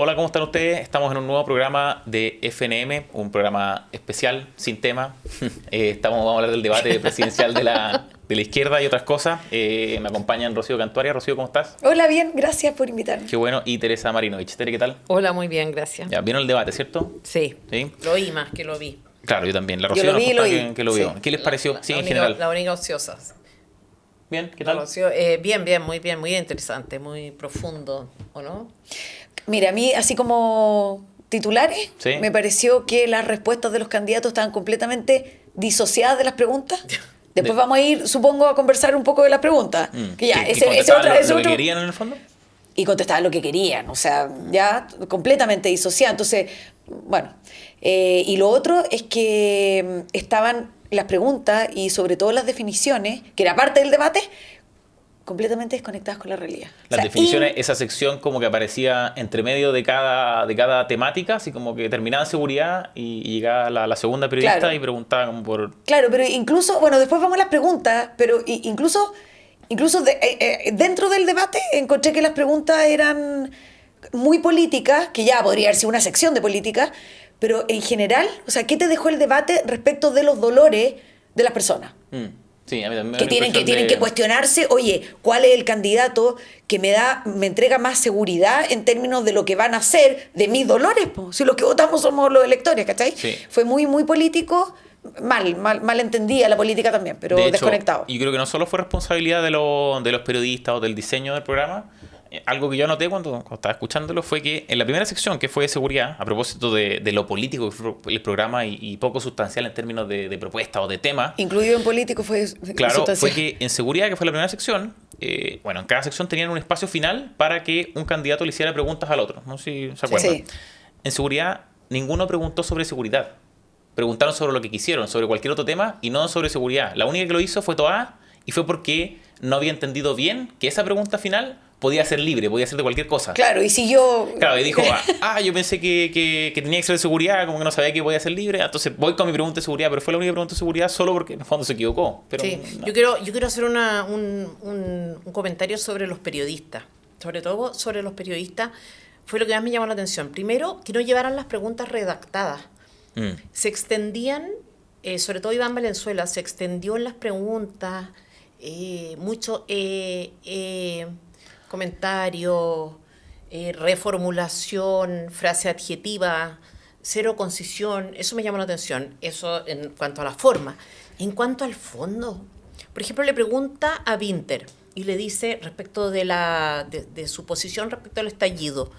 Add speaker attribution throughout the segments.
Speaker 1: Hola, ¿cómo están ustedes? Estamos en un nuevo programa de FNM, un programa especial, sin tema. Vamos a hablar del debate presidencial de la izquierda y otras cosas. Me acompañan Rocío Cantuaria. Rocío, ¿cómo estás?
Speaker 2: Hola, bien, gracias por invitarme.
Speaker 1: Qué bueno. Y Teresa Marinovich. Tere, ¿qué tal?
Speaker 3: Hola, muy bien, gracias.
Speaker 1: Ya, ¿vieron el debate, cierto?
Speaker 3: Sí,
Speaker 1: ¿Sí?
Speaker 3: lo oí más que lo vi.
Speaker 1: Claro, yo también. La
Speaker 2: Yo
Speaker 1: Rocío
Speaker 2: lo vi,
Speaker 1: nos
Speaker 2: lo
Speaker 1: contaba
Speaker 2: vi.
Speaker 1: que lo vio.
Speaker 2: Sí.
Speaker 1: ¿Qué les pareció? Sí, en general.
Speaker 3: La única ociosa.
Speaker 1: Bien, ¿qué
Speaker 3: La
Speaker 1: tal?
Speaker 3: Rocío, bien, muy interesante, muy profundo, ¿o no?
Speaker 2: Mira, a mí, así como titulares,
Speaker 1: Sí.
Speaker 2: me pareció que las respuestas de los candidatos estaban completamente disociadas de las preguntas. Después vamos a ir, supongo, a conversar un poco de las preguntas. Que ya,
Speaker 1: ¿Que
Speaker 2: ese
Speaker 1: contestaban
Speaker 2: otra,
Speaker 1: lo
Speaker 2: ese
Speaker 1: que
Speaker 2: otro.
Speaker 1: querían en el fondo?
Speaker 2: Y contestaban lo que querían, o sea, ya completamente disociadas. Entonces, bueno. Y lo otro es que estaban las preguntas y sobre todo las definiciones, que era parte del debate, completamente desconectadas con la realidad.
Speaker 1: Las
Speaker 2: O sea,
Speaker 1: definiciones, esa sección como que aparecía entre medio de cada temática, así como que terminaba en seguridad y llegaba la segunda periodista
Speaker 2: Claro.
Speaker 1: y preguntaba como por...
Speaker 2: Claro, pero incluso, bueno, después vamos a las preguntas, pero incluso dentro del debate encontré que las preguntas eran muy políticas, que ya podría haber sido una sección de política, pero en general, o sea, ¿qué te dejó el debate respecto de los dolores de las personas?
Speaker 1: Sí, a mí también me
Speaker 2: Que
Speaker 1: da la
Speaker 2: tienen
Speaker 1: impresión
Speaker 2: que cuestionarse, oye, ¿cuál es el candidato que me entrega más seguridad en términos de lo que van a hacer de mis dolores? Po? Si los que votamos somos los electores, ¿cachai?
Speaker 1: Sí.
Speaker 2: Fue muy político, mal entendía la política también, pero
Speaker 1: De hecho,
Speaker 2: desconectado.
Speaker 1: yo creo que no solo fue responsabilidad de los periodistas o del diseño del programa. Algo que yo noté cuando estaba escuchándolo fue que en la primera sección, que fue de seguridad, a propósito de lo político que fue el programa y poco sustancial en términos de propuesta o de tema,
Speaker 2: Incluido en político fue
Speaker 1: claro,
Speaker 2: sustancial.
Speaker 1: fue que en seguridad, que fue la primera sección, en cada sección tenían un espacio final para que un candidato le hiciera preguntas al otro. No sé si se acuerdan.
Speaker 2: Sí.
Speaker 1: En seguridad, ninguno preguntó sobre seguridad. Preguntaron sobre lo que quisieron, sobre cualquier otro tema y no sobre seguridad. La única que lo hizo fue Toá y fue porque no había entendido bien que esa pregunta final podía ser libre, podía ser de cualquier cosa.
Speaker 2: Claro, y siguió...
Speaker 1: Claro, y dijo, yo pensé que tenía que ser de seguridad, como que no sabía que podía ser libre, entonces voy con mi pregunta de seguridad, pero fue la única pregunta de seguridad solo porque en el fondo se equivocó. Pero
Speaker 3: Sí,
Speaker 1: no.
Speaker 3: yo quiero hacer un comentario sobre los periodistas, sobre todo sobre los periodistas, fue lo que más me llamó la atención. Primero, que no llevaran las preguntas redactadas. Se extendían, sobre todo Iván Valenzuela, se extendió en las preguntas, mucho comentario, reformulación, frase adjetiva, cero concisión. Eso me llamó la atención, eso en cuanto a la forma. En cuanto al fondo, por ejemplo, le pregunta a Winter y le dice respecto de su posición respecto al estallido.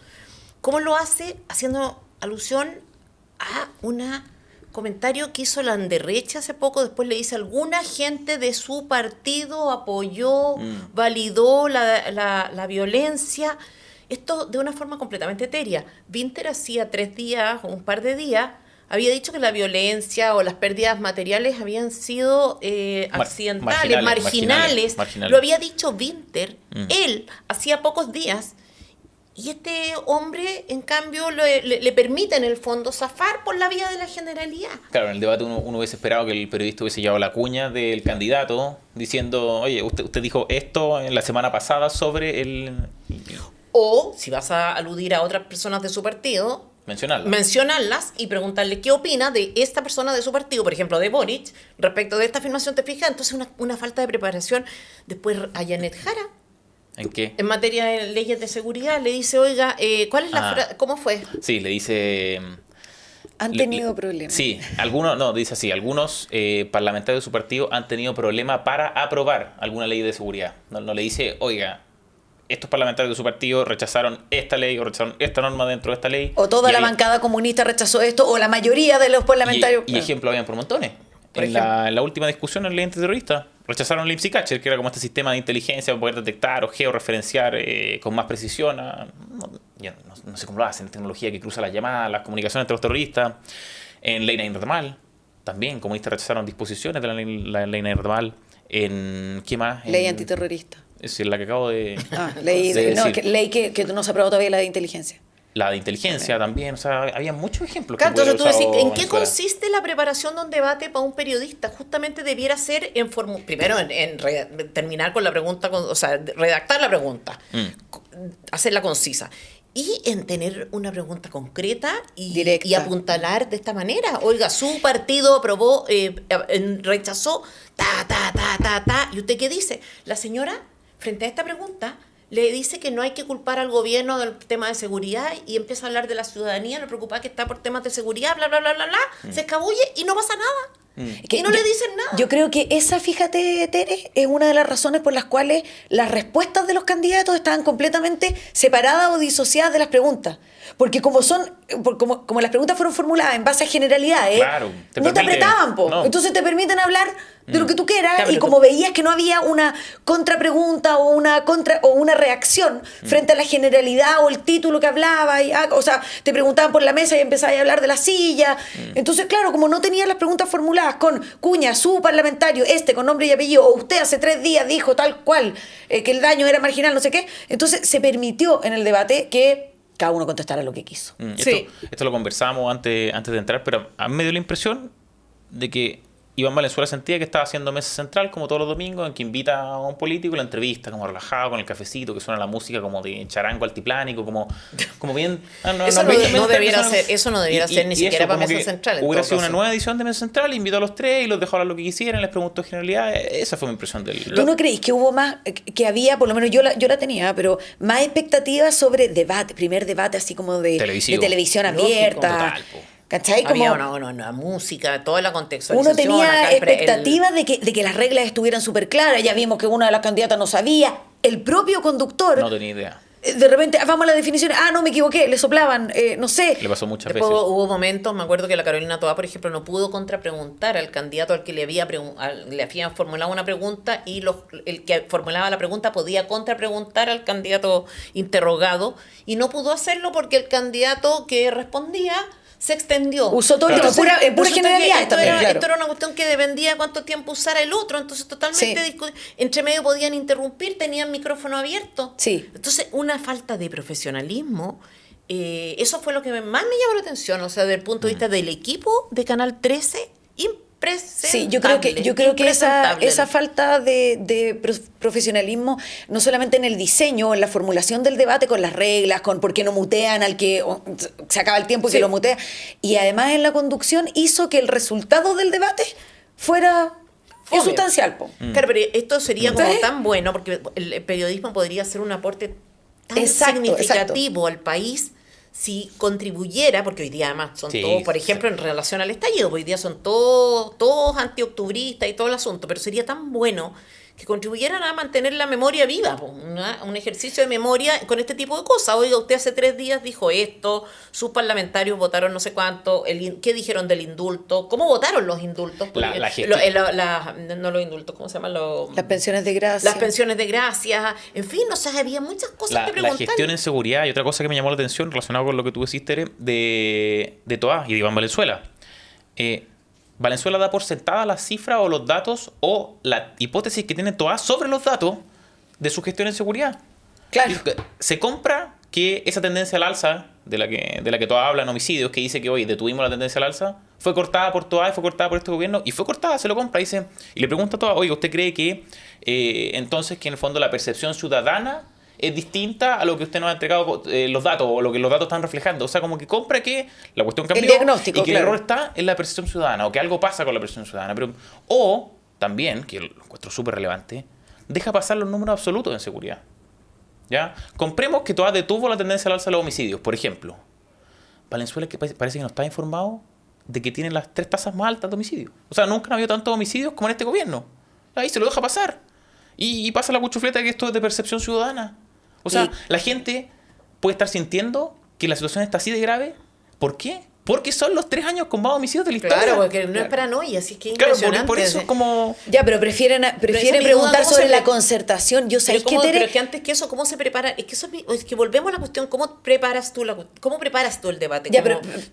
Speaker 3: ¿Cómo lo hace? Haciendo alusión a un comentario que hizo Landerreche hace poco. Después le dice, alguna gente de su partido apoyó, validó la violencia. Esto de una forma completamente etérea. Winter hacía 3 días o un par de días había dicho que la violencia o las pérdidas materiales habían sido accidentales, marginales. Lo había dicho Winter, él, hacía pocos días. Y este hombre, en cambio, le permite en el fondo zafar por la vía de la generalidad.
Speaker 1: Claro, en el debate uno hubiese esperado que el periodista hubiese llevado la cuña del candidato diciendo, oye, usted dijo esto en la semana pasada sobre el...
Speaker 3: O, si vas a aludir a otras personas de su partido, mencionarlas y preguntarle qué opina de esta persona de su partido, por ejemplo, de Boric, respecto de esta afirmación, ¿te fijas? Entonces, una falta de preparación. Después, a Janet Jara,
Speaker 1: ¿en qué?
Speaker 3: en materia de leyes de seguridad, le dice, oiga, ¿cuál es la frase? ¿Cómo fue?
Speaker 1: Sí, le dice...
Speaker 2: Han tenido problemas.
Speaker 1: Sí, dice así, algunos parlamentarios de su partido han tenido problemas para aprobar alguna ley de seguridad. No le dice, oiga, estos parlamentarios de su partido rechazaron esta ley o rechazaron esta norma dentro de esta ley.
Speaker 2: O toda la bancada comunista rechazó esto, o la mayoría de los parlamentarios...
Speaker 1: Y ejemplos habían por montones. En la última discusión en ley antiterrorista rechazaron el IPSI-Catcher, que era como este sistema de inteligencia para poder detectar o georreferenciar con más precisión. No sé cómo lo hacen, tecnología que cruza las llamadas, las comunicaciones entre los terroristas. En ley normal, también comunistas rechazaron disposiciones de la ley normal. En ¿qué más?
Speaker 2: Ley antiterrorista.
Speaker 1: Es decir, la que acabo de...
Speaker 2: ley
Speaker 1: decir.
Speaker 2: que no se aprobó todavía, la de inteligencia.
Speaker 1: La de inteligencia también, o sea, había muchos ejemplos.
Speaker 3: Claro, entonces tú decís, ¿en qué
Speaker 1: Venezuela?
Speaker 3: consiste la preparación de un debate para un periodista? Justamente debiera ser primero terminar con la pregunta, redactar la pregunta, hacerla concisa. y en tener una pregunta concreta
Speaker 2: Directa.
Speaker 3: y apuntalar de esta manera. Oiga, su partido aprobó, rechazó, ¿y usted qué dice? La señora, frente a esta pregunta, le dice que no hay que culpar al gobierno del tema de seguridad y empieza a hablar de la ciudadanía, lo preocupada que está por temas de seguridad, bla, bla, bla, bla, bla, se escabulle y no pasa nada. Y no le dicen nada.
Speaker 2: Yo creo que esa, fíjate, Tere, es una de las razones por las cuales las respuestas de los candidatos estaban completamente separadas o disociadas de las preguntas. Porque como las preguntas fueron formuladas en base a generalidades,
Speaker 1: Claro,
Speaker 2: no te apretaban, po.
Speaker 1: No.
Speaker 2: Entonces te permiten hablar de lo que tú quieras,
Speaker 3: Claro,
Speaker 2: y como veías que no había una contrapregunta o una reacción frente a la generalidad o el título que hablaba, o sea, te preguntaban por la mesa y empezabas a hablar de la silla. Entonces, claro, como no tenías las preguntas formuladas con cuña, su parlamentario, con nombre y apellido, o usted hace 3 días dijo tal cual, que el daño era marginal, no sé qué, entonces se permitió en el debate que cada uno contestara lo que quiso.
Speaker 3: Sí.
Speaker 1: Esto lo conversábamos antes de entrar, pero a mí me dio la impresión de que Iván Valenzuela sentía que estaba haciendo mesa central como todos los domingos, en que invita a un político y la entrevista como relajado, con el cafecito, que suena la música como de charango altiplánico, como bien...
Speaker 3: Eso no debiera ser ni siquiera para mesa central.
Speaker 1: Hubiera sido una nueva edición de mesa central, invitó a los 3 y los dejó hablar lo que quisieran, les preguntó generalidades. Esa fue mi impresión del...
Speaker 2: ¿Tú no creís que hubo más, que había, por lo menos yo la tenía, pero más expectativas sobre debate, primer debate así como de televisión abierta?
Speaker 1: Total, po.
Speaker 2: ¿Cachai?
Speaker 3: Había
Speaker 2: Como
Speaker 3: una música, toda la contextualización.
Speaker 2: uno tenía
Speaker 3: acá
Speaker 2: expectativas de que las reglas estuvieran súper claras. Ya vimos que una de las candidatas no sabía. El propio conductor,
Speaker 1: No tenía idea.
Speaker 2: de repente, vamos a la definición. No, me equivoqué, le soplaban, no sé.
Speaker 1: Le pasó muchas
Speaker 3: Después
Speaker 1: veces.
Speaker 3: hubo momentos, me acuerdo que la Carolina Toá, por ejemplo, no pudo contrapreguntar al candidato al que le habían formulado una pregunta, y el que formulaba la pregunta podía contrapreguntar al candidato interrogado, y no pudo hacerlo porque el candidato que respondía se extendió.
Speaker 2: Usó todo el
Speaker 1: Claro.
Speaker 2: tiempo, en pura
Speaker 3: Resulta que
Speaker 2: generalidad
Speaker 3: esto,
Speaker 2: también,
Speaker 3: era,
Speaker 2: claro.
Speaker 3: esto era una cuestión que dependía de cuánto tiempo usara el otro, entonces totalmente
Speaker 2: Sí.
Speaker 3: entre medio podían interrumpir, tenían micrófono abierto.
Speaker 2: Sí.
Speaker 3: Entonces, una falta de profesionalismo, eso fue lo que más me llamó la atención, o sea, desde el punto de vista del equipo de Canal 13, impresentable.
Speaker 2: Sí, yo creo que esa falta de profesionalismo, no solamente en el diseño, en la formulación del debate, con las reglas, con por qué no mutean al que se acaba el tiempo y
Speaker 3: Sí.
Speaker 2: que lo mutea, y además en la conducción hizo que el resultado del debate fuera
Speaker 3: Obvio.
Speaker 2: insustancial, po.
Speaker 3: Claro, pero esto sería como
Speaker 2: ¿Sí?
Speaker 3: tan bueno, porque el periodismo podría ser un aporte tan
Speaker 2: Exacto,
Speaker 3: significativo al país si contribuyera, porque hoy día además son
Speaker 1: Sí,
Speaker 3: todos, por ejemplo, en relación al estallido, hoy día son todos antioctubristas y todo el asunto, pero sería tan bueno que contribuyeran a mantener la memoria viva, po, un ejercicio de memoria con este tipo de cosas. Oiga, usted hace 3 días dijo esto, sus parlamentarios votaron no sé cuánto, ¿qué dijeron del indulto? ¿Cómo votaron los indultos?
Speaker 1: La
Speaker 3: Porque
Speaker 1: gestión.
Speaker 3: no los indultos, ¿cómo se llaman?
Speaker 2: Las pensiones de gracia.
Speaker 3: Las pensiones de gracia, en fin, o sea, había muchas cosas que
Speaker 1: La
Speaker 3: preguntar.
Speaker 1: gestión en seguridad, y otra cosa que me llamó la atención relacionado con lo que tú decís, Tere, de Toá y de Iván Valenzuela. Valenzuela da por sentada las cifras o los datos o la hipótesis que tiene Toá sobre los datos de su gestión en seguridad.
Speaker 2: Claro.
Speaker 1: Se compra que esa tendencia al alza de la que Toá habla en homicidios, que dice que hoy detuvimos la tendencia al alza, fue cortada por Toá y fue cortada por este gobierno, y fue cortada, se lo compra, dice, y le pregunta a Toá, oiga, ¿usted cree que entonces que en el fondo la percepción ciudadana es distinta a lo que usted nos ha entregado los datos, o lo que los datos están reflejando? O sea, como que compra que la cuestión cambió,
Speaker 2: diagnóstico,
Speaker 1: y que
Speaker 2: claro.
Speaker 1: el error está en la percepción ciudadana, o que algo pasa con la percepción ciudadana. Pero, o también, que lo encuentro súper relevante, deja pasar los números absolutos en seguridad. ¿Ya? Compremos que Toá detuvo la tendencia al alza de los homicidios, por ejemplo. Valenzuela que parece que no está informado de que tiene las 3 tasas más altas de homicidios. O sea, nunca ha habido tantos homicidios como en este gobierno. Ahí se lo deja pasar. Y pasa la cuchufleta de que esto es de percepción ciudadana. O sea, la gente puede estar sintiendo que la situación está así de grave. ¿Por qué? Porque son los 3 años con más homicidios de la historia.
Speaker 3: Claro, porque no es paranoia, así que es
Speaker 1: Claro,
Speaker 3: impresionante.
Speaker 1: por eso es como...
Speaker 2: Ya, pero prefieren
Speaker 3: esa es mi
Speaker 2: preguntar
Speaker 3: duda, ¿cómo
Speaker 2: sobre
Speaker 3: se
Speaker 2: la
Speaker 3: pre-
Speaker 2: concertación. Yo sé
Speaker 3: Pero,
Speaker 2: que Tere,
Speaker 3: pero que antes que eso, ¿cómo se prepara? Es que, es que volvemos a la cuestión, ¿cómo preparas tú el debate?
Speaker 2: Ya,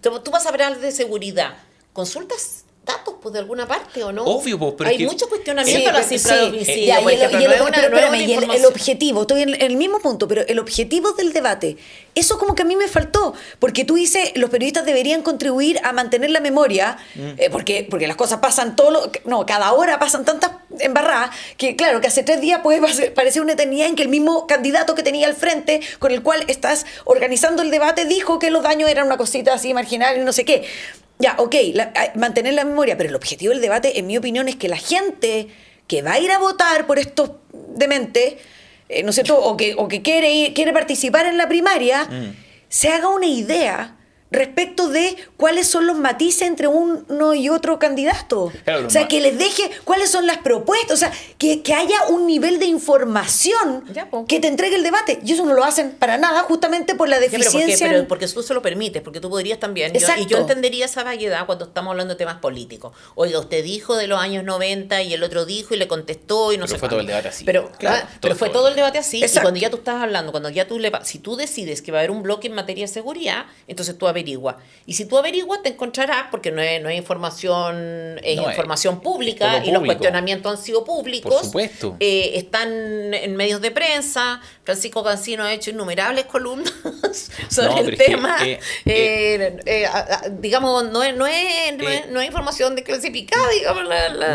Speaker 3: Tú vas a hablar de seguridad. ¿Consultas datos, pues, de alguna parte, ¿o no?
Speaker 1: Obvio, pues, pero
Speaker 3: hay
Speaker 1: es que-
Speaker 3: mucho cuestionamiento a la cifra de homicidio,
Speaker 2: Ya,
Speaker 3: por ejemplo, no es una
Speaker 2: y el
Speaker 3: información.
Speaker 2: objetivo, estoy en el mismo punto, pero el objetivo del debate, eso como que a mí me faltó, porque tú dices, los periodistas deberían contribuir a mantener la memoria, porque las cosas pasan cada hora pasan tantas embarradas, que claro, que hace 3 días puede parecer una eternidad en que el mismo candidato que tenía al frente, con el cual estás organizando el debate, dijo que los daños eran una cosita así marginal y no sé qué. Ya, ok, mantener la memoria, pero el objetivo del debate, en mi opinión, es que la gente que va a ir a votar por estos dementes, ¿no es cierto?, o que quiere participar en la primaria, se haga una idea respecto de cuáles son los matices entre uno y otro candidato.
Speaker 1: Claro,
Speaker 2: o sea, que les deje cuáles son las propuestas, o sea, que haya un nivel de información
Speaker 3: Ya, po.
Speaker 2: que te entregue el debate. Y eso no lo hacen para nada, justamente por la
Speaker 3: Ya,
Speaker 2: deficiencia.
Speaker 3: pero porque tú se lo permites, porque tú podrías también.
Speaker 2: Exacto.
Speaker 3: Y yo entendería esa vaguedad cuando estamos hablando de temas políticos. Oiga, usted dijo de los años 90 y el otro dijo y le contestó y no
Speaker 1: Pero
Speaker 3: sé
Speaker 1: fue todo
Speaker 3: cuánto.
Speaker 1: el debate así.
Speaker 3: Pero,
Speaker 1: Claro,
Speaker 3: pero fue todo el debate así.
Speaker 2: Exacto.
Speaker 3: Y cuando ya tú estás hablando, si tú decides que va a haber un bloque en materia de seguridad, entonces tú averiguas. Y si tú averiguas, te encontrarás, porque no es información, es
Speaker 1: No,
Speaker 3: información pública
Speaker 1: todo
Speaker 3: y los
Speaker 1: público.
Speaker 3: cuestionamientos han sido públicos.
Speaker 1: Por supuesto.
Speaker 3: Están en medios de prensa. Francisco Cancino ha hecho innumerables columnas sobre
Speaker 1: No,
Speaker 3: el
Speaker 1: pero es que,
Speaker 3: tema. Digamos, no es información desclasificada, digamos.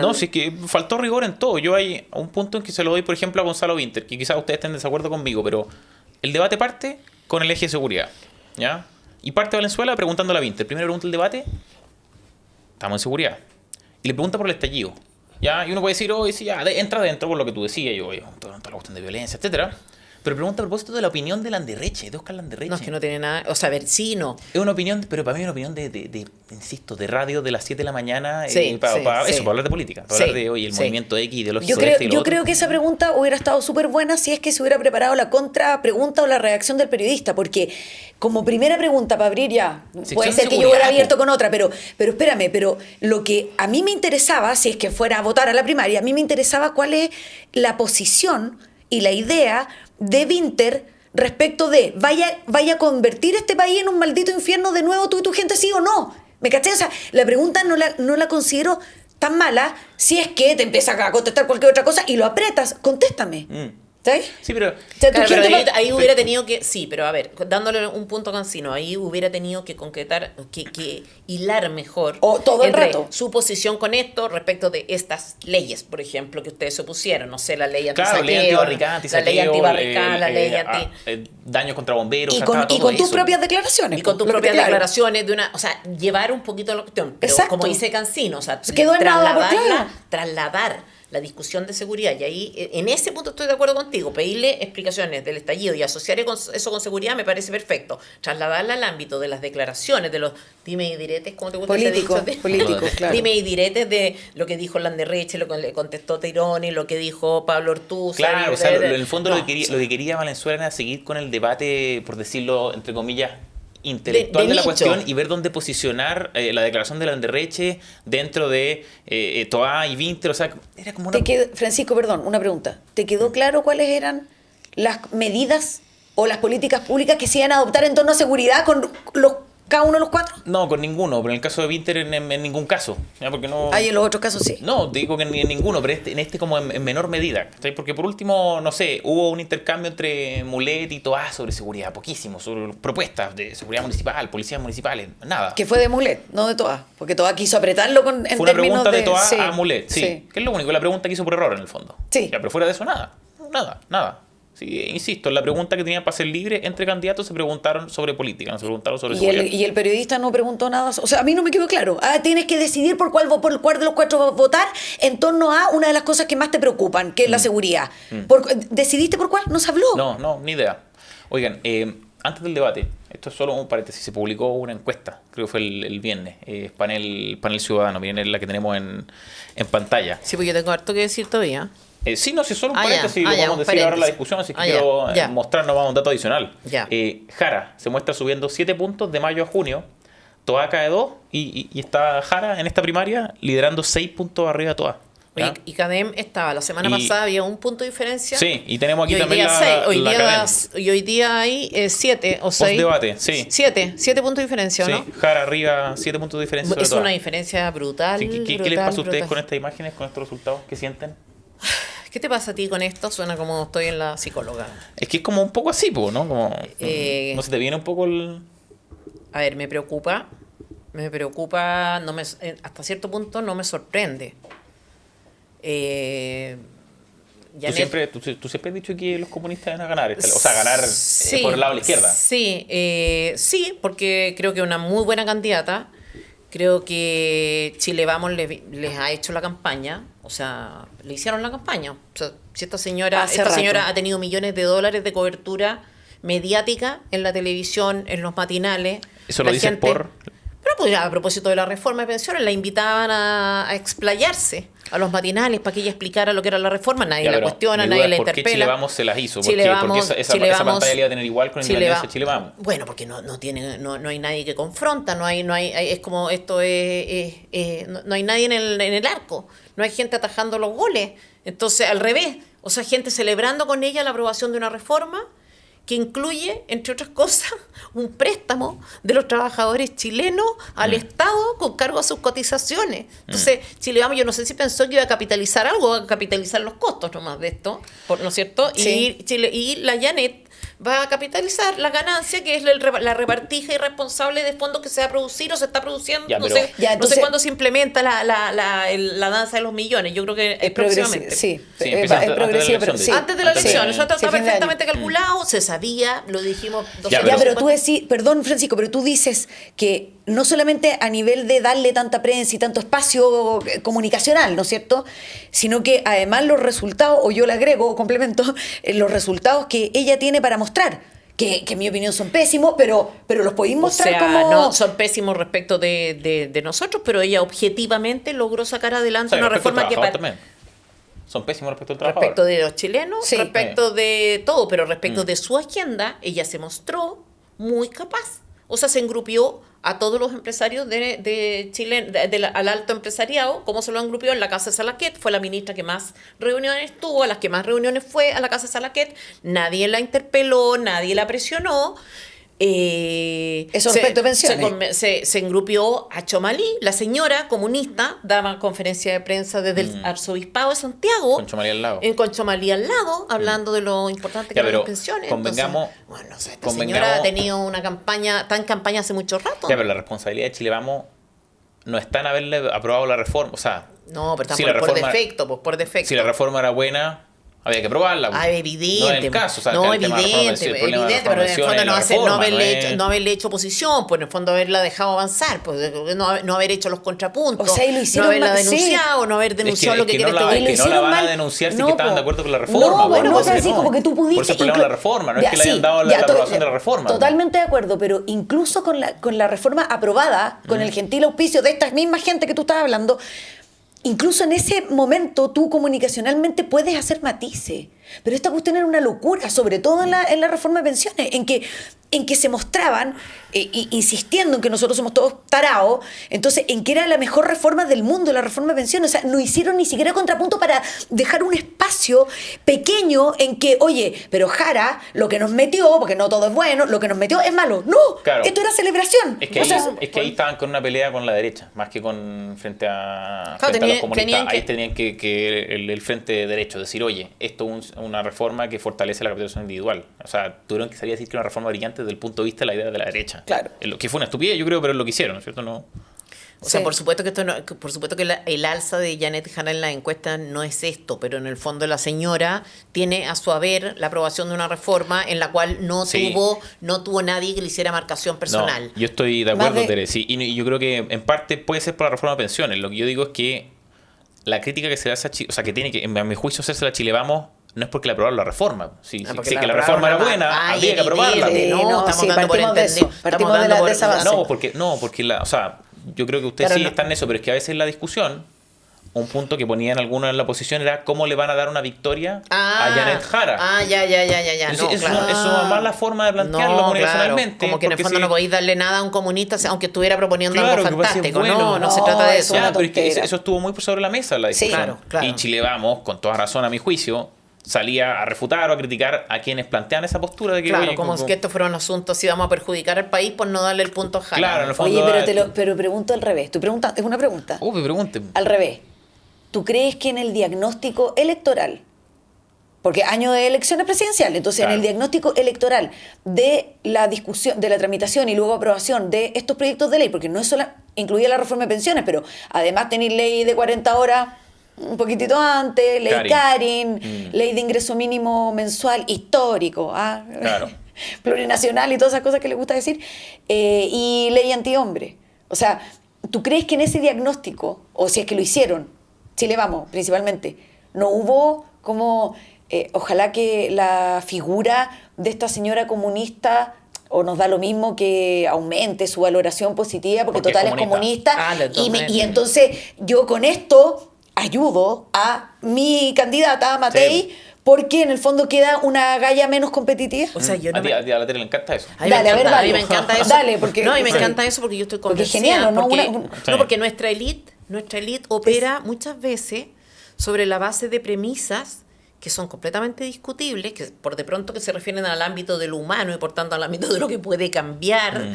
Speaker 1: No, sí que faltó rigor en todo. Yo hay un punto en que se lo doy, por ejemplo, a Gonzalo Vinter, que quizás ustedes estén en desacuerdo conmigo, pero el debate parte con el eje de seguridad, ¿ya? Y parte Valenzuela preguntando a la Vinter. Primero pregunta el debate, estamos en seguridad. Y le pregunta por el estallido, ¿ya? Y uno puede decir, sí, ya, entra dentro por lo que tú decías, toda la cuestión de violencia, etcétera. Pero pregunta a propósito de la opinión de Landerreche, de Oscar Landerreche.
Speaker 3: No, es que no tiene nada. O sea, a ver, sí, no.
Speaker 1: Es una opinión, pero para mí es una opinión insisto, de radio de las 7 de la mañana.
Speaker 3: Sí,
Speaker 1: para
Speaker 3: sí.
Speaker 1: hablar de política, para
Speaker 3: Sí,
Speaker 1: hablar de hoy el
Speaker 3: sí.
Speaker 1: movimiento X, ideológico
Speaker 2: Yo
Speaker 1: de este y lo
Speaker 2: yo
Speaker 1: otro.
Speaker 2: creo que esa pregunta hubiera estado súper buena si es que se hubiera preparado la contrapregunta o la reacción del periodista, porque como primera pregunta para abrir ya,
Speaker 1: Sección
Speaker 2: puede
Speaker 1: de
Speaker 2: ser que yo
Speaker 1: seguridad,
Speaker 2: hubiera abierto
Speaker 1: po.
Speaker 2: con otra, pero espérame, pero lo que a mí me interesaba, si es que fuera a votar a la primaria, a mí me interesaba cuál es la posición y la idea de Vinter respecto de vaya a convertir este país en un maldito infierno de nuevo tú y tu gente, sí o no. ¿Me caché? O sea, la pregunta no la considero tan mala si es que te empiezas a contestar cualquier otra cosa y lo apretas. Contéstame. ¿Sabes?
Speaker 1: Sí, pero...
Speaker 2: O sea, tu
Speaker 3: Claro, pero
Speaker 2: gente
Speaker 3: ahí hubiera tenido que, sí, pero a ver, dándole un punto a Cancino, ahí hubiera tenido que concretar, que hilar mejor
Speaker 2: O todo el
Speaker 3: entre
Speaker 2: rato.
Speaker 3: su posición con esto respecto de estas leyes, por ejemplo, que ustedes se opusieron, no sé, la ley
Speaker 1: Claro, ley
Speaker 3: antisaqueo,
Speaker 1: antibarricada,
Speaker 3: la ley antibarricada, la ley anti...
Speaker 1: daños contra bomberos,
Speaker 2: y
Speaker 1: o sea,
Speaker 2: con,
Speaker 1: estaba
Speaker 2: y
Speaker 1: todo
Speaker 2: con tus
Speaker 1: eso.
Speaker 2: propias declaraciones.
Speaker 3: Y con tus
Speaker 2: lo que
Speaker 3: propias
Speaker 2: te claro.
Speaker 3: declaraciones o sea, llevar un poquito la cuestión, pero
Speaker 2: Exacto.
Speaker 3: como dice Cancino, o sea,
Speaker 2: Se quedó en nada, porque claro.
Speaker 3: trasladar la discusión de seguridad, y ahí en ese punto estoy de acuerdo contigo, pedirle explicaciones del estallido y asociar eso con seguridad me parece perfecto, trasladarla al ámbito de las declaraciones, de los dime y diretes, ¿cómo te gusta ese dicho?
Speaker 2: Políticos, claro.
Speaker 3: Dime y diretes de lo que dijo Landerreche, lo que le contestó Tironi, lo que dijo Pablo Ortúzar.
Speaker 1: Claro, o sea, en el fondo
Speaker 3: No,
Speaker 1: lo que quería Valenzuela era seguir con el debate, por decirlo, entre comillas, intelectual
Speaker 3: De
Speaker 1: de la
Speaker 3: nicho.
Speaker 1: cuestión y ver dónde posicionar la declaración de Landerreche dentro de Toá y Vinter, o sea, era como una...
Speaker 2: Francisco, perdón, una pregunta. ¿Te quedó claro cuáles eran las medidas o las políticas públicas que se iban a adoptar en torno a seguridad con cada uno de los 4?
Speaker 1: No, con ninguno, pero en el caso de Vinter en ningún caso, ¿ya? Porque no...
Speaker 2: Ahí en los otros casos sí.
Speaker 1: No, digo que en ninguno, pero en este como en menor medida. ¿Cachai? Porque por último, no sé, hubo un intercambio entre Mulet y Toá sobre seguridad, poquísimo, sobre propuestas de seguridad municipal, policías municipales, nada.
Speaker 2: Que fue de Mulet, no de Toá. Porque Toá quiso apretarlo en
Speaker 1: Fue una
Speaker 2: términos
Speaker 1: pregunta de Toá
Speaker 2: sí,
Speaker 1: a Mulet, sí, que es lo único, la pregunta que hizo por error en el fondo.
Speaker 2: Sí.
Speaker 1: Ya, pero fuera de eso, nada. Sí, insisto, la pregunta que tenían para ser libre entre candidatos se preguntaron sobre política, no se preguntaron sobre seguridad.
Speaker 2: Y el periodista no preguntó nada. O sea, a mí no me quedó claro. Tienes que decidir por cuál de los 4 votar en torno a una de las cosas que más te preocupan, que es la seguridad. ¿Decidiste por cuál? No se habló.
Speaker 1: No, ni idea. Oigan, antes del debate, esto es solo un paréntesis, se publicó una encuesta, creo que fue el viernes, panel ciudadano, miren la que tenemos en pantalla.
Speaker 3: Sí, pues yo tengo harto que decir todavía.
Speaker 1: Sí, no, si es solo un
Speaker 3: Ah, ya,
Speaker 1: paréntesis, lo
Speaker 3: ya,
Speaker 1: podemos
Speaker 3: un
Speaker 1: decir ahora en la
Speaker 3: paréntesis.
Speaker 1: discusión, así que
Speaker 3: Ah,
Speaker 1: quiero
Speaker 3: ya.
Speaker 1: mostrarnos más un dato adicional.
Speaker 3: Ya.
Speaker 1: Jara se muestra subiendo 7 puntos de mayo a junio, Toá cae 2 y está Jara en esta primaria liderando 6 puntos arriba de Toá.
Speaker 3: Oye,
Speaker 1: ¿Ya?
Speaker 3: y CADEM estaba, la semana pasada había un punto de diferencia.
Speaker 1: Sí, y tenemos aquí
Speaker 3: y hoy
Speaker 1: también
Speaker 3: día 6, hoy,
Speaker 1: la
Speaker 3: día,
Speaker 1: cadena.
Speaker 3: y hoy día hay 7 o 6.
Speaker 1: Post-debate, sí.
Speaker 3: 7 puntos de diferencia,
Speaker 1: Sí,
Speaker 3: ¿no?
Speaker 1: Jara arriba, 7 puntos de diferencia sobre
Speaker 3: Es
Speaker 1: todo.
Speaker 3: una diferencia brutal.
Speaker 1: Sí, ¿qué
Speaker 3: brutal,
Speaker 1: les pasa a ustedes
Speaker 3: brutal.
Speaker 1: con estas imágenes, con estos resultados? ¿Qué sienten?
Speaker 3: ¿Qué te pasa a ti con esto? Suena como estoy en la psicóloga.
Speaker 1: Es que es como un poco así, po, ¿no? Como, ¿no se te viene un poco el...?
Speaker 3: A ver, me preocupa, no me, hasta cierto punto no me sorprende. Janet,
Speaker 1: Tú siempre has dicho que los comunistas van a ganar, o sea, ganar por el lado de la izquierda.
Speaker 3: Sí, sí, porque creo que es una muy buena candidata. Creo que Chile Vamos les ha hecho la campaña, o sea, le hicieron la campaña. O sea, si esta señora ha tenido millones de dólares de cobertura mediática en la televisión, en los matinales.
Speaker 1: Eso lo dicen por...
Speaker 3: Pero pues a propósito de la reforma de pensiones, la invitaban a explayarse a los matinales para que ella explicara lo que era la reforma. Nadie la cuestiona, nadie la interpela.
Speaker 1: ¿Por qué Chile Vamos se las hizo?
Speaker 3: Chile
Speaker 1: porque esa pantalla la iba a tener igual con Independencia Chile Vamos.
Speaker 3: Bueno, porque no hay nadie que confronta, no hay es como esto no hay nadie en el arco, no hay gente atajando los goles. Entonces, al revés, o sea, gente celebrando con ella la aprobación de una reforma que incluye, entre otras cosas, un préstamo de los trabajadores chilenos al Estado con cargo a sus cotizaciones. Entonces, Chile Vamos, yo no sé si pensó que iba a capitalizar algo, va a capitalizar los costos nomás de esto, ¿no es cierto?
Speaker 2: Sí.
Speaker 3: Y la Janet va a capitalizar la ganancia, que es la repartija irresponsable de fondos que se va a producir o se está produciendo.
Speaker 1: Ya,
Speaker 3: no
Speaker 1: pero-
Speaker 3: sé,
Speaker 2: Ya,
Speaker 3: no sé
Speaker 2: entonces-
Speaker 3: cuándo se implementa la danza de los millones. Yo creo que es próximamente.
Speaker 2: Sí,
Speaker 1: Sí,
Speaker 2: es
Speaker 1: empieza antes de la
Speaker 2: progresivo, pero
Speaker 1: elección,
Speaker 2: sí.
Speaker 3: Antes de la
Speaker 1: Antes de-
Speaker 3: elección, eso está
Speaker 2: Sí, fin de año.
Speaker 3: perfectamente calculado, se sabía, lo dijimos.
Speaker 1: Ya,
Speaker 2: Ya, pero
Speaker 3: 250.
Speaker 2: tú decís, perdón Francisco, pero tú dices que no solamente a nivel de darle tanta prensa y tanto espacio comunicacional, ¿no es cierto? Sino que además los resultados, o yo le agrego o complemento, los resultados que ella tiene para mostrar, que en mi opinión son pésimos, pero los podéis
Speaker 3: O
Speaker 2: mostrar
Speaker 3: sea,
Speaker 2: como...
Speaker 3: no son pésimos respecto de nosotros, pero ella objetivamente logró sacar
Speaker 1: O
Speaker 3: adelante
Speaker 1: sea,
Speaker 3: una
Speaker 1: respecto al
Speaker 3: reforma que
Speaker 1: trabajador también. Son pésimos respecto al trabajador.
Speaker 3: respecto de los chilenos,
Speaker 2: Sí.
Speaker 3: respecto de todo, pero respecto de su agenda, ella se mostró muy capaz. O sea, se engrupió a todos los empresarios de Chile, al alto empresariado, como se lo engrupió en la Casa de Salaquet. Fue la ministra que más reuniones tuvo, a las que más reuniones fue a la Casa de Salaquet. Nadie la interpeló, nadie la presionó.
Speaker 2: Eso respecto a pensiones.
Speaker 3: Se engrupió a Chomalí, la señora comunista, daba conferencia de prensa desde el arzobispado de Santiago.
Speaker 1: Con Chomalí al lado.
Speaker 3: Con Chomalí al lado, hablando de lo importante que
Speaker 1: Ya,
Speaker 3: eran
Speaker 1: pero
Speaker 3: las pensiones.
Speaker 1: convengamos-
Speaker 3: Entonces, bueno, no sé, esta señora ha tenido una campaña, está en campaña hace mucho rato.
Speaker 1: Ya, pero la responsabilidad de Chile Vamos no está en haberle aprobado la reforma. O sea,
Speaker 3: No, pero está
Speaker 1: si
Speaker 3: por,
Speaker 1: la
Speaker 3: por
Speaker 1: reforma-
Speaker 3: defecto, pues por defecto.
Speaker 1: si la reforma era buena, había que aprobarla.
Speaker 3: Ah, evidente.
Speaker 1: No es el caso. O sea,
Speaker 3: no,
Speaker 1: el tema de la reforma
Speaker 3: evidente,
Speaker 1: pensión, el problema de la
Speaker 3: evidente,
Speaker 1: reforma
Speaker 3: pero en el
Speaker 1: pensión
Speaker 3: fondo
Speaker 1: es
Speaker 3: no,
Speaker 1: la
Speaker 3: hacer, no,
Speaker 1: reforma,
Speaker 3: haberle
Speaker 1: no es-
Speaker 3: hecho, no haberle hecho oposición, pues en el fondo haberla dejado avanzar, pues no haber hecho los contrapuntos,
Speaker 2: O sea, y lo hicieron
Speaker 3: no haberla
Speaker 2: mal, sí.
Speaker 3: denunciado, no haber denunciado lo que quiere
Speaker 1: no
Speaker 3: este
Speaker 1: la,
Speaker 3: gobierno.
Speaker 1: es que no la
Speaker 2: hicieron
Speaker 1: van a
Speaker 2: mal.
Speaker 1: denunciar si
Speaker 2: No,
Speaker 1: que estaban
Speaker 2: po.
Speaker 1: de acuerdo con la reforma.
Speaker 2: No,
Speaker 1: po,
Speaker 2: bueno,
Speaker 1: no,
Speaker 2: Francisco, porque tú pudiste...
Speaker 1: Por eso el problema de la reforma, no es que le hayan dado la aprobación de la reforma.
Speaker 2: Totalmente de acuerdo, pero incluso con la reforma aprobada, con el gentil auspicio de esta misma gente que tú estabas hablando, incluso en ese momento tú comunicacionalmente puedes hacer matices. Pero esta cuestión era una locura, sobre todo en la reforma de pensiones, en que se mostraban, insistiendo en que nosotros somos todos tarados, entonces en que era la mejor reforma del mundo, la reforma de pensiones. O sea, no hicieron ni siquiera contrapunto para dejar un espacio pequeño en que, oye, pero Jara, lo que nos metió, porque no todo es bueno, lo que nos metió es malo. No,
Speaker 1: Claro.
Speaker 2: esto era celebración.
Speaker 1: Es que,
Speaker 2: O
Speaker 1: ahí,
Speaker 2: sea,
Speaker 1: es que ahí estaban con una pelea con la derecha, más que con frente a,
Speaker 3: Claro,
Speaker 1: frente a los comunistas.
Speaker 3: tenían que-
Speaker 1: Ahí tenían que el frente derecho decir, oye, esto es una reforma que fortalece la capitalización individual. O sea, tuvieron que salir a decir que era una reforma brillante desde el punto de vista de la idea de la derecha.
Speaker 2: Claro.
Speaker 1: Que fue una estupidez, yo creo, pero es lo que hicieron, ¿no es cierto? No.
Speaker 3: O sea,
Speaker 2: Sí.
Speaker 3: por supuesto que por supuesto que el alza de Janet Jara en la encuesta no es esto, pero en el fondo la señora tiene a su haber la aprobación de una reforma en la cual no
Speaker 1: Sí.
Speaker 3: tuvo nadie que le hiciera marcación personal.
Speaker 1: No, yo estoy de
Speaker 2: Más
Speaker 1: acuerdo,
Speaker 2: de-
Speaker 1: Tere. Sí, y yo creo que en parte puede ser por la reforma de pensiones. Lo que yo digo es que la crítica que se hace a Chile, o sea, que tiene que, a mi juicio, hacerse a Chile Vamos, no es porque le aprobaron la reforma. Si
Speaker 3: porque
Speaker 1: que la
Speaker 3: aprobaron
Speaker 1: reforma era
Speaker 3: la-
Speaker 1: buena,
Speaker 3: Ay,
Speaker 1: habría que aprobarla.
Speaker 3: evidente,
Speaker 2: Sí,
Speaker 3: no,
Speaker 2: no,
Speaker 3: estamos
Speaker 2: sí,
Speaker 3: dando por
Speaker 2: partimos de
Speaker 3: entendido.
Speaker 2: eso, partimos
Speaker 3: Estamos
Speaker 2: de
Speaker 3: dando por-
Speaker 2: esa base.
Speaker 1: No, porque o sea, yo creo que ustedes
Speaker 2: Pero
Speaker 1: sí
Speaker 2: no.
Speaker 1: están en eso, pero es que a veces la discusión un punto que ponían algunos en la oposición era cómo le van a dar una victoria a Janet Jara.
Speaker 3: Ya.
Speaker 1: Entonces,
Speaker 3: No,
Speaker 1: eso
Speaker 3: claro.
Speaker 1: es una mala forma de plantearlo
Speaker 3: No,
Speaker 1: comunicacionalmente.
Speaker 3: claro. Como que en el
Speaker 1: porque
Speaker 3: fondo
Speaker 1: si-
Speaker 3: no podéis darle nada a un comunista, aunque estuviera proponiendo
Speaker 1: Claro,
Speaker 3: algo
Speaker 1: que parece
Speaker 3: fantástico.
Speaker 1: bueno.
Speaker 3: No se
Speaker 2: No,
Speaker 3: trata de
Speaker 2: eso
Speaker 3: eso.
Speaker 2: es una
Speaker 1: pero es que
Speaker 2: tontera.
Speaker 1: eso estuvo muy por sobre la mesa en la
Speaker 2: Sí,
Speaker 1: discusión.
Speaker 3: claro.
Speaker 1: Y Chile Vamos, con toda razón a mi juicio, salía a refutar o a criticar a quienes plantean esa postura de que...
Speaker 3: Claro,
Speaker 1: oye,
Speaker 3: como que esto fuera un asunto si vamos a perjudicar al país por no darle el punto a Jara.
Speaker 1: Claro, en el fondo...
Speaker 2: Oye, pero pregunto al revés. Es una pregunta.
Speaker 1: me pregunten.
Speaker 2: Al revés. ¿Tú crees que en el diagnóstico electoral, porque año de elecciones presidenciales, entonces
Speaker 1: Claro.
Speaker 2: en el diagnóstico electoral de la discusión, de la tramitación y luego aprobación de estos proyectos de ley, porque no es solo incluía la reforma de pensiones, pero además tenéis ley de 40 horas un poquitito antes, ley Karin, ley de ingreso mínimo mensual histórico,
Speaker 1: Claro.
Speaker 2: plurinacional y todas esas cosas que le gusta decir, y ley antihombre. O sea, ¿tú crees que en ese diagnóstico, o si es que lo hicieron, Chile Vamos, principalmente, no hubo como, ojalá que la figura de esta señora comunista, o nos da lo mismo, que aumente su valoración positiva, porque
Speaker 1: Porque
Speaker 2: total
Speaker 1: es
Speaker 2: es comunista,
Speaker 3: comunista.
Speaker 2: y entonces yo con esto ayudo a mi candidata, Matei,
Speaker 1: Sí.
Speaker 2: porque en el fondo queda una galla menos competitiva?
Speaker 3: O sea, yo no
Speaker 1: A ti
Speaker 3: me...
Speaker 1: a la tele le encanta eso.
Speaker 3: A mí
Speaker 2: Dale,
Speaker 3: me
Speaker 2: a ver,
Speaker 3: encanta,
Speaker 2: Valo.
Speaker 3: a mí me encanta eso.
Speaker 2: Dale, porque-
Speaker 3: no, y me
Speaker 2: sí.
Speaker 3: encanta eso porque yo estoy
Speaker 2: Porque es
Speaker 3: convencida.
Speaker 2: genial, ¿no?
Speaker 1: Sí.
Speaker 3: Porque nuestra élite opera muchas veces sobre la base de premisas que son completamente discutibles, que por de pronto que se refieren al ámbito de lo humano y por tanto al ámbito de lo que puede cambiar,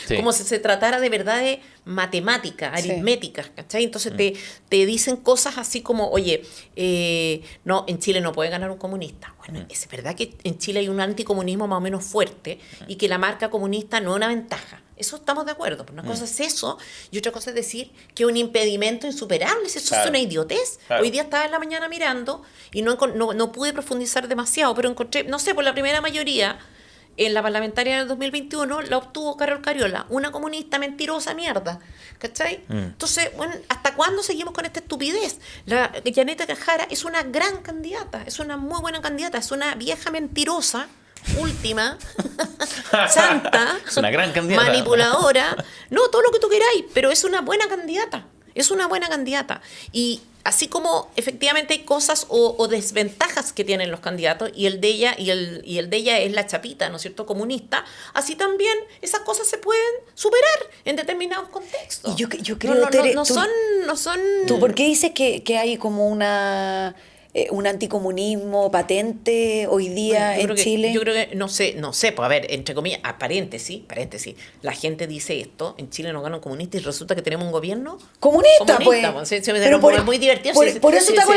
Speaker 1: Sí.
Speaker 3: como si se tratara de verdades matemáticas,
Speaker 2: Sí.
Speaker 3: aritméticas, ¿cachai? Entonces te dicen cosas así como, oye, no, en Chile no puede ganar un comunista. Bueno, es verdad que en Chile hay un anticomunismo más o menos fuerte y que la marca comunista no es una ventaja. Eso estamos de acuerdo. Una cosa es eso y otra cosa es decir que es un impedimento insuperable. Eso
Speaker 1: Claro.
Speaker 3: es una idiotez.
Speaker 1: Claro.
Speaker 3: Hoy día estaba en la mañana mirando y no pude profundizar demasiado, pero encontré, no sé, por la primera mayoría en la parlamentaria del 2021 la obtuvo Carol Cariola, una comunista mentirosa mierda. ¿Cachai? Entonces, bueno, ¿hasta cuándo seguimos con esta estupidez? La Janet Jara es una gran candidata, es una muy buena candidata, es una vieja mentirosa, última, santa,
Speaker 1: Es una gran candidata.
Speaker 3: manipuladora, no, todo lo que tú queráis, pero es una buena candidata. Es una buena candidata. Y así como efectivamente hay cosas o desventajas que tienen los candidatos, y el de ella, y el de ella es la chapita, ¿no es cierto?, comunista, así también esas cosas se pueden superar en determinados contextos.
Speaker 2: Y yo creo, Tere,
Speaker 3: no
Speaker 2: tú-
Speaker 3: son.
Speaker 2: ¿Tú por qué dices que hay como un anticomunismo patente hoy día
Speaker 3: Yo
Speaker 2: en
Speaker 3: creo que-
Speaker 2: Chile?
Speaker 3: Yo creo que, no sé, pues a ver, entre comillas, paréntesis, la gente dice esto, en Chile nos gana un comunista y resulta que tenemos un gobierno
Speaker 2: comunista, pues.
Speaker 3: Pero es muy divertido.
Speaker 2: Por eso te hago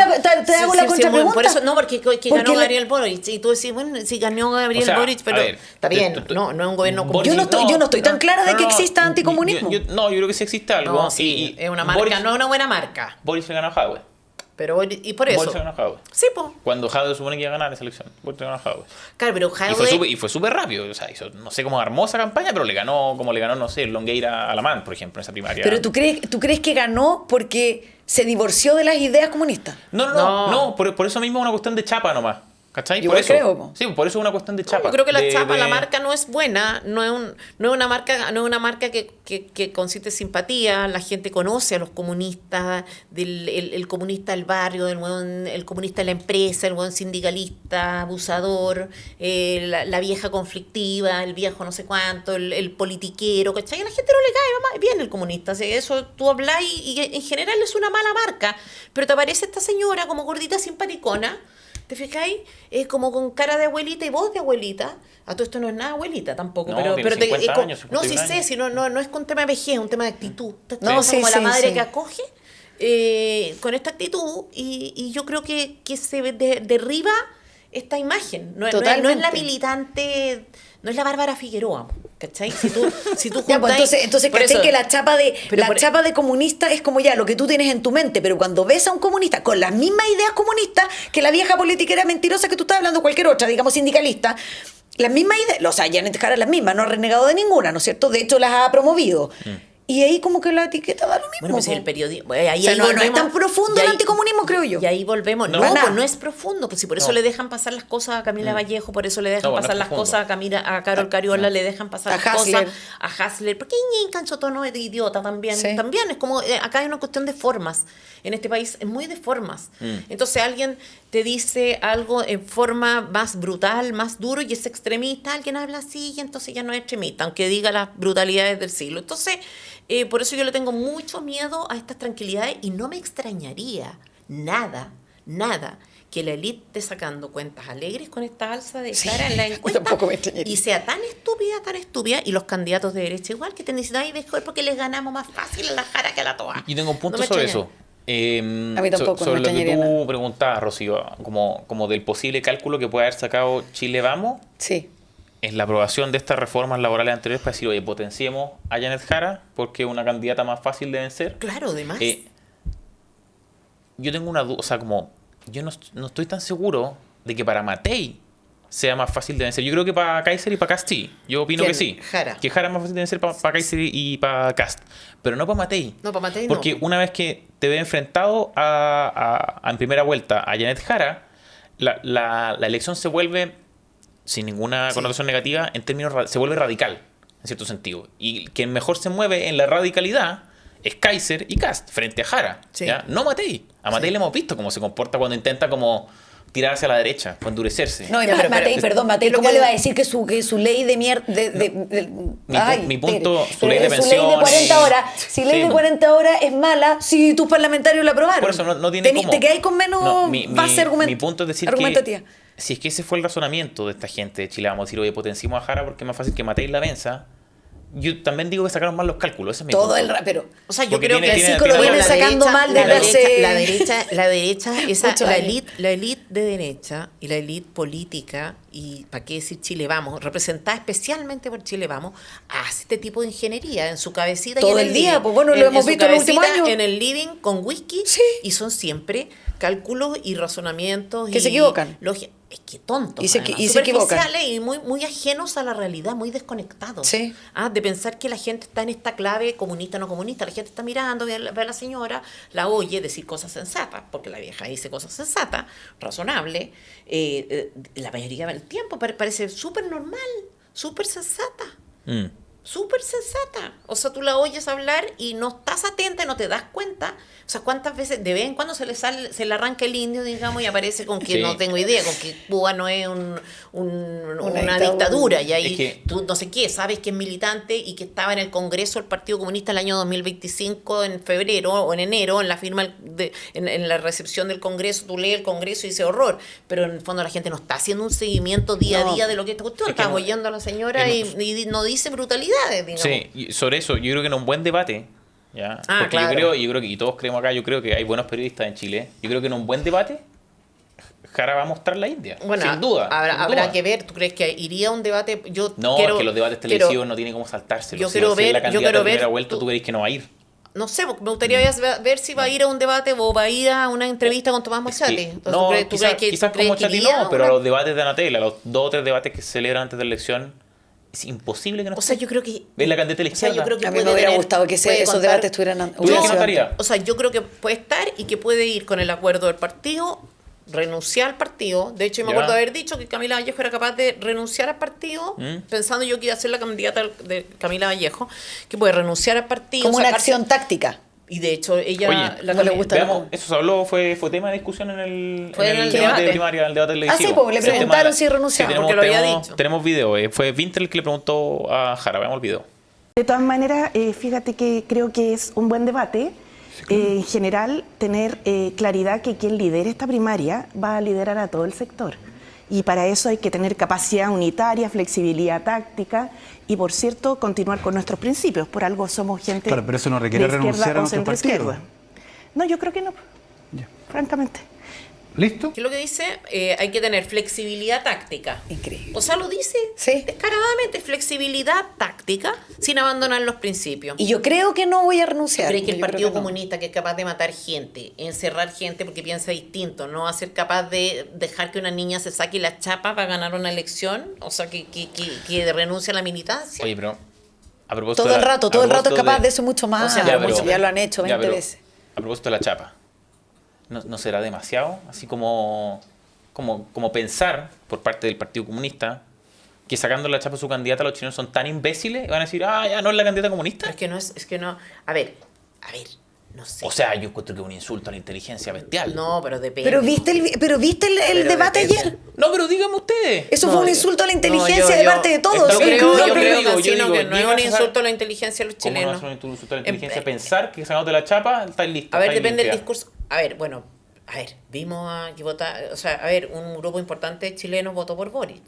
Speaker 2: la contrapregunta.
Speaker 3: Por eso, no, porque
Speaker 2: Porque
Speaker 3: ganó
Speaker 2: la-
Speaker 3: Gabriel Boric, y tú decís, bueno, si ganó Gabriel
Speaker 1: O sea,
Speaker 3: Boric, pero
Speaker 1: a ver,
Speaker 3: está bien,
Speaker 1: tú-
Speaker 3: no es un gobierno
Speaker 1: Boric-
Speaker 3: comunista.
Speaker 2: Yo no estoy tan clara de que exista anticomunismo.
Speaker 1: Yo creo que sí existe algo.
Speaker 3: No, sí, es una marca,
Speaker 1: Boris,
Speaker 3: no es una buena marca,
Speaker 1: Boris le ganó a Jadwe.
Speaker 3: pero y por eso.
Speaker 1: Boris le ganó a Jadwe.
Speaker 3: Sí, pues.
Speaker 1: Cuando Jadwe supone que iba a ganar esa elección. Boris le ganó a Jadwe.
Speaker 3: Claro, pero
Speaker 1: Y fue súper rápido. O sea, no sé cómo armó esa campaña, pero le ganó, no sé, Longueira a Lamán, por ejemplo, en esa primaria.
Speaker 2: Pero ¿tú crees que ganó porque se divorció de las ideas comunistas?
Speaker 1: No, por eso mismo es una cuestión de chapa nomás. ¿Cachai?
Speaker 2: Yo
Speaker 1: Por
Speaker 2: igual
Speaker 1: eso.
Speaker 2: creo, po.
Speaker 1: Sí, por eso es una cuestión de chapa.
Speaker 3: Yo creo que la
Speaker 1: De-
Speaker 3: chapa,
Speaker 1: de-
Speaker 3: la marca no es buena, no es una marca que consiste en simpatía. La gente conoce a los comunistas, el comunista del barrio, el comunista de la empresa, el buen sindicalista, abusador, la vieja conflictiva, el viejo no sé cuánto, el politiquero, ¿cachai? A la gente no le cae bien el comunista. O sea, eso tú hablas y en general es una mala marca, pero te aparece esta señora como gordita simpaticona. ¿Te fijáis? Como con cara de abuelita y voz de abuelita. A todo esto no es nada abuelita tampoco.
Speaker 1: No,
Speaker 3: pero
Speaker 1: tiene 50 años,
Speaker 3: no, sí
Speaker 1: 51
Speaker 3: sé,
Speaker 1: años.
Speaker 3: si no es con tema de vejez, es un tema de actitud.
Speaker 2: No, sí,
Speaker 3: como la
Speaker 2: sí,
Speaker 3: madre
Speaker 2: sí.
Speaker 3: que acoge con esta actitud y yo creo que se derriba esta imagen. No es la
Speaker 2: Totalmente.
Speaker 3: militante, no es la Bárbara Figueroa, ¿cachai? Si tú
Speaker 2: Ya, pues
Speaker 3: juntáis-
Speaker 2: entonces
Speaker 3: por
Speaker 2: ¿cachai?
Speaker 3: eso-
Speaker 2: Que la chapa
Speaker 3: Pero por-
Speaker 2: de comunista es como ya lo que tú tienes en tu mente, pero cuando ves a un comunista con las mismas ideas comunistas que la vieja politiquera mentirosa que tú estás hablando, cualquier otra, digamos sindicalista, las mismas ideas, o sea, Janet Jara las mismas, no ha renegado de ninguna, ¿no es cierto? De hecho, las ha promovido. Y ahí como que la etiqueta da lo mismo.
Speaker 3: Bueno, pues
Speaker 2: po.
Speaker 3: el periodismo.
Speaker 2: O sea, no es tan profundo el anticomunismo, creo yo.
Speaker 3: Y ahí volvemos.
Speaker 1: No.
Speaker 3: No,
Speaker 2: Para
Speaker 3: pues
Speaker 2: nada.
Speaker 3: no es profundo. Pues si por eso
Speaker 1: No.
Speaker 3: le dejan pasar las cosas a Camila Vallejo, por eso le dejan
Speaker 1: No, no es
Speaker 3: pasar las
Speaker 1: profundo.
Speaker 3: cosas a Carol Cariola, le dejan pasar
Speaker 2: A
Speaker 3: las
Speaker 2: Hassler.
Speaker 3: cosas a Hassler. Porque canso tono de idiota también.
Speaker 2: Sí.
Speaker 3: También es como, acá hay una cuestión de formas. En este país es muy de formas. Entonces alguien te dice algo en forma más brutal, más duro, y es extremista. Alguien habla así y entonces ya no es extremista, aunque diga las brutalidades del siglo. Entonces, por eso yo le tengo mucho miedo a estas tranquilidades y no me extrañaría nada, que la élite esté sacando cuentas alegres con esta alza de
Speaker 2: Sí,
Speaker 3: cara en la encuesta
Speaker 2: tampoco me extrañaría.
Speaker 3: y sea tan estúpida, y los candidatos de derecha igual, que te dicen, ay, mejor porque les ganamos más fácil a la Jara que a la Toa.
Speaker 1: Y tengo un punto
Speaker 3: No me
Speaker 1: sobre
Speaker 3: extraña.
Speaker 1: eso.
Speaker 2: A mí tampoco, no
Speaker 1: sobre
Speaker 2: me
Speaker 1: lo que
Speaker 2: extrañaría
Speaker 1: tú
Speaker 2: nada.
Speaker 1: preguntabas, Rocío, como del posible cálculo que puede haber sacado Chile Vamos
Speaker 2: Sí.
Speaker 1: en la aprobación de estas reformas laborales anteriores para decir, oye, potenciemos a Janet Jara porque es una candidata más fácil de vencer.
Speaker 3: Claro, además.
Speaker 1: Yo tengo una duda, o sea, como yo no estoy tan seguro de que para Matei sea más fácil de vencer. Yo creo que para Kaiser y para Cast sí. Yo opino
Speaker 3: ¿Quién?
Speaker 1: que sí.
Speaker 3: Jara.
Speaker 1: Que Jara es más fácil de vencer para Kaiser y para Cast. Pero no para Matei.
Speaker 3: No, para Matei
Speaker 1: Porque
Speaker 3: no.
Speaker 1: una vez que te ve enfrentado en primera vuelta a Janet Jara, la elección se vuelve, sin ninguna connotación negativa, en términos se vuelve radical, en cierto sentido. Y quien mejor se mueve en la radicalidad es Kaiser y Cast, frente a Jara.
Speaker 3: Sí.
Speaker 1: ¿Ya? No Matei. A Matei
Speaker 3: Sí.
Speaker 1: le hemos visto cómo se comporta cuando intenta como tirar hacia la derecha, o endurecerse.
Speaker 2: No, y
Speaker 3: Ya, pero-
Speaker 2: Matei, perdón, Matei,
Speaker 3: pero
Speaker 2: ¿cómo
Speaker 3: que-
Speaker 2: le va a decir que su ley de mierda...
Speaker 1: Mi punto, su
Speaker 2: pero
Speaker 1: ley de
Speaker 2: su ley de
Speaker 1: pensiones.
Speaker 2: 40 horas, si ley
Speaker 1: Sí.
Speaker 2: de 40 horas es mala, si tus parlamentarios la aprobaron.
Speaker 1: Por eso no tiene cómo.
Speaker 2: Te quedáis con menos
Speaker 1: No,
Speaker 2: base
Speaker 1: mi punto es decir
Speaker 2: argumentativa.
Speaker 1: que si es que ese fue el razonamiento de esta gente de Chile, vamos a decir, oye, potenciamos a Jara porque es más fácil que Matei la venza. Yo también digo que sacaron mal los cálculos. Ese es mi
Speaker 2: Todo
Speaker 1: punto.
Speaker 2: el pero
Speaker 3: O sea, yo
Speaker 1: Porque
Speaker 3: creo
Speaker 1: tiene-
Speaker 3: que
Speaker 1: tiene-
Speaker 2: sí, que lo
Speaker 1: tiene-
Speaker 2: vienen sacando mal desde hace...
Speaker 3: la derecha, esa,
Speaker 2: Muchos años.
Speaker 3: la elite de derecha y la elite política, y para qué decir Chile Vamos, representada especialmente por Chile Vamos, hace este tipo de ingeniería en su cabecita.
Speaker 2: Todo
Speaker 3: y en
Speaker 2: el día,
Speaker 3: living.
Speaker 2: pues bueno, lo
Speaker 3: En
Speaker 2: hemos
Speaker 3: su
Speaker 2: visto en los últimos
Speaker 3: cabecita,
Speaker 2: años.
Speaker 3: En el living con whisky,
Speaker 2: Sí.
Speaker 3: y son siempre cálculos y razonamientos.
Speaker 2: Que
Speaker 3: y
Speaker 2: se equivocan.
Speaker 3: Es que tontos.
Speaker 2: Y se
Speaker 3: además,
Speaker 2: equivocan.
Speaker 3: superficiales y muy ajenos a la realidad, muy desconectados.
Speaker 2: Sí.
Speaker 3: De pensar que la gente está en esta clave comunista no comunista. La gente está mirando, ve a la señora, la oye decir cosas sensatas, porque la vieja dice cosas sensatas, razonables. La mayoría del tiempo parece súper normal, súper sensata.
Speaker 1: Mm.
Speaker 3: Súper sensata. O sea, tú la oyes hablar y no estás atenta y no te das cuenta. O sea, cuántas veces de vez en cuando se le arranca el indio, digamos, y aparece con que
Speaker 1: Sí.
Speaker 3: no tengo idea, con que Cuba no es una
Speaker 2: dictadura.
Speaker 3: dictadura. Y ahí
Speaker 1: Es que-
Speaker 3: tú no sé qué, sabes que es militante y que estaba en el Congreso del Partido Comunista el año 2025, en febrero o en enero, en la firma, en la recepción del Congreso. Tú lees el Congreso y dice horror. Pero en el fondo la gente no está haciendo un seguimiento día
Speaker 2: No.
Speaker 3: a día de lo que esta cuestión.
Speaker 1: Es que
Speaker 3: Estás
Speaker 1: no-
Speaker 3: oyendo a la señora y no dice brutalidades, digamos.
Speaker 1: Sí, y sobre eso, yo creo que en un buen debate, ¿ya? Porque
Speaker 3: claro.
Speaker 1: yo creo que, y todos creemos acá, yo creo que hay buenos periodistas en Chile. Yo creo que en un buen debate, Jara va a mostrar la India.
Speaker 3: Bueno,
Speaker 1: sin duda. sin
Speaker 3: habrá
Speaker 1: duda.
Speaker 3: que ver. ¿Tú crees que iría a un debate? Yo
Speaker 1: No,
Speaker 3: quiero,
Speaker 1: es que los debates
Speaker 3: quiero-
Speaker 1: televisivos no tienen cómo saltárselo.
Speaker 3: yo
Speaker 1: Si
Speaker 3: quiero
Speaker 1: va a ser
Speaker 3: ver-
Speaker 1: la
Speaker 3: yo
Speaker 1: candidata
Speaker 3: quiero
Speaker 1: de primera
Speaker 3: ver
Speaker 1: vuelta,
Speaker 3: tú-
Speaker 1: tú crees que no va a ir.
Speaker 3: No sé, porque me gustaría ver si va a ir a un debate o va a ir a una entrevista con Tomás Moschati.
Speaker 1: Que-
Speaker 3: Entonces,
Speaker 1: no,
Speaker 3: ¿tú crees que
Speaker 1: quizás como Chati
Speaker 3: iría
Speaker 1: no,
Speaker 3: a
Speaker 1: pero a
Speaker 3: una-
Speaker 1: los debates de Anatel, a los 2 o 3 debates que se celebran antes de la elección, es imposible que no
Speaker 3: O sea,
Speaker 1: esté.
Speaker 3: yo creo que...
Speaker 1: ¿Ves la candidata de la
Speaker 3: o sea, yo
Speaker 1: izquierda?
Speaker 3: creo que
Speaker 2: A mí
Speaker 3: puede
Speaker 2: me hubiera
Speaker 3: tener-
Speaker 2: gustado que
Speaker 3: puede
Speaker 2: esos
Speaker 3: contar-
Speaker 2: debates estuvieran...
Speaker 1: ¿Tú crees que no estaría?
Speaker 3: O sea, yo creo que puede estar y que puede ir con el acuerdo del partido, renunciar al partido. De hecho, yo me
Speaker 1: Ya.
Speaker 3: acuerdo de haber dicho que Camila Vallejo era capaz de renunciar al partido,
Speaker 1: ¿Mm?
Speaker 3: pensando yo que iba a ser la candidata de Camila Vallejo, que puede renunciar al partido.
Speaker 2: Como una
Speaker 3: sacarse-
Speaker 2: acción táctica.
Speaker 3: Y de hecho, ella...
Speaker 1: Oye,
Speaker 2: no le gusta
Speaker 1: veamos, eso se habló, fue tema de discusión en el
Speaker 3: Fue en el
Speaker 1: debate
Speaker 3: debate.
Speaker 1: de primaria, en el debate televisivo.
Speaker 2: Ah, sí, pues, le
Speaker 1: El tema
Speaker 2: preguntaron
Speaker 1: de-
Speaker 2: si renunciaba,
Speaker 1: tenemos,
Speaker 3: porque lo había
Speaker 1: tenemos-
Speaker 3: dicho.
Speaker 1: Tenemos video, fue Vinter el que le preguntó a Jara, veamos el video.
Speaker 4: De todas maneras, fíjate que creo que es un buen debate. En general, tener claridad que quien lidere esta primaria va a liderar a todo el sector. Y para eso hay que tener capacidad unitaria, flexibilidad táctica y, por cierto, continuar con nuestros principios. Por algo somos gente
Speaker 5: Claro, pero eso no requiere
Speaker 4: de izquierda
Speaker 5: renunciar a
Speaker 4: o
Speaker 5: nuestro partido.
Speaker 4: centroizquierda. No, yo creo que no,
Speaker 5: Ya.
Speaker 4: francamente.
Speaker 5: ¿Listo?
Speaker 3: ¿Qué es lo que dice? Hay que tener flexibilidad táctica.
Speaker 2: Increíble.
Speaker 3: O sea, lo dice
Speaker 2: Sí.
Speaker 3: descaradamente, flexibilidad táctica sin abandonar los principios.
Speaker 2: Y yo creo que no voy a renunciar.
Speaker 3: ¿Crees que el
Speaker 2: Yo creo
Speaker 3: Partido
Speaker 2: no.
Speaker 3: Comunista, que es capaz de matar gente, encerrar gente porque piensa distinto, no va a ser capaz de dejar que una niña se saque la chapa para ganar una elección? O sea, que renuncia a la militancia.
Speaker 1: Oye, pero A propósito
Speaker 2: Todo
Speaker 1: de
Speaker 2: el
Speaker 1: la-
Speaker 2: rato,
Speaker 1: a
Speaker 2: todo el rato es
Speaker 1: propósito
Speaker 2: capaz de eso mucho más.
Speaker 3: O sea,
Speaker 1: Ya,
Speaker 3: mucho,
Speaker 2: ya lo han hecho
Speaker 1: ya,
Speaker 2: 20
Speaker 1: pero
Speaker 2: veces.
Speaker 1: A propósito de la chapa, ¿no será demasiado? Así como pensar por parte del Partido Comunista que sacando la chapa a su candidata los chilenos son tan imbéciles y van a decir, ya no es la candidata comunista.
Speaker 3: Pero es que no. A ver, no sé.
Speaker 1: O sea, yo encuentro que es un insulto a la inteligencia bestial.
Speaker 3: No, pero depende.
Speaker 2: Pero viste el
Speaker 3: Pero
Speaker 2: debate
Speaker 3: depende.
Speaker 2: ayer.
Speaker 1: No, pero díganme ustedes.
Speaker 2: Eso
Speaker 3: No,
Speaker 2: fue un
Speaker 3: yo-
Speaker 2: insulto a la
Speaker 3: no,
Speaker 2: inteligencia
Speaker 3: yo-
Speaker 2: de
Speaker 3: yo-
Speaker 2: parte de todos.
Speaker 1: Está bien,
Speaker 3: Yo
Speaker 1: yo
Speaker 3: creo,
Speaker 1: digo,
Speaker 3: Cancino, que no es un
Speaker 1: llegas a-
Speaker 3: insulto a la inteligencia de los
Speaker 1: ¿Cómo no
Speaker 3: chilenos.
Speaker 1: es un insulto a la inteligencia?
Speaker 3: Em-
Speaker 1: Pensar que sacando de la chapa estáis listos.
Speaker 3: A ver,
Speaker 1: estáis
Speaker 3: depende del
Speaker 1: limpias.
Speaker 3: discurso. A ver, bueno, vimos a que vota, o sea, a ver, un grupo importante de chilenos votó por Boric.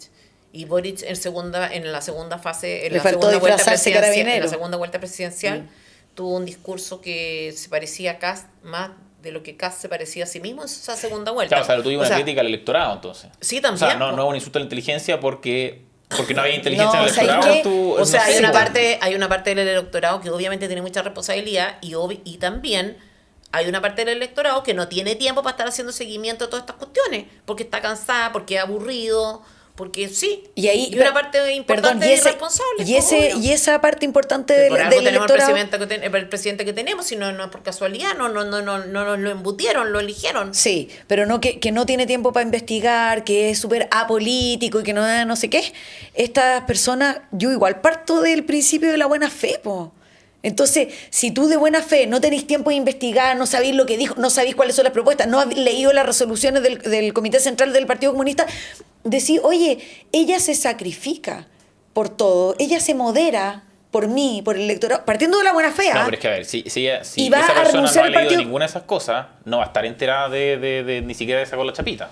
Speaker 3: Y Boric en la segunda fase, en
Speaker 2: Le
Speaker 3: la
Speaker 2: faltó
Speaker 3: segunda vuelta
Speaker 2: disfrazarse
Speaker 3: presidencial,
Speaker 2: carabinero.
Speaker 3: en la segunda vuelta presidencial, tuvo un discurso que se parecía a Kast más de lo que Kast se parecía a sí mismo en esa segunda vuelta.
Speaker 1: Claro, o sea, lo tuve
Speaker 3: O
Speaker 1: una
Speaker 3: sea,
Speaker 1: crítica al electorado, entonces.
Speaker 3: Sí,
Speaker 1: O
Speaker 3: también.
Speaker 1: sea, no es un insulto a la inteligencia porque no había inteligencia
Speaker 2: No,
Speaker 1: en el
Speaker 2: ¿sabes
Speaker 1: electorado.
Speaker 2: qué?
Speaker 3: O sea,
Speaker 2: sé,
Speaker 3: hay una parte del electorado que obviamente tiene mucha responsabilidad y también hay una parte del electorado que no tiene tiempo para estar haciendo seguimiento de todas estas cuestiones, porque está cansada, porque es aburrido, porque sí.
Speaker 2: Y ahí,
Speaker 3: una parte importante
Speaker 2: perdón,
Speaker 3: es irresponsable.
Speaker 2: y esa parte importante
Speaker 3: Por
Speaker 2: del,
Speaker 3: algo
Speaker 2: del
Speaker 3: tenemos
Speaker 2: electorado.
Speaker 3: el presidente que tenemos, si no es por casualidad, no nos lo embutieron, lo eligieron.
Speaker 2: Sí, pero no que no tiene tiempo para investigar, que es súper apolítico y que no sé qué. Estas personas, yo igual parto del principio de la buena fe, po. Entonces, si tú de buena fe no tenés tiempo de investigar, no sabéis lo que dijo, no sabéis cuáles son las propuestas, no habéis leído las resoluciones del Comité Central del Partido Comunista, decís, oye, ella se sacrifica por todo, ella se modera por mí, por el electorado, partiendo de la buena fe.
Speaker 1: No,
Speaker 2: ¿ah?
Speaker 1: pero es que a ver, si
Speaker 2: Y va
Speaker 1: esa
Speaker 2: a
Speaker 1: persona
Speaker 2: renunciar
Speaker 1: no ha
Speaker 2: al
Speaker 1: leído
Speaker 2: partido.
Speaker 1: ninguna de esas cosas, no va a estar enterada de ni siquiera de sacó la chapita.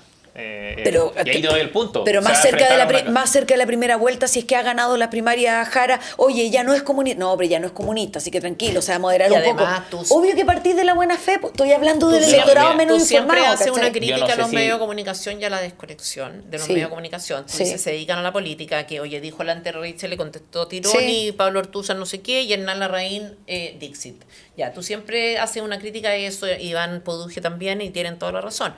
Speaker 2: Pero,
Speaker 1: y ahí te doy el punto.
Speaker 2: Pero
Speaker 1: Se va
Speaker 2: más
Speaker 1: a
Speaker 2: cerca,
Speaker 1: enfrentar a una-
Speaker 2: más cerca de la primera vuelta, si es que ha ganado la primaria Jara, oye, ya no es comunista. No, pero ya no es comunista, así que tranquilo, se va a moderar
Speaker 3: Y
Speaker 2: un
Speaker 3: además,
Speaker 2: poco.
Speaker 3: tú-
Speaker 2: Obvio que partís de la buena fe, pues, estoy hablando del
Speaker 1: Tú-
Speaker 2: electorado
Speaker 1: mira,
Speaker 2: menos
Speaker 3: Tú siempre
Speaker 2: informado.
Speaker 3: haces una
Speaker 2: ¿cachai?
Speaker 3: crítica
Speaker 1: Yo no
Speaker 3: a
Speaker 1: sé
Speaker 3: los
Speaker 1: si-
Speaker 3: medios de comunicación y a la desconexión de los
Speaker 2: Sí.
Speaker 3: medios de comunicación. Tú
Speaker 2: Sí.
Speaker 3: dices, se dedican a la política, que oye, dijo el Anterriche, le contestó
Speaker 2: Sí.
Speaker 3: Tironi, Pablo Ortúzar no sé qué, y Hernán Larraín, Dixit. Ya, tú siempre haces una crítica a eso, Iván Poduje también, y tienen toda la razón.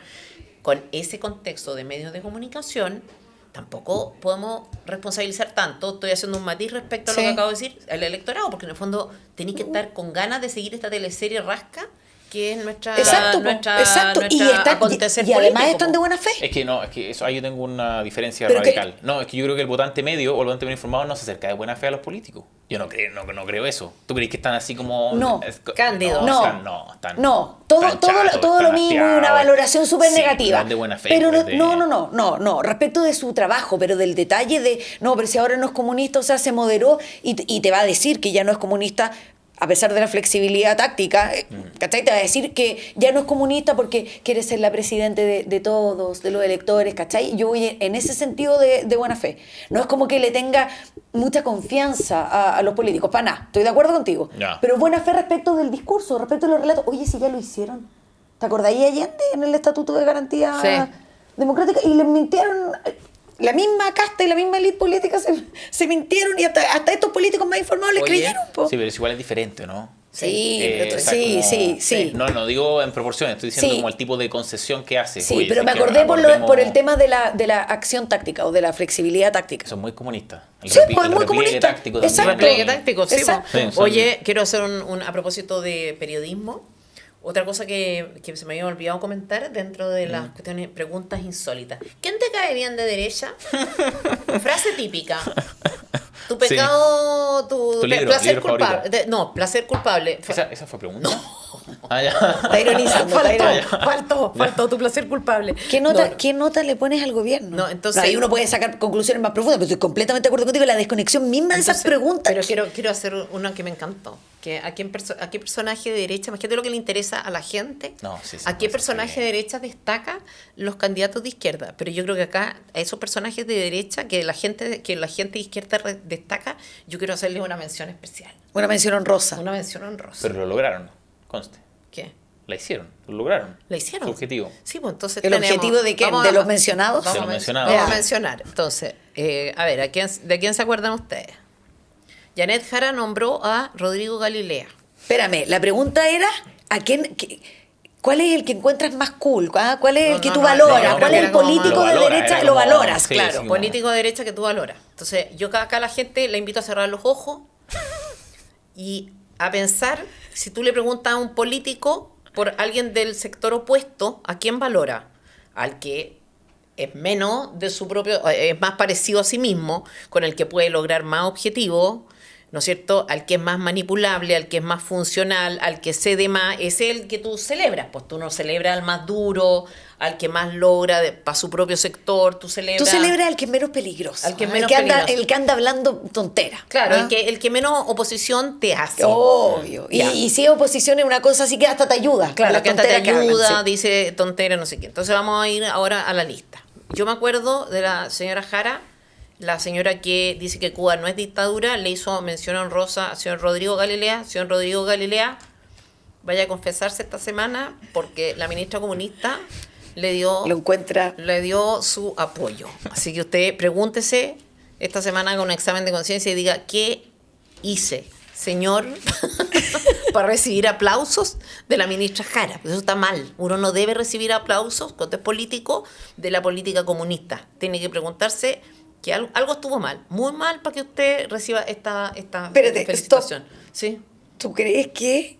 Speaker 3: Con ese contexto de medios de comunicación, tampoco podemos responsabilizar tanto. Estoy haciendo un matiz respecto a lo
Speaker 2: Sí.
Speaker 3: que acabo de decir, al electorado, porque en el fondo tenéis que estar con ganas de seguir esta teleserie rasca, que es nuestra,
Speaker 2: Exacto, po, exacto. Y,
Speaker 3: acontecer
Speaker 2: y además
Speaker 3: político,
Speaker 2: están
Speaker 3: po.
Speaker 2: de buena fe.
Speaker 1: Es que eso ahí yo tengo una diferencia
Speaker 2: Pero
Speaker 1: radical. No, es que yo creo que el votante medio o el votante bien informado no se acerca de buena fe a los políticos. Yo no creo eso. ¿Tú crees que están así como...
Speaker 2: No.
Speaker 3: Cándidos.
Speaker 2: No.
Speaker 1: Están
Speaker 2: No, todo
Speaker 1: chatos,
Speaker 2: lo
Speaker 1: están
Speaker 2: mismo y una
Speaker 1: hastiados.
Speaker 2: valoración súper
Speaker 1: Sí,
Speaker 2: negativa.
Speaker 1: no es de buena fe,
Speaker 2: Pero
Speaker 1: pues, de-
Speaker 2: no, respecto de su trabajo, pero del detalle de, no, pero si ahora no es comunista, o sea, se moderó y te va a decir que ya no es comunista, a pesar de la flexibilidad táctica, ¿cachai? Te va a decir que ya no es comunista porque quiere ser la presidente de todos, de los electores, ¿cachai? Yo voy en ese sentido de buena fe. No es como que le tenga mucha confianza a los políticos, para nada, estoy de acuerdo contigo.
Speaker 1: Ya.
Speaker 2: Pero buena fe respecto del discurso, respecto de los relatos. Oye, si ya lo hicieron. ¿Te acordáis Allende en el Estatuto de Garantía
Speaker 3: Sí.
Speaker 2: Democrática? Y les mintieron. La misma casta y la misma élite política se mintieron y hasta estos políticos más informados les
Speaker 3: Oye,
Speaker 2: creyeron. Po.
Speaker 1: Sí, pero es igual es diferente, ¿no?
Speaker 2: Sí,
Speaker 1: O sea,
Speaker 2: sí,
Speaker 1: como-
Speaker 2: sí.
Speaker 1: No digo en proporciones, estoy diciendo
Speaker 2: Sí.
Speaker 1: como el tipo de concesión que hace.
Speaker 2: Sí,
Speaker 1: Oye,
Speaker 2: pero
Speaker 1: si
Speaker 2: me
Speaker 1: es que
Speaker 2: acordé
Speaker 1: abordemos-
Speaker 2: por el tema de la acción táctica o de la flexibilidad táctica.
Speaker 1: Son muy comunistas. El
Speaker 2: Sí,
Speaker 1: repli-
Speaker 2: pues,
Speaker 1: el
Speaker 2: muy
Speaker 1: repliegue
Speaker 2: comunista.
Speaker 1: táctico también.
Speaker 2: Exacto.
Speaker 3: Repliegue táctico, sí, po.
Speaker 2: Exacto.
Speaker 1: Sí, son-
Speaker 3: Oye, quiero hacer a propósito de periodismo. Otra cosa que se me había olvidado comentar dentro de las cuestiones, preguntas insólitas. ¿Quién te cae bien de derecha? Frase típica. Tu
Speaker 1: Sí.
Speaker 3: pecado, tu
Speaker 1: Tu libro,
Speaker 3: placer
Speaker 1: libro
Speaker 3: culpable.
Speaker 1: favorito.
Speaker 3: No, placer culpable.
Speaker 1: ¿Esa fue pregunta? Ah, ya.
Speaker 2: Está ironizando.
Speaker 3: Faltó tu placer culpable.
Speaker 2: ¿Qué nota,
Speaker 3: No,
Speaker 2: ¿Qué nota le pones al gobierno?
Speaker 3: No, entonces-
Speaker 2: Ahí uno puede sacar conclusiones más profundas, pero estoy completamente de acuerdo contigo. La desconexión misma de esas
Speaker 3: entonces,
Speaker 2: preguntas.
Speaker 3: Pero quiero hacer una que me encantó. Que a qué personaje de derecha, imagínate lo que le interesa a la gente,
Speaker 1: No, sí, sí,
Speaker 3: a qué
Speaker 1: no, sí,
Speaker 3: personaje
Speaker 1: sí.
Speaker 3: de derecha destaca los candidatos de izquierda. Pero yo creo que acá, a esos personajes de derecha que la gente de izquierda destaca, yo quiero hacerles una mención especial.
Speaker 2: Una mención honrosa.
Speaker 3: Una mención honrosa.
Speaker 1: Pero lo lograron, conste.
Speaker 3: ¿Qué?
Speaker 1: La hicieron, lo lograron.
Speaker 3: ¿La hicieron?
Speaker 1: Su objetivo.
Speaker 3: Sí, pues entonces
Speaker 2: ¿El objetivo de quién? ¿De los mencionados?
Speaker 1: De los mencionados.
Speaker 3: Vamos a mencionar. Entonces, a ver, ¿de quién se acuerdan ustedes? Janet Jara nombró a Rodrigo Galilea.
Speaker 2: Espérame, la pregunta era, ¿cuál es el que encuentras más cool? ¿Ah? ¿Cuál es el que tú valoras?
Speaker 3: no,
Speaker 2: ¿Cuál es el
Speaker 3: era como
Speaker 2: político
Speaker 1: lo
Speaker 2: de
Speaker 1: valora,
Speaker 2: derecha?
Speaker 1: era
Speaker 2: Lo
Speaker 1: como-
Speaker 2: valoras,
Speaker 1: sí,
Speaker 2: claro.
Speaker 1: sí, como-
Speaker 3: Político de derecha que tú valoras. Entonces, yo acá a la gente la invito a cerrar los ojos Y a pensar, si tú le preguntas a un político por alguien del sector opuesto, ¿a quién valora? Al que es menos de su propio, es más parecido a sí mismo, con el que puede lograr más objetivos, ¿no es cierto? Al que es más manipulable, al que es más funcional, al que cede más, es el que tú celebras. Pues tú no celebras al más duro, al que más logra para su propio sector, tú celebras
Speaker 2: al que es menos peligroso.
Speaker 3: Al que es
Speaker 2: ¿no?
Speaker 3: menos
Speaker 2: el
Speaker 3: peligroso.
Speaker 2: que anda hablando tontera.
Speaker 3: Claro,
Speaker 2: ¿ah?
Speaker 3: el que menos oposición te hace.
Speaker 2: Obvio.
Speaker 3: Ya.
Speaker 2: Y si es oposición es una cosa así que hasta te ayuda.
Speaker 3: Claro,
Speaker 2: las
Speaker 3: que hasta te
Speaker 2: tonteras que
Speaker 3: ayuda,
Speaker 2: hablan, sí.
Speaker 3: dice tontera, no sé qué. Entonces vamos a ir ahora a la lista. Yo me acuerdo de la señora Jara, la señora que dice que Cuba no es dictadura, le hizo mención honrosa al señor Rodrigo Galilea. Señor Rodrigo Galilea, vaya a confesarse esta semana porque la ministra comunista le dio su apoyo. Así que usted pregúntese esta semana con un examen de conciencia y diga, ¿qué hice, señor, para recibir aplausos de la ministra Jara? Eso está mal. Uno no debe recibir aplausos cuando es político de la política comunista. Tiene que preguntarse que algo estuvo mal, muy mal, para que usted reciba esta
Speaker 2: Espérate,
Speaker 3: felicitación.
Speaker 2: stop.
Speaker 3: ¿Sí?
Speaker 2: ¿Tú crees que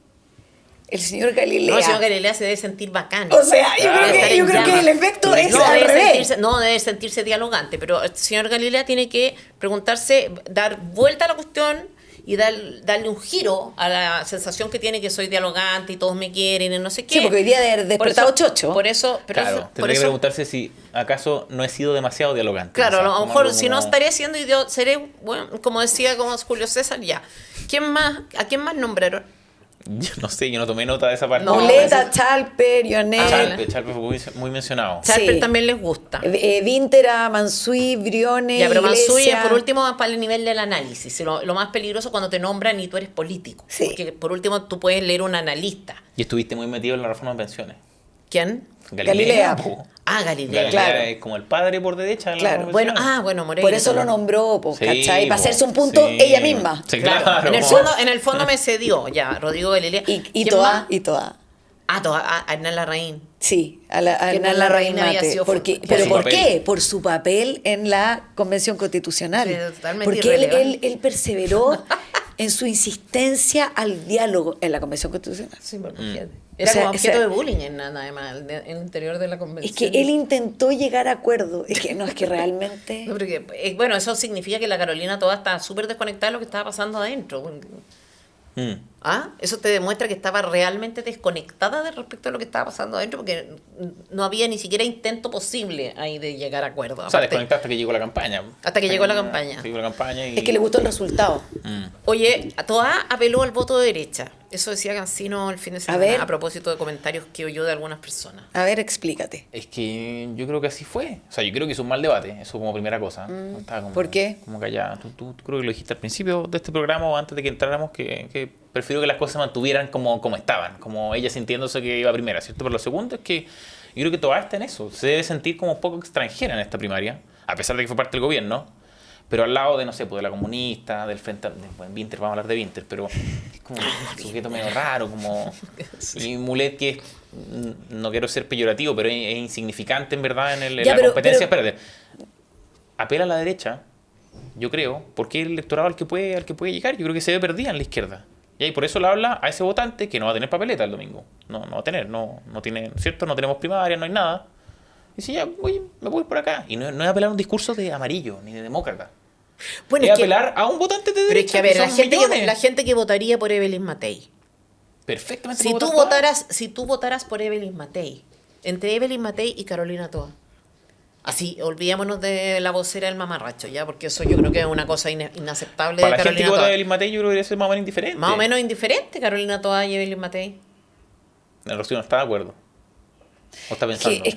Speaker 2: el señor Galilea...
Speaker 3: No, el señor Galilea se debe sentir bacán.
Speaker 2: O sea, yo creo que
Speaker 3: llamas.
Speaker 2: el efecto es
Speaker 3: No,
Speaker 2: al revés.
Speaker 3: debe sentirse dialogante, pero el señor Galilea tiene que preguntarse, dar vuelta a la cuestión y darle un giro a la sensación que tiene que soy dialogante y todos me quieren y no sé qué.
Speaker 2: Sí, porque hoy día de despertado chocho.
Speaker 3: Por eso,
Speaker 1: Claro, tendría que preguntarse si acaso no he sido demasiado dialogante.
Speaker 3: Claro,
Speaker 1: quizás,
Speaker 3: a lo
Speaker 1: como
Speaker 3: mejor
Speaker 1: algo
Speaker 3: si no
Speaker 1: como-
Speaker 3: estaré siendo idiota, seré, bueno, como decía como Julio César, ya. ¿A quién más nombraron?
Speaker 1: Yo no sé, yo no tomé nota de esa parte.
Speaker 3: No,
Speaker 2: Muleta, Chalper, Ionel,
Speaker 1: Chalpe fue muy mencionado.
Speaker 3: Charper
Speaker 2: Sí.
Speaker 3: también les gusta.
Speaker 2: Vintera, Mansui, Briones,
Speaker 3: Ya, pero Mansuy,
Speaker 2: Iglesia.
Speaker 3: por último, va para el nivel del análisis. Lo más peligroso cuando te nombran y tú eres político.
Speaker 2: Sí.
Speaker 3: Porque, por último, tú puedes leer un analista.
Speaker 1: Y estuviste muy metido en la reforma de pensiones.
Speaker 3: ¿Quién?
Speaker 2: Galilea.
Speaker 1: po.
Speaker 3: Ah, Galilea.
Speaker 1: Galilea
Speaker 2: Claro.
Speaker 1: es como el padre por derecha. En la
Speaker 2: Claro,
Speaker 1: reforma de
Speaker 3: Bueno,
Speaker 1: pensiones.
Speaker 3: Moreira.
Speaker 2: Por eso lo
Speaker 3: también.
Speaker 2: nombró,
Speaker 1: Sí,
Speaker 2: ¿cachai? Para
Speaker 1: po,
Speaker 2: hacerse un punto
Speaker 1: sí.
Speaker 2: ella misma.
Speaker 1: Sí,
Speaker 3: Claro.
Speaker 1: claro.
Speaker 3: En el fondo me cedió ya, Rodrigo Galilea.
Speaker 2: Y
Speaker 3: ¿Quién
Speaker 2: toda,
Speaker 3: más?
Speaker 2: y toda.
Speaker 3: A Hernán Larraín.
Speaker 2: Sí, a
Speaker 3: Que
Speaker 2: Hernán
Speaker 3: Hernán
Speaker 2: Larraín
Speaker 3: Larraín había
Speaker 2: Mate.
Speaker 3: sido
Speaker 2: Porque,
Speaker 3: por
Speaker 2: ¿pero
Speaker 1: su
Speaker 2: por
Speaker 1: papel.
Speaker 2: qué? Por su papel en la Convención Constitucional.
Speaker 3: Sí, totalmente
Speaker 2: Porque
Speaker 3: irrelevante.
Speaker 2: él perseveró en su insistencia al diálogo en la Convención Constitucional.
Speaker 3: Sí, bueno, fíjate. Era
Speaker 2: O sea,
Speaker 3: como objeto
Speaker 2: o sea,
Speaker 3: de bullying además, en el interior de la convención.
Speaker 2: Es que él intentó llegar a acuerdo. Es que realmente...
Speaker 3: No, porque, bueno, eso significa que la Carolina toda está súper desconectada de lo que estaba pasando adentro.
Speaker 1: Mm.
Speaker 3: ¿Ah? Eso te demuestra que estaba realmente desconectada de respecto a lo que estaba pasando adentro, porque no había ni siquiera intento posible ahí de llegar a acuerdo.
Speaker 1: O sea,
Speaker 3: Aparte,
Speaker 1: desconectaste hasta que llegó la campaña.
Speaker 3: Hasta que llegó la campaña.
Speaker 1: Llegó la campaña y...
Speaker 2: Es que le gustó el resultado.
Speaker 3: Oye, Toá apeló al voto de derecha. Eso decía Cancino el fin de semana
Speaker 2: ver.
Speaker 3: a propósito de comentarios que oyó de algunas personas.
Speaker 2: A ver, explícate.
Speaker 1: Es que yo creo que así fue. O sea, yo creo que es un mal debate, eso como primera cosa. Estaba como-
Speaker 2: ¿Por qué?
Speaker 1: Como callada. Tú creo que lo dijiste al principio de este programa o antes de que entráramos, que prefiero que las cosas se mantuvieran como estaban, como ella sintiéndose que iba primera, ¿cierto? Pero lo segundo es que yo creo que Toá está en eso. Se debe sentir como un poco extranjera en esta primaria, a pesar de que fue parte del gobierno. Pero al lado de, no sé, pues de la comunista, del frente, bueno, Vinter, vamos a hablar de Vinter, pero es como un sujeto medio raro, como... Y Mulet, que es, no quiero ser peyorativo, pero es insignificante en verdad en
Speaker 2: Ya,
Speaker 1: la
Speaker 2: pero-
Speaker 1: competencia. Espérate, apela a la derecha, yo creo, porque es el electorado al que puede llegar, yo creo que se ve perdida en la izquierda. Y por eso le habla a ese votante que no va a tener papeleta el domingo. No va a tener, no tiene, ¿cierto? No tenemos primaria, no hay nada. Y dice, ya, oye, me voy por acá. Y no es apelar a un discurso de amarillo, ni de demócrata.
Speaker 3: Bueno,
Speaker 1: Es
Speaker 3: es que,
Speaker 1: apelar a un votante de
Speaker 3: pero es
Speaker 1: derecha.
Speaker 3: que, a ver,
Speaker 1: que
Speaker 3: la
Speaker 1: son
Speaker 3: gente
Speaker 1: millones.
Speaker 3: la gente que votaría por Evelyn Matei.
Speaker 1: Perfectamente.
Speaker 3: Si
Speaker 1: puedo
Speaker 3: tú
Speaker 1: votar Toá.
Speaker 3: si tú votaras por Evelyn Matei, entre Evelyn Matei y Carolina Toa. Así, olvidémonos de la vocera del mamarracho, ¿ya? Porque eso yo creo que es una cosa inaceptable
Speaker 1: Para
Speaker 3: de
Speaker 1: la gente que
Speaker 3: Carolina
Speaker 1: vota
Speaker 3: Toa.
Speaker 1: a Evelyn Matei, yo creo que debe ser más o menos indiferente.
Speaker 3: Más o menos indiferente Carolina Toa y Evelyn Matei.
Speaker 1: El Rocío no está de acuerdo. ¿O está pensando?
Speaker 2: Es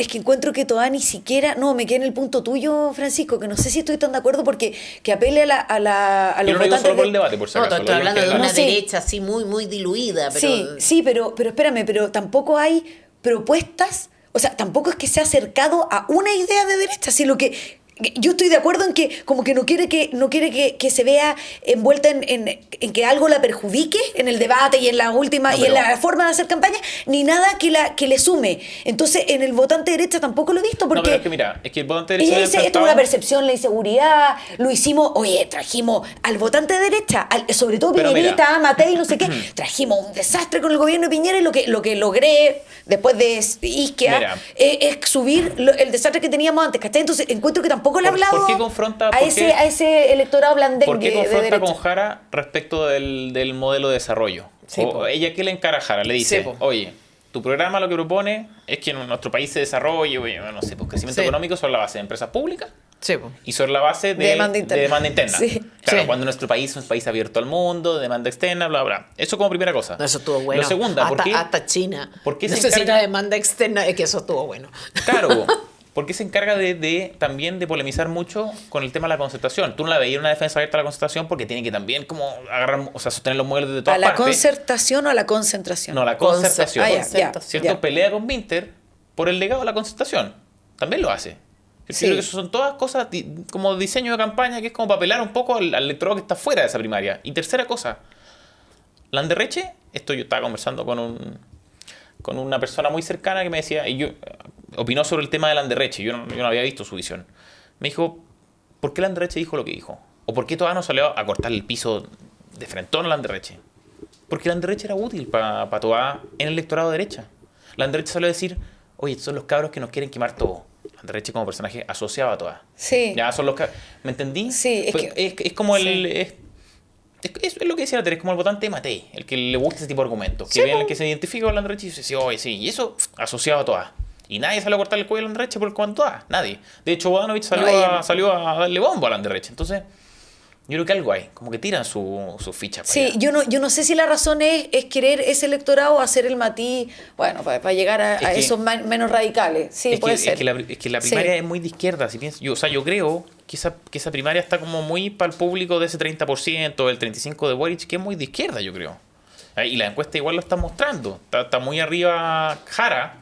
Speaker 2: que encuentro que Toá ni siquiera... No, me quedé en el punto tuyo, Francisco, que no sé si estoy tan de acuerdo porque que apele a
Speaker 1: Yo
Speaker 2: los
Speaker 1: no lo digo
Speaker 2: votantes...
Speaker 1: solo por
Speaker 2: de-
Speaker 1: el debate, por si
Speaker 3: No,
Speaker 1: acaso.
Speaker 3: estoy
Speaker 1: lo digo en
Speaker 3: hablando de
Speaker 1: general.
Speaker 3: una
Speaker 2: No, sí.
Speaker 3: derecha así muy, muy diluida. Pero
Speaker 2: Sí, pero espérame, pero tampoco hay propuestas, o sea, tampoco es que se ha acercado a una idea de derecha, sino que yo estoy de acuerdo en que como que no quiere que se vea envuelta en que algo la perjudique en el debate y en la última y en la forma de hacer campaña, ni nada que le sume. Entonces, en el votante derecha tampoco lo he visto porque...
Speaker 1: No, pero es que mira, es que el votante derecha...
Speaker 2: Ella dice, esto es una percepción, la inseguridad, lo hicimos, oye, trajimos al votante de derecha, sobre todo Piñerita, Matei, no sé qué, trajimos un desastre con el gobierno de Piñera y lo que logré después de Isquia es subir el desastre que teníamos antes, ¿cachai? Entonces encuentro que tampoco le ha hablado
Speaker 1: ¿por qué confronta,
Speaker 2: a ese electorado blandengue.
Speaker 1: ¿Por qué
Speaker 2: de
Speaker 1: confronta
Speaker 2: derecha
Speaker 1: con Jara respecto del modelo de desarrollo?
Speaker 3: Sí,
Speaker 1: ¿Ella qué le encara a Jara? Le dice,
Speaker 3: Sí,
Speaker 1: oye, tu programa lo que propone es que en nuestro país se desarrolle, oye, no sé, pues crecimiento económico sobre la base de empresas públicas
Speaker 3: Sí, po.
Speaker 1: y sobre la base de demanda interna.
Speaker 2: Sí.
Speaker 1: Claro,
Speaker 3: Sí.
Speaker 1: cuando nuestro país es un país abierto al mundo, de demanda externa, bla, bla. Eso como primera cosa.
Speaker 3: No, eso estuvo bueno.
Speaker 1: Lo segunda, ¿por qué?
Speaker 3: Hasta China
Speaker 1: ¿Por qué se
Speaker 3: necesita
Speaker 1: encarga-
Speaker 3: demanda externa, es que eso estuvo bueno.
Speaker 1: Claro, porque se encarga también de polemizar mucho con el tema de la concertación. Tú no la veías una defensa abierta a la concertación porque tiene que también como agarrar, o sea, sostener los modelos de
Speaker 2: ¿A
Speaker 1: todas
Speaker 2: la
Speaker 1: partes.
Speaker 2: concertación o a la concentración?
Speaker 1: No, la concertación.
Speaker 2: Ya,
Speaker 1: ¿Cierto?
Speaker 2: ya.
Speaker 1: Pelea con Winter por el legado de la concertación. También lo hace. Yo
Speaker 2: Sí.
Speaker 1: creo que eso son todas cosas como diseño de campaña que es como para apelar un poco al electorado que está fuera de esa primaria. Y tercera cosa, Landerreche, esto yo estaba conversando con una persona muy cercana que me decía, y yo opinó sobre el tema de Landerreche, yo no había visto su visión. Me dijo, ¿por qué Landerreche dijo lo que dijo? ¿O por qué Toá no salió a cortar el piso de frentón a Landerreche? Porque Landerreche era útil para Toá en el electorado de derecha. Landerreche salió a decir, oye, estos son los cabros que nos quieren quemar todo. Landerreche como personaje asociado a Toá.
Speaker 2: Sí.
Speaker 1: Ya son los cabros. ¿Me entendí?
Speaker 2: Sí, es
Speaker 1: Pues,
Speaker 2: que-
Speaker 1: es como
Speaker 3: Sí.
Speaker 1: es lo que decía la Tere, es como el votante de Matei, el que le gusta ese tipo de argumentos.
Speaker 2: Sí,
Speaker 1: Que,
Speaker 2: po.
Speaker 1: el que se identifica con Landerreche y dice, sí, oye, sí. Y eso asociado a Toá. Y nadie salió a cortar el cuello a Landerreche por el cuanto Toá. Nadie. De hecho, Bodanovich salió a darle bombo a Landerreche. Entonces, yo creo que algo hay. Como que tiran sus fichas para
Speaker 2: Sí,
Speaker 1: allá.
Speaker 2: yo no sé si la razón es querer ese electorado hacer el matiz, bueno, para llegar a
Speaker 1: que-
Speaker 2: esos menos radicales. Sí,
Speaker 1: es
Speaker 2: puede
Speaker 1: que,
Speaker 2: ser.
Speaker 1: es que la primaria
Speaker 2: Sí.
Speaker 1: es muy de izquierda. Si piensas, o sea, yo creo que esa primaria está como muy para el público de ese 30%, el 35% de Boric, que es muy de izquierda, yo creo. Y la encuesta igual lo está mostrando. Está muy arriba Jara,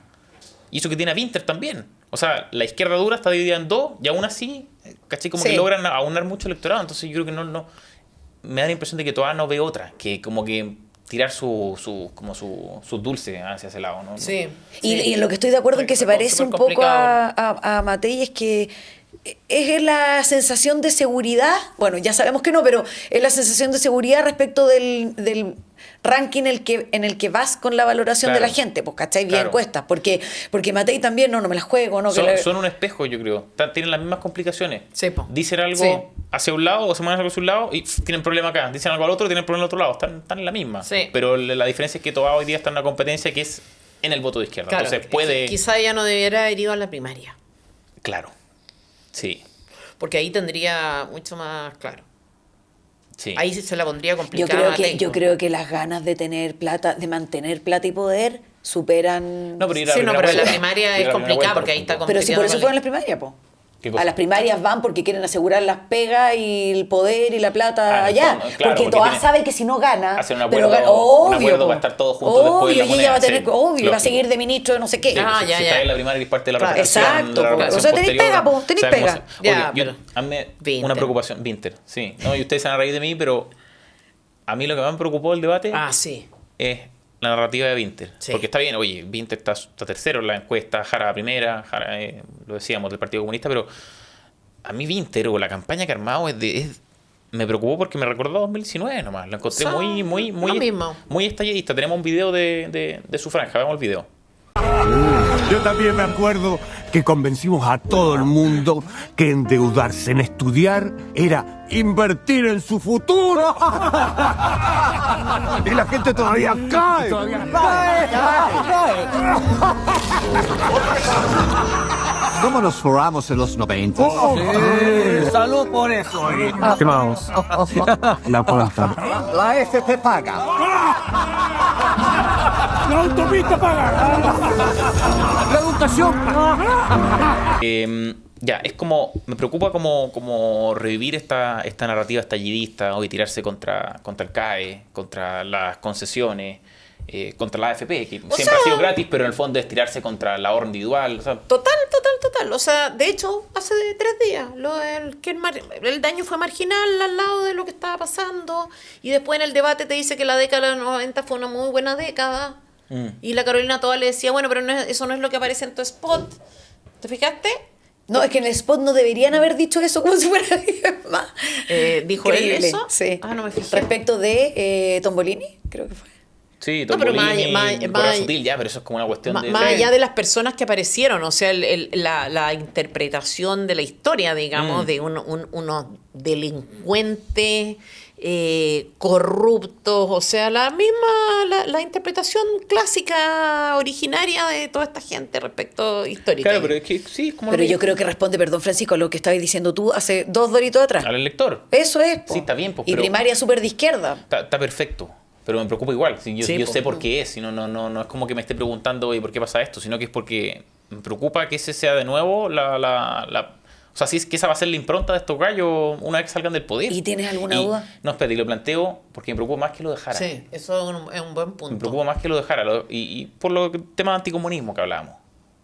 Speaker 1: y eso que tiene a Winter también. O sea, la izquierda dura está dividida en dos, y aún así, ¿cachai? Como
Speaker 2: Sí.
Speaker 1: que logran aunar mucho electorado. Entonces yo creo que no me da la impresión de que todavía no ve otra, que como que tirar su dulce hacia ese lado, ¿no?
Speaker 3: Sí.
Speaker 2: Y en lo que estoy de acuerdo en que se
Speaker 3: Súper
Speaker 2: parece un poco
Speaker 3: complicado.
Speaker 2: a Matei es que es la sensación de seguridad, bueno, ya sabemos que no, pero es la sensación de seguridad respecto del ranking en el que vas con la valoración de
Speaker 1: Claro.
Speaker 2: la gente, pues, ¿cachai? Vía
Speaker 1: Claro.
Speaker 2: encuestas, porque Matei también, no me la juego, no,
Speaker 1: Son un espejo, yo creo. Tienen las mismas complicaciones.
Speaker 3: Sí, po.
Speaker 1: Dicen algo
Speaker 3: Sí.
Speaker 1: hacia un lado o se mueven hacia un lado y tienen problema acá. Dicen algo al otro y tienen problema al otro lado. Están en la misma.
Speaker 3: Sí.
Speaker 1: Pero la diferencia es que Toá hoy día está en una competencia que es en el voto de izquierda.
Speaker 3: Claro,
Speaker 1: Entonces puede...
Speaker 3: quizá ella no debiera haber ido a la primaria,
Speaker 1: Claro. Sí.
Speaker 3: porque ahí tendría mucho más claro.
Speaker 1: Sí.
Speaker 3: Ahí sí se la pondría complicada.
Speaker 2: yo creo que las ganas de tener plata, de mantener plata y poder superan...
Speaker 1: No, pero ir a
Speaker 3: Sí, no,
Speaker 1: primera
Speaker 3: pero la
Speaker 1: vuelta.
Speaker 3: primaria
Speaker 1: Ir a
Speaker 3: es
Speaker 1: la primera
Speaker 3: complicada
Speaker 1: vuelta,
Speaker 3: porque ahí está
Speaker 1: punto.
Speaker 2: Pero si por eso
Speaker 3: compitiendo
Speaker 2: fueron las
Speaker 3: con
Speaker 2: primarias, po.
Speaker 1: ¿Qué cosa?
Speaker 2: A las primarias van porque quieren asegurar las pegas y el poder y la plata
Speaker 1: Ah, en el
Speaker 2: allá.
Speaker 1: fondo, claro,
Speaker 2: porque
Speaker 1: porque
Speaker 2: Toá
Speaker 1: tiene-
Speaker 2: sabe que si no gana.
Speaker 1: Hacen un
Speaker 2: pero
Speaker 1: acuerdo-
Speaker 2: obvio,
Speaker 1: un acuerdo
Speaker 2: po.
Speaker 1: para estar todos juntos después de la
Speaker 2: Obvio, y ella va a tener,
Speaker 1: moneda, sí,
Speaker 2: obvio, y va a
Speaker 1: lógico.
Speaker 2: seguir de ministro de no sé qué.
Speaker 1: Sí,
Speaker 3: Ah,
Speaker 1: si
Speaker 3: ya,
Speaker 1: está
Speaker 3: ya.
Speaker 1: en la primaria y es parte de la
Speaker 3: Claro,
Speaker 1: representación,
Speaker 2: exacto,
Speaker 1: de la
Speaker 2: po.
Speaker 1: relación
Speaker 2: O sea, tenéis
Speaker 1: posterior.
Speaker 2: pega, po, tenéis
Speaker 1: Sabemos-
Speaker 2: pega.
Speaker 3: Ya,
Speaker 1: Oye,
Speaker 3: pero-
Speaker 1: a mí
Speaker 3: Winter.
Speaker 1: una preocupación, Winter, sí. No, y ustedes se van a reír de mí, pero a mí lo que más me preocupó del debate
Speaker 3: Ah, sí.
Speaker 1: es la narrativa de Winter.
Speaker 3: Sí.
Speaker 1: Porque está bien, oye, Winter está tercero en la encuesta, Jara primera, Jara, lo decíamos, del Partido Comunista, pero a mí Winter o la campaña que ha armado me preocupó porque me recordó a 2019 nomás. La encontré
Speaker 3: O sea,
Speaker 1: muy
Speaker 3: lo mismo.
Speaker 1: estalladista. Tenemos un video de su franja, veamos el video.
Speaker 5: Yo también me acuerdo que convencimos a todo el mundo que endeudarse en estudiar era invertir en su futuro. Y la gente todavía cae.
Speaker 6: ¿Cómo nos forramos en los 90?
Speaker 7: Salud por eso.
Speaker 5: ¿Qué vamos? La puerta.
Speaker 6: La FP paga.
Speaker 7: La autopista paga. La educación.
Speaker 1: Ya, es como, me preocupa como revivir esta narrativa estallidista, hoy tirarse contra el CAE, contra las concesiones, contra la AFP, que siempre ha sido gratis, pero en el fondo es tirarse contra la ahorro individual. O sea,
Speaker 3: Total. O sea, de hecho, hace 3 días, el daño fue marginal al lado de lo que estaba pasando. Y después en el debate te dice que la década de los 90 fue una muy buena década. Y la Carolina Toa le decía, bueno, pero eso no es lo que aparece en tu spot. ¿Te fijaste?
Speaker 2: No, es que en el spot no deberían haber dicho eso como si fuera más.
Speaker 3: ¿Dijo él
Speaker 2: Increíble,
Speaker 3: eso?
Speaker 2: Sí.
Speaker 3: Ah, no me fijé.
Speaker 2: Respecto de Tombolini, creo que fue.
Speaker 1: sí,
Speaker 3: No, pero
Speaker 1: Tombolini, Corazón Sutil, ya, pero eso es como una cuestión de...
Speaker 3: Más allá de las personas que aparecieron, o sea, la interpretación de la historia, digamos, de unos delincuentes corruptos, o sea, la interpretación clásica, originaria de toda esta gente respecto histórica.
Speaker 1: Claro, pero es que sí, es como
Speaker 2: Pero
Speaker 1: lo
Speaker 2: yo
Speaker 1: que-
Speaker 2: creo que responde, perdón Francisco, a lo que estabas diciendo tú hace 2 doritos atrás.
Speaker 1: al elector.
Speaker 2: Eso es, po.
Speaker 1: Sí, está bien, po,
Speaker 2: Y
Speaker 1: pero-
Speaker 2: primaria súper de izquierda.
Speaker 1: Está perfecto, pero me preocupa igual. Si yo
Speaker 3: Sí,
Speaker 1: yo
Speaker 3: po.
Speaker 1: sé por qué es, si no es como que me esté preguntando oye, por qué pasa esto, sino que es porque me preocupa que ese sea de nuevo o sea, si es que esa va a ser la impronta de estos gallos una vez que salgan del poder.
Speaker 2: ¿Y tienes alguna duda?
Speaker 1: No, espérate, y lo planteo porque me preocupa más que lo dejara.
Speaker 3: Sí, eso es un buen punto.
Speaker 1: Me preocupa más que lo dejara. Y por lo tema de anticomunismo que hablábamos.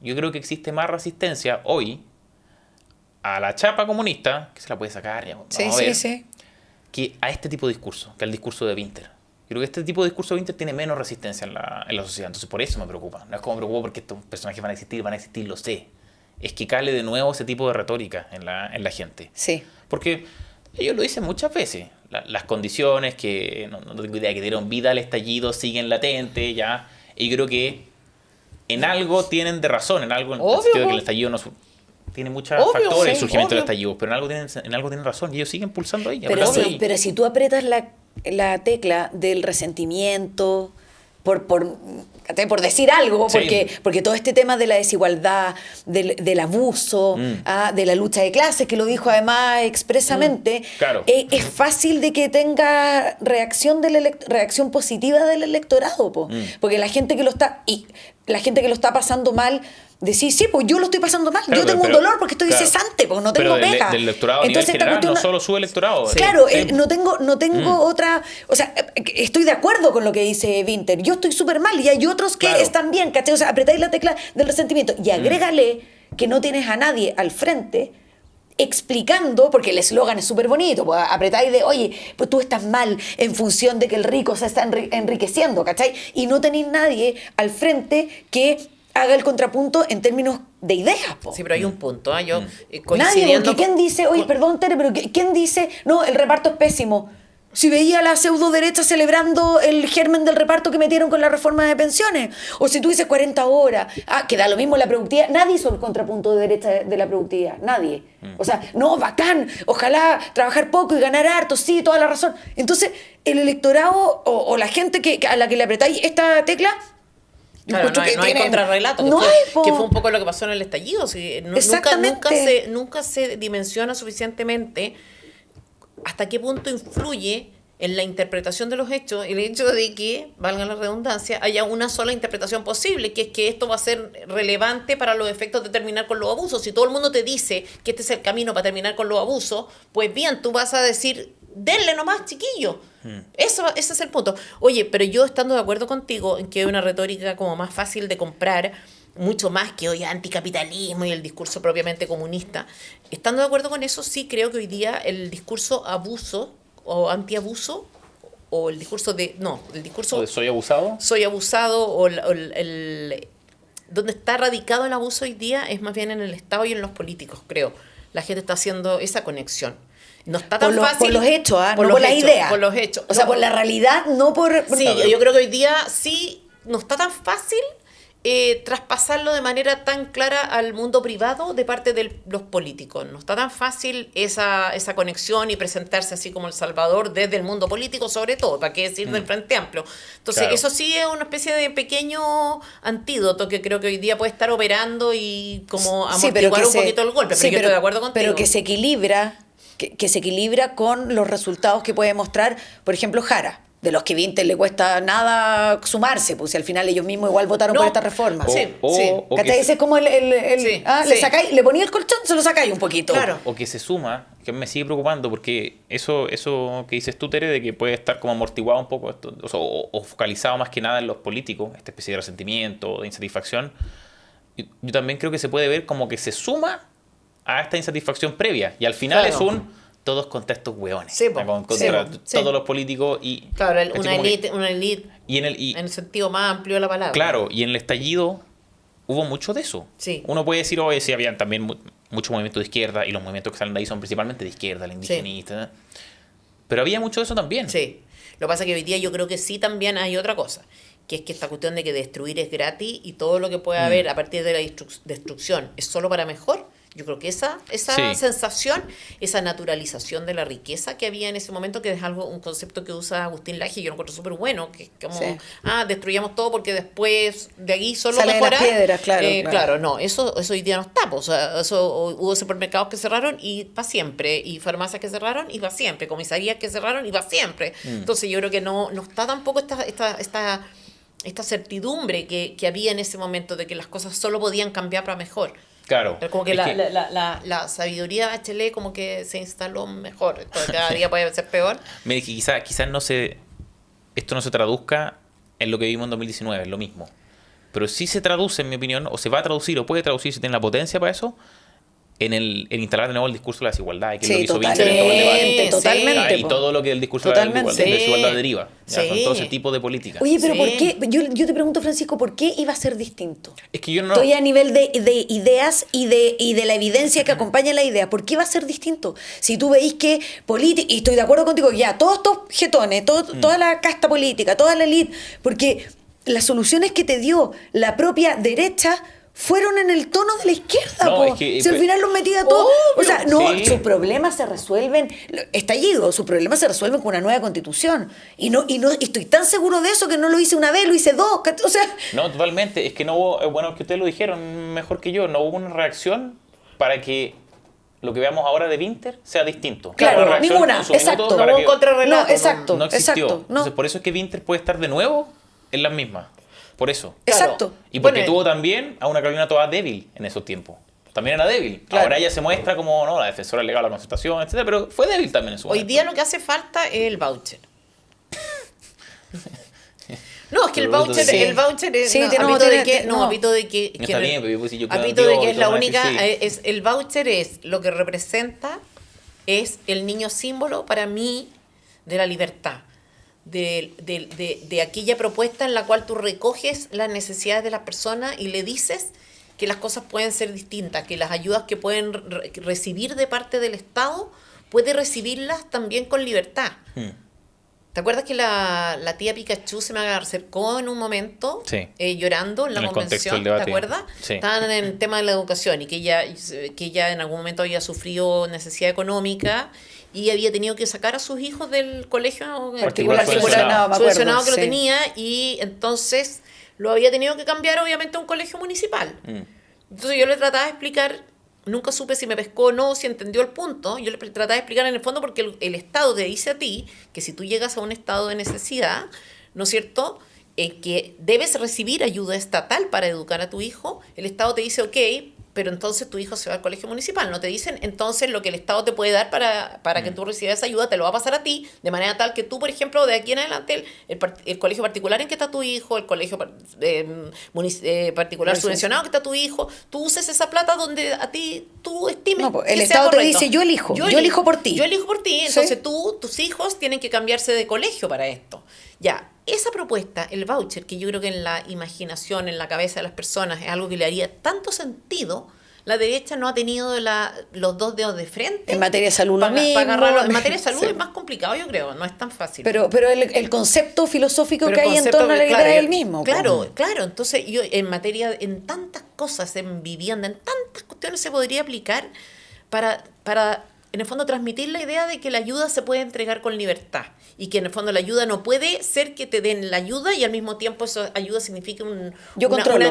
Speaker 1: Yo creo que existe más resistencia hoy a la chapa comunista, que se la puede sacar, ya, vamos
Speaker 2: Sí,
Speaker 1: a ver,
Speaker 2: sí.
Speaker 1: que a este tipo de discurso, que al discurso de Winter. Creo que este tipo de discurso de Winter tiene menos resistencia en la sociedad. Entonces por eso me preocupa. No es como me preocupa porque estos personajes van a existir, lo sé. Es que cale de nuevo ese tipo de retórica en la gente.
Speaker 2: Sí.
Speaker 1: Porque ellos lo dicen muchas veces. Las condiciones que, no tengo idea, que dieron vida al estallido siguen latentes, ya. Y creo que en algo tienen de razón, en algo, en el
Speaker 3: Obvio,
Speaker 1: sentido de que
Speaker 3: po.
Speaker 1: el estallido no tiene muchos
Speaker 3: Obvio,
Speaker 1: factores, el
Speaker 3: sí,
Speaker 1: surgimiento del
Speaker 3: obvio.
Speaker 1: estallido, pero en algo tienen razón y ellos siguen pulsando ahí.
Speaker 2: Pero,
Speaker 1: apretando
Speaker 2: sí,
Speaker 1: ahí.
Speaker 2: pero si tú aprietas la tecla del resentimiento, por decir algo,
Speaker 1: Sí.
Speaker 2: porque todo este tema de la desigualdad, del abuso, de la lucha de clases, que lo dijo además expresamente,
Speaker 1: Claro.
Speaker 2: es fácil de que tenga reacción positiva del electorado, po. Porque la gente que lo está pasando mal, decir, sí, pues yo lo estoy pasando mal,
Speaker 1: Claro,
Speaker 2: yo tengo
Speaker 1: pero-
Speaker 2: un dolor porque estoy
Speaker 1: claro.
Speaker 2: cesante, porque no
Speaker 1: Pero
Speaker 2: tengo pega.
Speaker 1: del electorado a nivel
Speaker 2: Entonces, esta
Speaker 1: general, no
Speaker 2: cuestión-
Speaker 1: solo su electorado.
Speaker 2: Claro,
Speaker 1: Sí.
Speaker 2: no tengo otra, o sea, estoy de acuerdo con lo que dice Winter, yo estoy súper mal y hay otros que
Speaker 1: Claro.
Speaker 2: están bien, ¿cachai? O sea, apretáis la tecla del resentimiento y agrégale que no tienes a nadie al frente explicando, porque el eslogan es súper bonito, pues apretáis de, oye, pues tú estás mal en función de que el rico se está enriqueciendo, ¿cachai? Y no tenéis nadie al frente que haga el contrapunto en términos de ideas, po.
Speaker 3: Sí, pero hay un punto, yo
Speaker 2: Nadie,
Speaker 3: coincidiendo
Speaker 2: porque ¿quién dice, oye,
Speaker 3: con-
Speaker 2: perdón, Tere, pero ¿quién dice, no, el reparto es pésimo? Si veía a la pseudo derecha celebrando el germen del reparto que metieron con la reforma de pensiones, o si tú dices 40 horas, que da lo mismo la productividad, nadie hizo el contrapunto de derecha de la productividad, nadie. O sea, no, bacán, ojalá trabajar poco y ganar harto, sí, toda la razón. Entonces, el electorado o la gente a la que le apretáis esta tecla,
Speaker 3: Claro,
Speaker 2: encuentro que
Speaker 3: no hay
Speaker 2: tienen-
Speaker 3: contrarrelato,
Speaker 2: no hay, po.
Speaker 3: que fue un poco lo que pasó en el estallido. Sí,
Speaker 2: Exactamente.
Speaker 3: nunca se dimensiona suficientemente hasta qué punto influye en la interpretación de los hechos el hecho de que, valga la redundancia, haya una sola interpretación posible, que es que esto va a ser relevante para los efectos de terminar con los abusos. Si todo el mundo te dice que este es el camino para terminar con los abusos, pues bien, tú vas a decir, denle nomás, chiquillo. Ese es el punto. Oye, pero yo estando de acuerdo contigo en que hay una retórica como más fácil de comprar, mucho más que hoy anticapitalismo y el discurso propiamente comunista, estando de acuerdo con eso, sí creo que hoy día el discurso abuso o antiabuso o el discurso de... No, el discurso...
Speaker 1: ¿O de soy abusado?
Speaker 3: Soy abusado o donde está radicado el abuso hoy día es más bien en el Estado y en los políticos, creo. La gente está haciendo esa conexión. No está tan fácil.
Speaker 2: por los hechos, no
Speaker 3: los
Speaker 2: por las
Speaker 3: hechos,
Speaker 2: ideas.
Speaker 3: Por los hechos.
Speaker 2: O sea,
Speaker 3: No,
Speaker 2: por la realidad, no por...
Speaker 3: Sí, yo creo que hoy día sí no está tan fácil traspasarlo de manera tan clara al mundo privado de parte de los políticos. No está tan fácil esa conexión y presentarse así como El Salvador desde el mundo político, sobre todo, para qué decir del Frente Amplio. Entonces,
Speaker 1: Claro.
Speaker 3: eso sí es una especie de pequeño antídoto que creo que hoy día puede estar operando y como
Speaker 2: Sí, pero
Speaker 3: amortiguar
Speaker 2: que
Speaker 3: un poquito el golpe. Pero yo estoy de acuerdo contigo.
Speaker 2: Pero que se equilibra, que se equilibra con los resultados que puede mostrar, por ejemplo, Jara. de los que Vinter le cuesta nada sumarse, pues si al final ellos mismos igual votaron por esta reforma.
Speaker 1: O
Speaker 2: ¿Cachai? Ese es como
Speaker 3: Sí,
Speaker 2: le
Speaker 3: sí.
Speaker 2: sacáis, le ponía el colchón, se lo sacáis un poquito.
Speaker 3: Claro.
Speaker 1: O que se suma, que me sigue preocupando, porque eso que dices tú, Tere, de que puede estar como amortiguado un poco, esto, o focalizado más que nada en los políticos, esta especie de resentimiento, de insatisfacción, yo también creo que se puede ver como que se suma a esta insatisfacción previa, y al final
Speaker 3: Claro.
Speaker 1: es todos contestos hueones,
Speaker 3: Sí, po.
Speaker 1: contra
Speaker 3: Sí.
Speaker 1: todos los políticos y...
Speaker 3: Claro,
Speaker 1: ¿cachai?
Speaker 3: una
Speaker 1: Como que-
Speaker 3: elite
Speaker 1: y en
Speaker 3: en el sentido más amplio de la palabra.
Speaker 1: Claro, y en el estallido hubo mucho de eso.
Speaker 3: Sí.
Speaker 1: Uno puede decir, oye, sí, habían también mucho movimiento de izquierda, y los movimientos que salen de ahí son principalmente de izquierda, la indigenista. Pero había mucho de eso también.
Speaker 3: Sí. Lo que pasa es que hoy día yo creo que sí también hay otra cosa, que es que esta cuestión de que destruir es gratis y todo lo que pueda haber a partir de la destrucción es solo para mejor. Yo creo que esa
Speaker 1: Sí.
Speaker 3: sensación, esa naturalización de la riqueza que había en ese momento, que es un concepto que usa Agustín Laje, yo lo encuentro súper bueno, que es como,
Speaker 2: Sí.
Speaker 3: destruyamos todo porque después de aquí solo
Speaker 2: Salen las
Speaker 3: mejora.
Speaker 2: piedras, claro, claro.
Speaker 3: Claro, no, eso hoy día no está. O sea, hubo supermercados que cerraron y para siempre, y farmacias que cerraron y para siempre, comisarías que cerraron y para siempre. Entonces yo creo que no está tampoco esta certidumbre que había en ese momento de que las cosas solo podían cambiar para mejor.
Speaker 1: Claro.
Speaker 3: Como que
Speaker 1: Es
Speaker 3: la sabiduría de Bachelet como que se instaló mejor. Entonces, cada día puede ser peor.
Speaker 1: mire, que quizás esto no se traduzca en lo que vimos en 2019, es lo mismo. Pero sí se traduce, en mi opinión, o se va a traducir, o puede traducir si tiene la potencia para eso, en instalar de nuevo el discurso de la desigualdad, que es lo que
Speaker 2: Sí,
Speaker 1: hizo Vinter en todo el debate.
Speaker 2: totalmente.
Speaker 1: Y
Speaker 2: po.
Speaker 1: todo lo que el discurso
Speaker 2: Totalmente.
Speaker 1: de la desigualdad deriva. Ya,
Speaker 3: Sí.
Speaker 1: son todo ese tipo de políticas.
Speaker 2: Oye, pero
Speaker 3: Sí.
Speaker 2: ¿por qué? Yo te pregunto, Francisco, ¿por qué iba a ser distinto?
Speaker 1: Es que yo no...
Speaker 2: Estoy a nivel de ideas y de la evidencia que acompaña la idea. ¿Por qué va a ser distinto? Si tú veis que y estoy de acuerdo contigo, ya, todos estos jetones, toda la casta política, toda la élite, porque las soluciones que te dio la propia derecha fueron en el tono de la izquierda,
Speaker 1: No,
Speaker 2: po.
Speaker 1: es que-
Speaker 2: Si al final los metía a todos. O sea, no,
Speaker 1: Sí.
Speaker 2: sus problemas se resuelven, sus problemas se resuelven con una nueva constitución. Y estoy tan seguro de eso que no lo hice una vez, lo hice dos. O sea,
Speaker 1: No, totalmente. Es que no hubo, bueno, que ustedes lo dijeron mejor que yo, no hubo una reacción para que lo que veamos ahora de Vinter sea distinto.
Speaker 2: Claro,
Speaker 1: Hubo una reacción
Speaker 2: ninguna,
Speaker 1: en su
Speaker 2: exacto.
Speaker 1: minuto
Speaker 3: No
Speaker 1: para
Speaker 3: hubo
Speaker 1: que
Speaker 3: un contrarrelato.
Speaker 2: No, exacto.
Speaker 1: no existió.
Speaker 2: exacto, no.
Speaker 1: Entonces, por eso es que Vinter puede estar de nuevo en las mismas. Por eso.
Speaker 2: Exacto.
Speaker 1: Y porque
Speaker 3: Bueno,
Speaker 1: tuvo también a una Carolina Toá débil en esos tiempos. También era débil.
Speaker 2: Claro.
Speaker 1: Ahora ella se muestra como la defensora legal de la concertación, etcétera, pero fue débil también en su
Speaker 3: Hoy
Speaker 1: momento.
Speaker 3: día lo que hace falta es el voucher. No, es que el
Speaker 1: Pero
Speaker 3: voucher,
Speaker 1: sí.
Speaker 3: el voucher es.
Speaker 2: Sí,
Speaker 3: no,
Speaker 2: no,
Speaker 3: apito de
Speaker 2: tiene-
Speaker 3: que.
Speaker 2: no.
Speaker 3: No, apito de que.
Speaker 1: Está bien, pero yo puse yo
Speaker 3: apito
Speaker 1: creo
Speaker 3: de
Speaker 1: que
Speaker 3: que es la
Speaker 1: van a
Speaker 3: única.
Speaker 1: decir sí.
Speaker 3: El voucher es lo que representa, es el niño símbolo para mí de la libertad. De aquella propuesta en la cual tú recoges las necesidades de las personas y le dices que las cosas pueden ser distintas, que las ayudas que pueden recibir de parte del Estado, puede recibirlas también con libertad. ¿Te acuerdas que la tía Pikachu se me acercó en un momento
Speaker 1: Sí.
Speaker 3: llorando en la
Speaker 1: En el contexto
Speaker 3: convención?
Speaker 1: del debate.
Speaker 3: ¿Te acuerdas?
Speaker 1: Sí.
Speaker 3: Estaban en el tema de la educación y que ella en algún momento había sufrido necesidad económica y había tenido que sacar a sus hijos del colegio
Speaker 1: Particular
Speaker 2: subvencionado, me acuerdo,
Speaker 3: subvencionado que lo
Speaker 2: sí.
Speaker 3: tenía, y entonces lo había tenido que cambiar obviamente a un colegio municipal. Entonces yo le trataba de explicar, nunca supe si me pescó o no, si entendió el punto. Yo le trataba de explicar en el fondo porque el Estado te dice a ti que si tú llegas a un estado de necesidad, ¿no es cierto?, que debes recibir ayuda estatal para educar a tu hijo. El Estado te dice, ok, pero entonces tu hijo se va al colegio municipal. No te dicen, entonces lo que el Estado te puede dar para que tú recibas esa ayuda te lo va a pasar a ti, de manera tal que tú, por ejemplo, de aquí en adelante, el colegio particular en que está tu hijo, el colegio particular subvencionado que está tu hijo, tú uses esa plata donde a ti tú estimes.
Speaker 2: No, pues,
Speaker 3: que
Speaker 2: el
Speaker 3: sea
Speaker 2: Estado te
Speaker 3: correcto.
Speaker 2: dice, yo elijo por ti.
Speaker 3: Yo elijo por ti.
Speaker 2: Sí.
Speaker 3: Entonces tus hijos tienen que cambiarse de colegio para esto. Ya, esa propuesta, el voucher, que yo creo que en la imaginación, en la cabeza de las personas, es algo que le haría tanto sentido, la derecha no ha tenido los dos dedos de frente.
Speaker 2: En materia de salud lo mismo.
Speaker 3: En materia de salud
Speaker 2: Sí.
Speaker 3: es más complicado, yo creo, no es tan fácil.
Speaker 2: Pero el concepto filosófico
Speaker 3: Pero
Speaker 2: que
Speaker 3: el
Speaker 2: hay en
Speaker 3: concepto,
Speaker 2: torno a la
Speaker 3: claro,
Speaker 2: idea es el mismo. po.
Speaker 3: Claro, entonces yo en tantas cosas, en vivienda, en tantas cuestiones se podría aplicar para en el fondo transmitir la idea de que la ayuda se puede entregar con libertad y que en el fondo la ayuda no puede ser que te den la ayuda y al mismo tiempo esa ayuda signifique una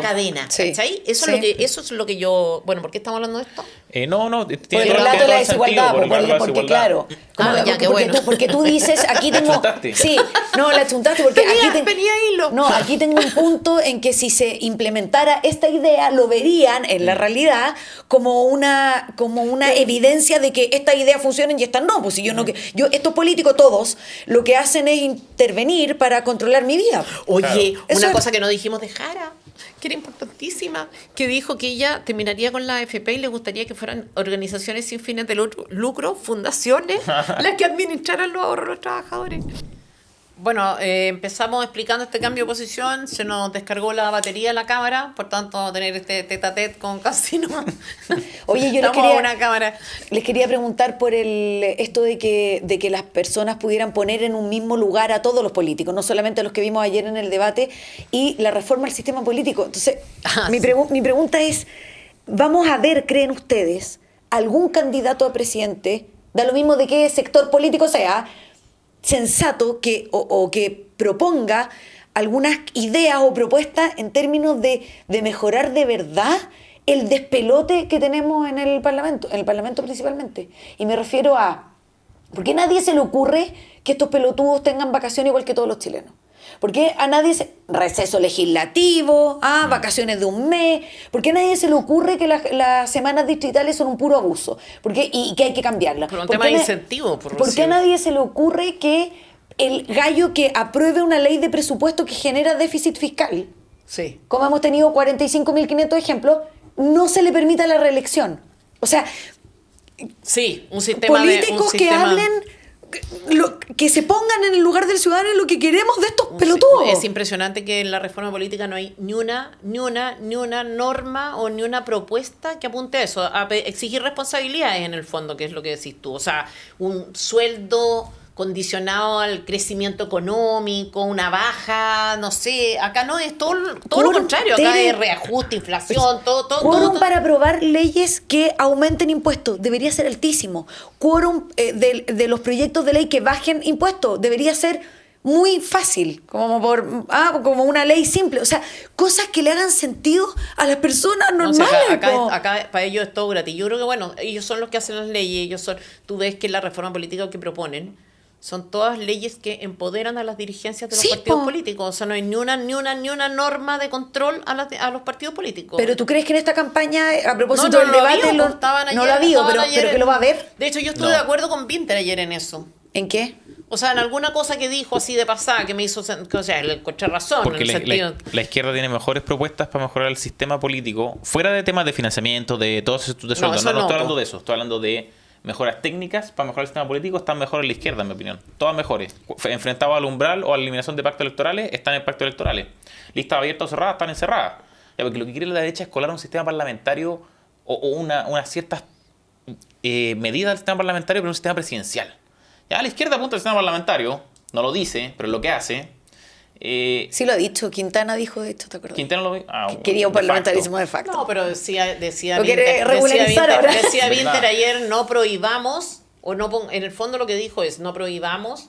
Speaker 3: cadena.
Speaker 2: Sí.
Speaker 3: ¿Cachai? Eso,
Speaker 2: Sí.
Speaker 3: eso es lo que yo... Bueno, ¿por qué estamos hablando de esto?
Speaker 1: No,
Speaker 2: Por
Speaker 1: tiene
Speaker 2: el
Speaker 1: todo
Speaker 2: relato de la
Speaker 1: el sentido,
Speaker 2: desigualdad,
Speaker 1: por el relato de la
Speaker 2: porque
Speaker 1: desigualdad.
Speaker 2: claro,
Speaker 3: Ya, qué
Speaker 2: porque,
Speaker 3: bueno.
Speaker 2: porque tú dices, aquí tengo...
Speaker 1: achuntaste.
Speaker 2: Sí, no, la achuntaste porque
Speaker 3: Tenía hilo.
Speaker 2: No, aquí tengo un punto en que si se implementara esta idea, lo verían en la realidad como una evidencia de que estas ideas funcionan y estas no. Pues si estos políticos todos lo que hacen es intervenir para controlar mi vida.
Speaker 3: Oye,
Speaker 2: Eso
Speaker 3: una
Speaker 2: es-
Speaker 3: cosa que no dijimos de Jara, que era importantísima, que dijo que ella terminaría con la AFP y le gustaría que fueran organizaciones sin fines de lucro, fundaciones, las que administraran los ahorros de los trabajadores. Bueno, empezamos explicando este cambio de posición, se nos descargó la batería de la cámara, por tanto vamos a tener este tete a tete con Casino.
Speaker 2: Oye, yo
Speaker 3: Estamos a una cámara.
Speaker 2: les quería preguntar por esto de que las personas pudieran poner en un mismo lugar a todos los políticos, no solamente a los que vimos ayer en el debate, y la reforma al sistema político. Entonces, mi pregunta es, ¿vamos a ver, creen ustedes, algún candidato a presidente, da lo mismo de qué sector político sea, sensato o que proponga algunas ideas o propuestas en términos de mejorar de verdad el despelote que tenemos en el Parlamento principalmente? Y me refiero a, ¿por qué a nadie se le ocurre que estos pelotudos tengan vacaciones igual que todos los chilenos? ¿Por qué a nadie receso legislativo, vacaciones de un mes? ¿Por qué a nadie se le ocurre que las semanas distritales son un puro abuso? Y que hay que cambiarlas?
Speaker 3: Por un
Speaker 2: ¿Por
Speaker 3: tema
Speaker 2: qué
Speaker 3: de
Speaker 2: na-
Speaker 3: incentivo, por
Speaker 2: ¿Por qué a nadie se le ocurre que el gallo que apruebe una ley de presupuesto que genera déficit fiscal,
Speaker 3: Sí.
Speaker 2: como hemos tenido 45.500 ejemplos, no se le permita la reelección? O sea,
Speaker 3: Sí, un sistema
Speaker 2: políticos que hablen, que se pongan en el lugar del ciudadano en lo que queremos de estos pelotudos.
Speaker 3: Es impresionante que en la reforma política no hay ni una norma o ni una propuesta que apunte a eso, a exigir responsabilidades en el fondo, que es lo que decís tú. O sea, un sueldo condicionado al crecimiento económico, una baja, no sé, acá no es todo lo contrario, acá es reajuste, inflación, todo.
Speaker 2: Quórum para aprobar leyes que aumenten impuestos debería ser altísimo. Quórum de los proyectos de ley que bajen impuestos debería ser muy fácil, como una ley simple. O sea, cosas que le hagan sentido a las personas
Speaker 3: No, o
Speaker 2: normales.
Speaker 3: sea,
Speaker 2: po.
Speaker 3: acá para ellos es todo gratis. Yo creo que, bueno, ellos son los que hacen las leyes, tú ves que la reforma política que proponen son todas leyes que empoderan a las dirigencias de los
Speaker 2: Sí,
Speaker 3: partidos
Speaker 2: po.
Speaker 3: políticos. O sea, no hay ni una norma de control a los partidos políticos.
Speaker 2: Pero tú crees que en esta campaña, a propósito
Speaker 3: no
Speaker 2: del
Speaker 3: lo
Speaker 2: debate,
Speaker 3: vio, estaban
Speaker 2: no
Speaker 3: ayer-
Speaker 2: lo ha habido,
Speaker 3: estaban
Speaker 2: pero
Speaker 3: ayer
Speaker 2: que lo va a ver.
Speaker 3: De hecho, yo estuve
Speaker 1: No.
Speaker 3: de acuerdo con Winter ayer en eso.
Speaker 2: ¿En qué?
Speaker 3: O sea, en alguna cosa que dijo así de pasada que me hizo... O sea, le encontré razón.
Speaker 1: Porque
Speaker 3: en el sentido...
Speaker 1: la izquierda tiene mejores propuestas para mejorar el sistema político, fuera de temas de financiamiento, de todos esos de sueldo.
Speaker 3: eso
Speaker 1: No
Speaker 3: no,
Speaker 1: estoy
Speaker 3: po.
Speaker 1: hablando de eso, estoy hablando de mejoras técnicas para mejorar el sistema político. Están mejor en la izquierda, en mi opinión. Todas mejores. Enfrentados al umbral o a la eliminación de pactos electorales, están en pactos electorales. Listas abiertas o cerradas, están encerradas. Ya, porque lo que quiere la derecha es colar un sistema parlamentario o unas ciertas medidas del sistema parlamentario, pero un sistema presidencial. Ya la izquierda apunta al sistema parlamentario, no lo dice, pero es lo que hace.
Speaker 2: Sí lo ha dicho, Quintana dijo de esto, ¿te acuerdas?
Speaker 1: Quintana lo ve.
Speaker 2: Que quería un parlamentarismo de facto.
Speaker 3: No, pero decía
Speaker 2: Lo quiere regularizar ahora.
Speaker 3: decía
Speaker 1: ¿Verdad?
Speaker 3: Winter ayer, no prohibamos, en el fondo lo que dijo es, no prohibamos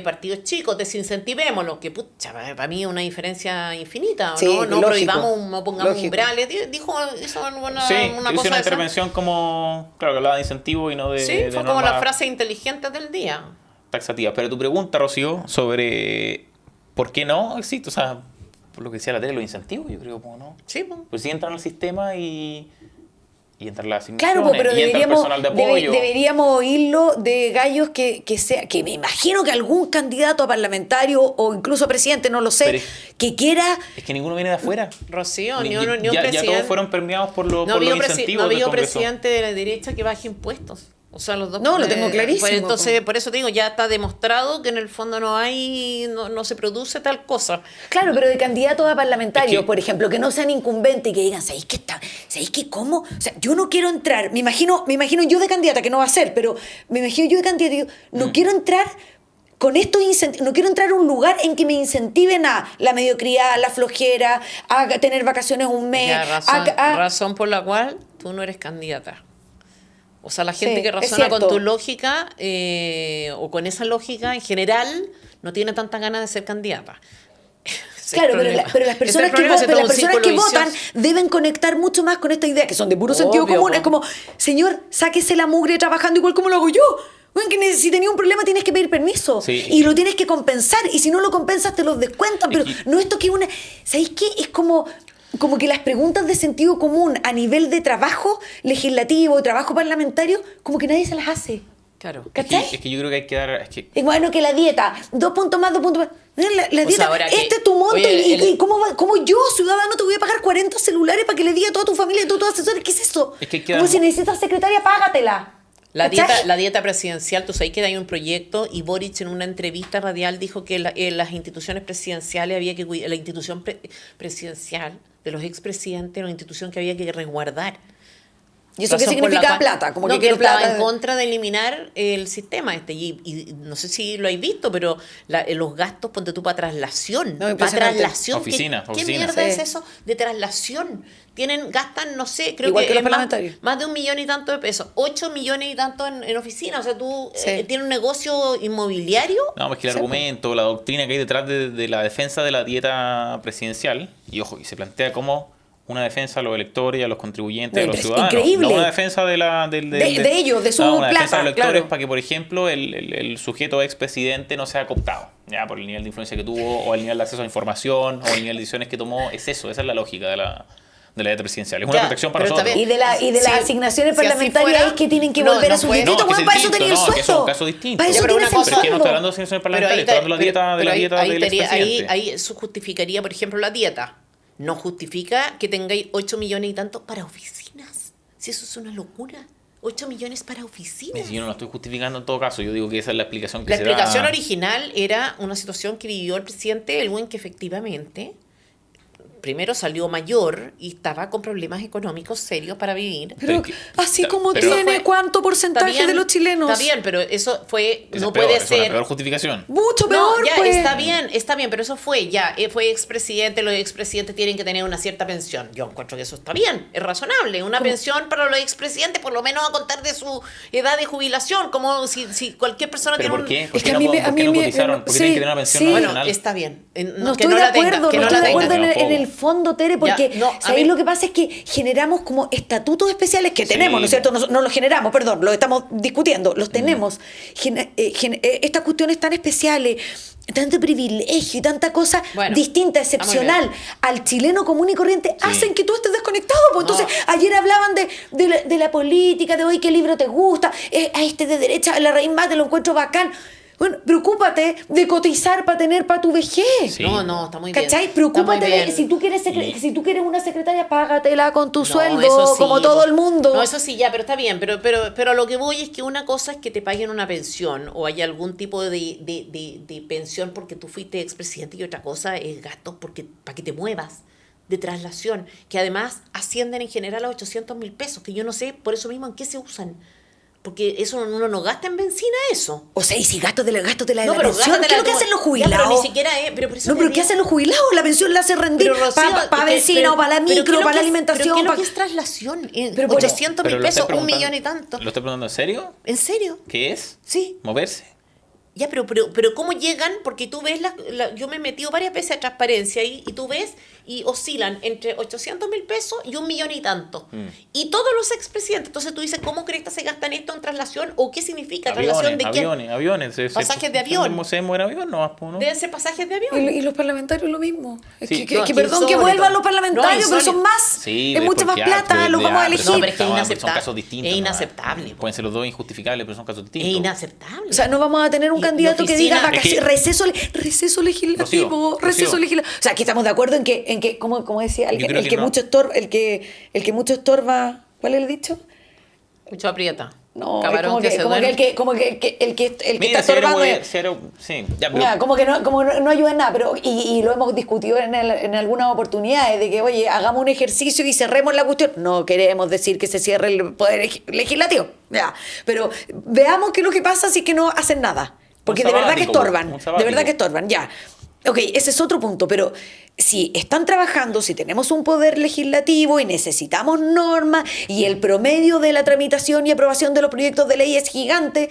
Speaker 3: partidos chicos, desincentivémoslos, que pucha, para mí es una diferencia infinita,
Speaker 2: Sí,
Speaker 3: ¿no? No
Speaker 2: lógico,
Speaker 3: prohibamos, no pongamos
Speaker 2: lógico.
Speaker 3: umbrales, dijo eso una
Speaker 1: Sí,
Speaker 3: una
Speaker 1: hizo
Speaker 3: cosa
Speaker 1: una
Speaker 3: de esa.
Speaker 1: intervención como, claro, que hablaba de incentivo y no de
Speaker 3: Sí,
Speaker 1: de
Speaker 3: fue como la
Speaker 1: normas
Speaker 3: frase inteligente del día.
Speaker 1: taxativas. Pero tu pregunta, Rocío, sobre por qué no existe, o sea, por lo que decía la tele, los incentivos, yo creo, como no.
Speaker 3: Sí, pues.
Speaker 1: Pues sí entran al sistema y entran las asignaciones,
Speaker 2: Claro, pero
Speaker 1: y entra el personal de apoyo.
Speaker 2: deberíamos oírlo de gallos que me imagino que algún candidato a parlamentario o incluso presidente, no lo sé,
Speaker 1: Pero
Speaker 2: que quiera...
Speaker 1: Es que ninguno viene de afuera.
Speaker 3: Rocío,
Speaker 1: Ni-
Speaker 3: ni un
Speaker 1: ya
Speaker 3: presidente.
Speaker 1: todos fueron permeados por,
Speaker 3: No
Speaker 1: por
Speaker 3: había
Speaker 1: los incentivos del Congreso.
Speaker 3: presidente de la derecha que baje impuestos. O sea, los dos.
Speaker 2: No, lo tengo clarísimo,
Speaker 3: pues entonces,
Speaker 2: po.
Speaker 3: por eso te digo, ya está demostrado que en el fondo no se produce tal cosa.
Speaker 2: Claro, pero de candidatos a parlamentarios,
Speaker 1: Es que-
Speaker 2: por ejemplo, que no sean incumbentes y que digan, ¿sabéis qué cómo? O sea, yo no quiero entrar, me imagino yo de candidata, que no va a ser, pero me imagino yo de candidata, y digo, no quiero entrar con estos incentivos, no quiero entrar a un lugar en que me incentiven a la mediocridad, a la flojera, a tener vacaciones un mes,
Speaker 3: Ya, razón por la cual tú no eres candidata. O sea, la gente
Speaker 2: Sí,
Speaker 3: que
Speaker 2: es
Speaker 3: razona con
Speaker 2: cierto.
Speaker 3: tu lógica o con esa lógica en general no tiene tantas ganas de ser candidata. Ese es el
Speaker 2: Claro,
Speaker 3: problema.
Speaker 2: pero las
Speaker 3: Ese es
Speaker 2: personas
Speaker 3: el problema, ese es
Speaker 2: pero
Speaker 3: todo
Speaker 2: las
Speaker 3: un
Speaker 2: personas que
Speaker 3: círculo
Speaker 2: votan
Speaker 3: vicioso.
Speaker 2: deben conectar mucho más con esta idea, que son de puro sentido
Speaker 3: Obvio,
Speaker 2: común.
Speaker 3: po.
Speaker 2: Es como, señor, sáquese la mugre trabajando igual como lo hago yo. Bueno, que si tenía un problema tienes que pedir permiso
Speaker 1: Sí.
Speaker 2: y lo tienes que compensar, y si no lo compensas te lo descuentan, pero no esto que una... ¿Sabéis qué? Es como que las preguntas de sentido común a nivel de trabajo legislativo, trabajo parlamentario, como que nadie se las hace.
Speaker 3: Claro.
Speaker 2: ¿Cachai?
Speaker 1: Es que yo creo que hay que dar... Es que,
Speaker 2: Es bueno que la dieta, 2 puntos más, 2 puntos más. La
Speaker 3: O sea,
Speaker 2: dieta,
Speaker 3: ahora que-
Speaker 2: este es tu monto.
Speaker 3: oye,
Speaker 2: ¿Y cómo yo, ciudadano, te voy a pagar 40 celulares para que le diga a toda tu familia, a todos tus asesores? ¿Qué es eso?
Speaker 1: Es que hay que
Speaker 2: como
Speaker 1: dar-
Speaker 2: si necesitas secretaria, págatela.
Speaker 3: La
Speaker 2: ¿Cachai?
Speaker 3: dieta presidencial, tú sabes que hay un proyecto y Boric en una entrevista radial dijo que las instituciones presidenciales había que cuidar, la institución presidencial de los expresidentes era una institución que había que resguardar.
Speaker 2: ¿Y eso qué
Speaker 3: Razón por la
Speaker 2: significa
Speaker 3: cual-
Speaker 2: plata? Como
Speaker 3: no,
Speaker 2: que
Speaker 3: que él
Speaker 2: quiero
Speaker 3: estaba
Speaker 2: plata.
Speaker 3: en contra de eliminar el sistema y no sé si lo habéis visto, pero los gastos, ponte tú, para traslación.
Speaker 2: No,
Speaker 3: para
Speaker 2: impresionante.
Speaker 3: traslación.
Speaker 1: Oficina,
Speaker 3: ¿Qué
Speaker 1: oficina.
Speaker 3: mierda
Speaker 2: Sí.
Speaker 3: es eso de traslación? Gastan, no sé, creo
Speaker 2: Igual que los
Speaker 3: es más,
Speaker 2: parlamentarios.
Speaker 3: más de 1 millón y tanto de pesos. 8 millones y tanto en oficina. O sea, tú
Speaker 2: Sí.
Speaker 3: tienes un negocio inmobiliario.
Speaker 1: no, es que el
Speaker 2: Sí,
Speaker 1: argumento, la doctrina que hay detrás de la defensa de la dieta presidencial, y ojo, y se plantea como una defensa a los electores y a los contribuyentes,
Speaker 2: No,
Speaker 1: a los
Speaker 2: es
Speaker 1: ciudadanos.
Speaker 2: increíble.
Speaker 1: No una defensa de
Speaker 2: ellos, de su
Speaker 1: una defensa
Speaker 2: plata,
Speaker 1: de los electores
Speaker 2: claro.
Speaker 1: para que, por ejemplo, el sujeto expresidente no sea cooptado, ya por el nivel de influencia que tuvo, o el nivel de acceso a información, o el nivel de decisiones que tomó. Es eso, esa es la lógica de la dieta presidencial. Es una
Speaker 3: Ya,
Speaker 1: protección para
Speaker 3: pero está
Speaker 1: nosotros.
Speaker 3: bien.
Speaker 2: Y de las
Speaker 3: Sí,
Speaker 2: asignaciones
Speaker 3: si así
Speaker 2: parlamentarias
Speaker 3: fuera,
Speaker 2: es que tienen que
Speaker 3: no,
Speaker 2: volver
Speaker 3: no
Speaker 2: a su
Speaker 3: fue-
Speaker 2: distrito,
Speaker 1: No, que
Speaker 2: bueno,
Speaker 1: es
Speaker 2: para eso
Speaker 1: distinto,
Speaker 2: tenía el
Speaker 1: no, que es
Speaker 2: sueldo.
Speaker 1: un caso distinto.
Speaker 2: Para
Speaker 3: Ya,
Speaker 2: eso
Speaker 3: pero
Speaker 2: tienes
Speaker 3: una
Speaker 2: el
Speaker 3: cosa-
Speaker 1: Pero es que no
Speaker 2: sueldo.
Speaker 1: estoy hablando de asignaciones parlamentarias,
Speaker 3: Pero
Speaker 1: estoy hablando de la dieta
Speaker 3: pero
Speaker 1: del expresidente.
Speaker 3: ahí eso justificaría, por ejemplo, la dieta. No justifica que tengáis 8 millones y tanto para oficinas. Si eso es una locura. 8 millones para oficinas.
Speaker 1: Yo no lo estoy justificando en todo caso, yo digo que esa es la explicación que
Speaker 3: La
Speaker 1: se
Speaker 3: explicación
Speaker 1: da.
Speaker 3: original era una situación que vivió el presidente Elwin, que efectivamente primero salió mayor y estaba con problemas económicos serios para vivir.
Speaker 2: Pero
Speaker 1: que-
Speaker 2: así como
Speaker 1: pero-
Speaker 2: tiene,
Speaker 3: fue-
Speaker 2: ¿cuánto porcentaje
Speaker 3: Está bien,
Speaker 2: de los chilenos?
Speaker 3: Está bien, pero eso fue,
Speaker 1: Esa
Speaker 3: no
Speaker 1: es peor,
Speaker 3: puede
Speaker 1: es una
Speaker 3: ser.
Speaker 1: peor justificación.
Speaker 2: Mucho
Speaker 3: No,
Speaker 2: peor,
Speaker 3: ya,
Speaker 2: pues.
Speaker 3: está bien, pero eso fue, fue expresidente, los expresidentes tienen que tener una cierta pensión. Yo encuentro que eso está bien, es razonable. Una pensión para los expresidentes, por lo menos a contar de su edad de jubilación, como si cualquier persona
Speaker 1: ¿Pero
Speaker 3: tiene
Speaker 1: por qué?
Speaker 2: Es
Speaker 1: ¿Por
Speaker 2: que
Speaker 1: qué
Speaker 2: a
Speaker 1: no,
Speaker 2: mí
Speaker 1: po-
Speaker 2: me-
Speaker 1: por
Speaker 2: a
Speaker 1: qué
Speaker 2: mí
Speaker 1: no
Speaker 2: me-
Speaker 1: cotizaron? ¿Por qué
Speaker 2: sí,
Speaker 1: tienen que tener una pensión
Speaker 2: sí.
Speaker 3: Bueno,
Speaker 1: nacional?
Speaker 3: está bien.
Speaker 2: No
Speaker 3: Que
Speaker 2: estoy de
Speaker 3: la
Speaker 2: acuerdo,
Speaker 3: tenga, que
Speaker 2: no
Speaker 3: no
Speaker 2: estoy
Speaker 3: la
Speaker 2: de acuerdo
Speaker 3: tenga.
Speaker 2: en el fondo, Tere, porque
Speaker 3: Ya, no, a
Speaker 2: ¿sabéis
Speaker 3: mí-
Speaker 2: lo que pasa? Es que generamos como estatutos especiales que tenemos, ¿no es cierto? No los generamos, perdón, los estamos discutiendo, los tenemos. Estas cuestiones tan especiales, tanto privilegio y tanta cosa
Speaker 3: Bueno,
Speaker 2: distinta,
Speaker 3: está muy
Speaker 2: excepcional al chileno común y corriente, hacen que tú estés desconectado. Pues.
Speaker 3: No.
Speaker 2: Entonces, ayer hablaban de la política, de hoy qué libro te gusta, a este de derecha, la raíz más, te lo encuentro bacán. Bueno, preocúpate de cotizar para tener para tu vejez.
Speaker 1: Sí.
Speaker 3: No, está muy bien.
Speaker 2: ¿Cachai?
Speaker 3: Está
Speaker 2: Preocúpate
Speaker 3: muy
Speaker 2: de,
Speaker 3: bien.
Speaker 2: si tú quieres una secretaria, págatela con tu
Speaker 3: No,
Speaker 2: sueldo,
Speaker 3: eso sí,
Speaker 2: como todo el mundo.
Speaker 3: No, eso sí, ya, pero está bien. Pero a lo que voy es que una cosa es que te paguen una pensión o hay algún tipo de pensión porque tú fuiste expresidente y otra cosa es gastos para que te muevas de traslación, que además ascienden en general a 800.000 pesos, que yo no sé por eso mismo en qué se usan. Porque eso uno no gasta en benzina eso.
Speaker 2: O sea, y si gastos de la
Speaker 3: No,
Speaker 2: pensión,
Speaker 3: pero
Speaker 2: ¿qué es lo que
Speaker 3: gástate
Speaker 2: hacen los
Speaker 3: Ya,
Speaker 2: jubilados?
Speaker 3: pero ni siquiera es. Pero por eso
Speaker 2: No,
Speaker 3: te
Speaker 2: pero ¿qué
Speaker 3: digo-
Speaker 2: hacen los jubilados? La pensión la hacen rendir
Speaker 3: Pero, Rocío,
Speaker 2: para
Speaker 3: es que-
Speaker 2: benzina
Speaker 3: pero-
Speaker 2: o para la
Speaker 3: pero ¿qué es
Speaker 2: micro,
Speaker 3: lo
Speaker 2: para la
Speaker 3: que es-
Speaker 2: alimentación.
Speaker 3: Pero ¿qué es lo
Speaker 2: pa-
Speaker 3: que es traslación?
Speaker 2: Pero por-
Speaker 3: 800.000
Speaker 1: Pero lo estoy
Speaker 3: pesos, 1
Speaker 1: preguntando-
Speaker 3: millón y tanto.
Speaker 1: ¿Lo estoy preguntando en serio?
Speaker 3: ¿En serio?
Speaker 1: ¿Qué es?
Speaker 3: Sí.
Speaker 1: ¿Moverse?
Speaker 3: Ya, pero ¿cómo llegan? Porque tú ves, yo me he metido varias veces a transparencia y tú ves y oscilan entre 800.000 pesos y 1 millón y tanto. Y todos los expresidentes. Entonces tú dices, ¿cómo crees que se gastan esto en traslación? ¿O qué significa traslación de quién?
Speaker 1: Aviones.
Speaker 3: Pasajes de avión.
Speaker 1: ¿Cómo se mueve avión? No, pues, ¿no?
Speaker 3: Deben ser pasajes de avión.
Speaker 2: Y los parlamentarios lo mismo. Es
Speaker 1: Sí.
Speaker 2: que,
Speaker 3: No,
Speaker 2: que perdón que
Speaker 3: insólito.
Speaker 2: vuelvan los parlamentarios,
Speaker 3: No,
Speaker 2: pero son
Speaker 3: insólito.
Speaker 2: más.
Speaker 1: Sí,
Speaker 2: es mucha más
Speaker 1: porque,
Speaker 2: plata,
Speaker 1: pero-
Speaker 2: los vamos a
Speaker 1: pero
Speaker 2: elegir.
Speaker 3: No, pero es que es
Speaker 1: son
Speaker 3: inaceptable.
Speaker 1: casos distintos.
Speaker 3: Es
Speaker 1: ¿no?
Speaker 3: inaceptable.
Speaker 1: Pueden ser los dos injustificables, pero son casos distintos.
Speaker 3: Es inaceptable.
Speaker 2: O sea, no vamos a tener un
Speaker 3: Y
Speaker 2: candidato
Speaker 3: la
Speaker 2: que diga
Speaker 3: oficina-
Speaker 2: vacaciones,
Speaker 1: Es
Speaker 2: receso legislativo, receso
Speaker 1: Rocío.
Speaker 2: legislativo. O sea, aquí estamos de acuerdo en que como decía,
Speaker 1: Yo creo
Speaker 2: el
Speaker 1: que
Speaker 2: que
Speaker 1: no.
Speaker 2: mucho estorba, el que mucho estorba, ¿cuál es el dicho?
Speaker 3: Mucho aprieta.
Speaker 2: No,
Speaker 3: Camarón
Speaker 2: es
Speaker 3: se
Speaker 2: como
Speaker 3: duerme.
Speaker 2: que el que
Speaker 1: Mira,
Speaker 2: está estorbando es-
Speaker 1: sí, ya, pero-
Speaker 2: Ya, como que no ayuda en nada, pero y lo hemos discutido en algunas oportunidades, de que, oye, hagamos un ejercicio y cerremos la cuestión. No queremos decir que se cierre el poder legislativo, ya, pero veamos qué es lo que pasa si es que no hacen nada, porque
Speaker 1: Un
Speaker 2: de verdad que
Speaker 1: sabático,
Speaker 2: estorban,
Speaker 1: un
Speaker 2: de
Speaker 1: sabático.
Speaker 2: verdad que estorban, ya. Ok, ese es otro punto, pero si están trabajando, si tenemos un poder legislativo y necesitamos normas y el promedio de la tramitación y aprobación de los proyectos de ley es gigante,